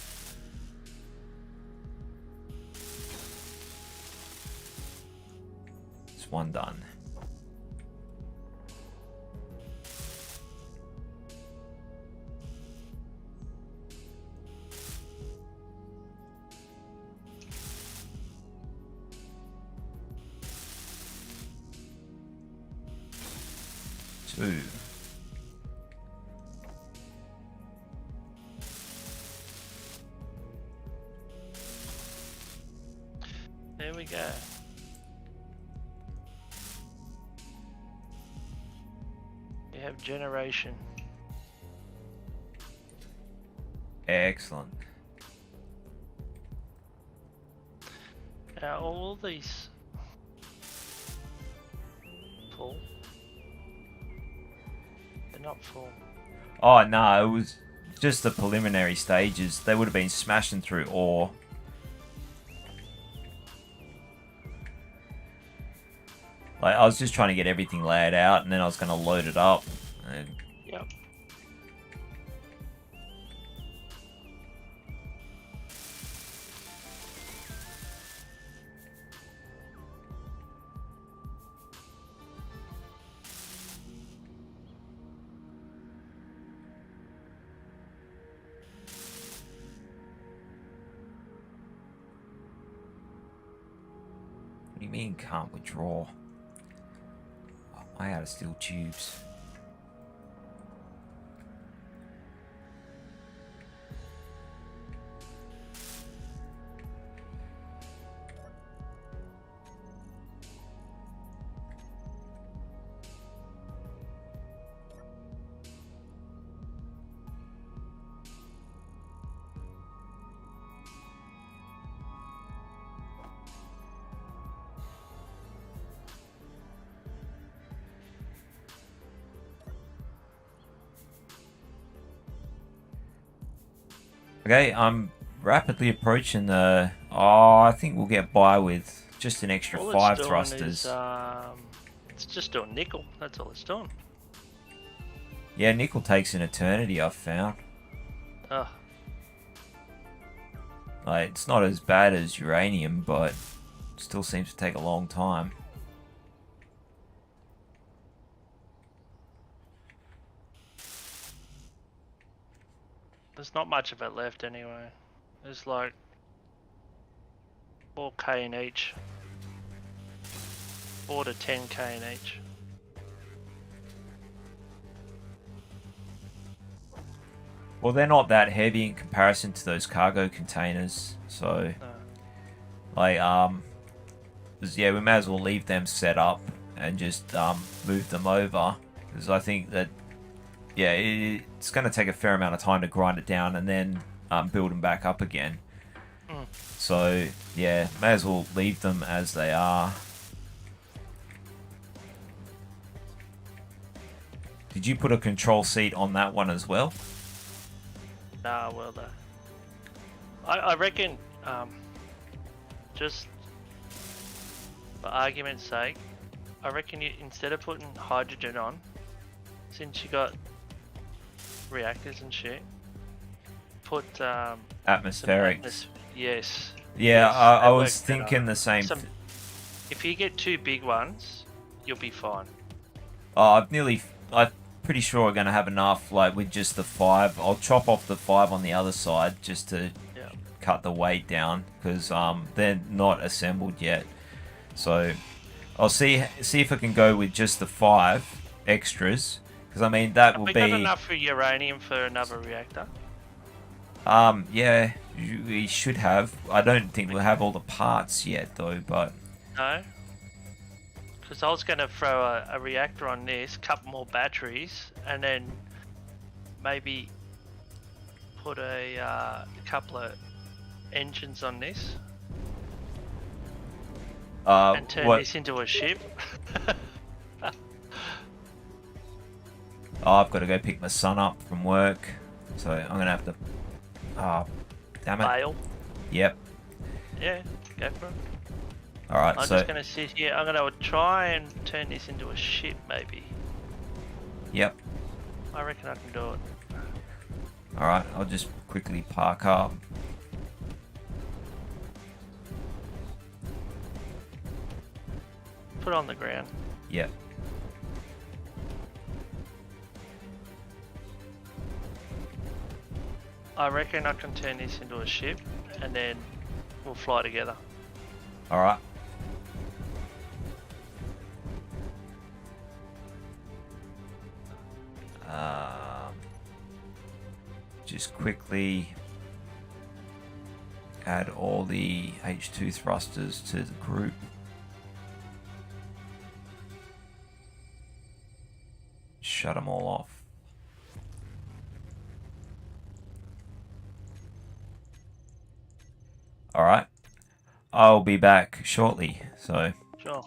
It's one done. Two. There we go. You have generation. Excellent. Now all these full. They're not full. Oh no, it was just the preliminary stages. They would have been smashing through ore. Like I was just trying to get everything laid out, and then I was going to load it up. And Yep. what do you mean can't withdraw? I out of steel tubes. Okay, I'm rapidly approaching the... Oh, I think we'll get by with just an extra All 5 it's doing thrusters. is, it's just doing nickel. That's all it's doing. Yeah, nickel takes an eternity, I've found. Ugh. Like, it's not as bad as uranium, but still seems to take a long time. There's not much of it left anyway. There's like 4k in each. 4 to 10k in each. Well, they're not that heavy in comparison to those cargo containers, so... No. Like, yeah, we may as well leave them set up and just move them over, because I think that, yeah, it's going to take a fair amount of time to grind it down and then build them back up again. Mm. So, yeah, may as well leave them as they are. Did you put a control seat on that one as well? Nah, well, I reckon, just for argument's sake, I reckon you, instead of putting hydrogen on, since you got reactors and shit, put Atmospheric. yes. Yeah, yes, I that was works better. thinking the same. If you get 2 big ones, you'll be fine. I'm pretty sure we're going to have enough, like, with just the 5. I'll chop off the 5 on the other side just to Yeah. cut the weight down, because they're not assembled yet. So I'll see if I can go with just the 5 extras, because I mean that Have will we be got enough for uranium for another reactor? yeah, we should have. I don't think we'll have all the parts yet though, but No. Because I was going to throw a reactor on this, couple more batteries, and then maybe put a couple of engines on this and turn this into a ship. Oh, I've got to go pick my son up from work, so I'm gonna have to. Damn it. Bail. Yep. Yeah, go for it. All right. I'm So just going to sit here. I'm going to try and turn this into a ship, maybe. yep. I reckon I can do it. All right. I'll just quickly park up. Put it on the ground. Yep. I reckon I can turn this into a ship, and then we'll fly together. All right. Just quickly add all the H2 thrusters to the group. Shut them all off. All right. I'll be back shortly, so Sure.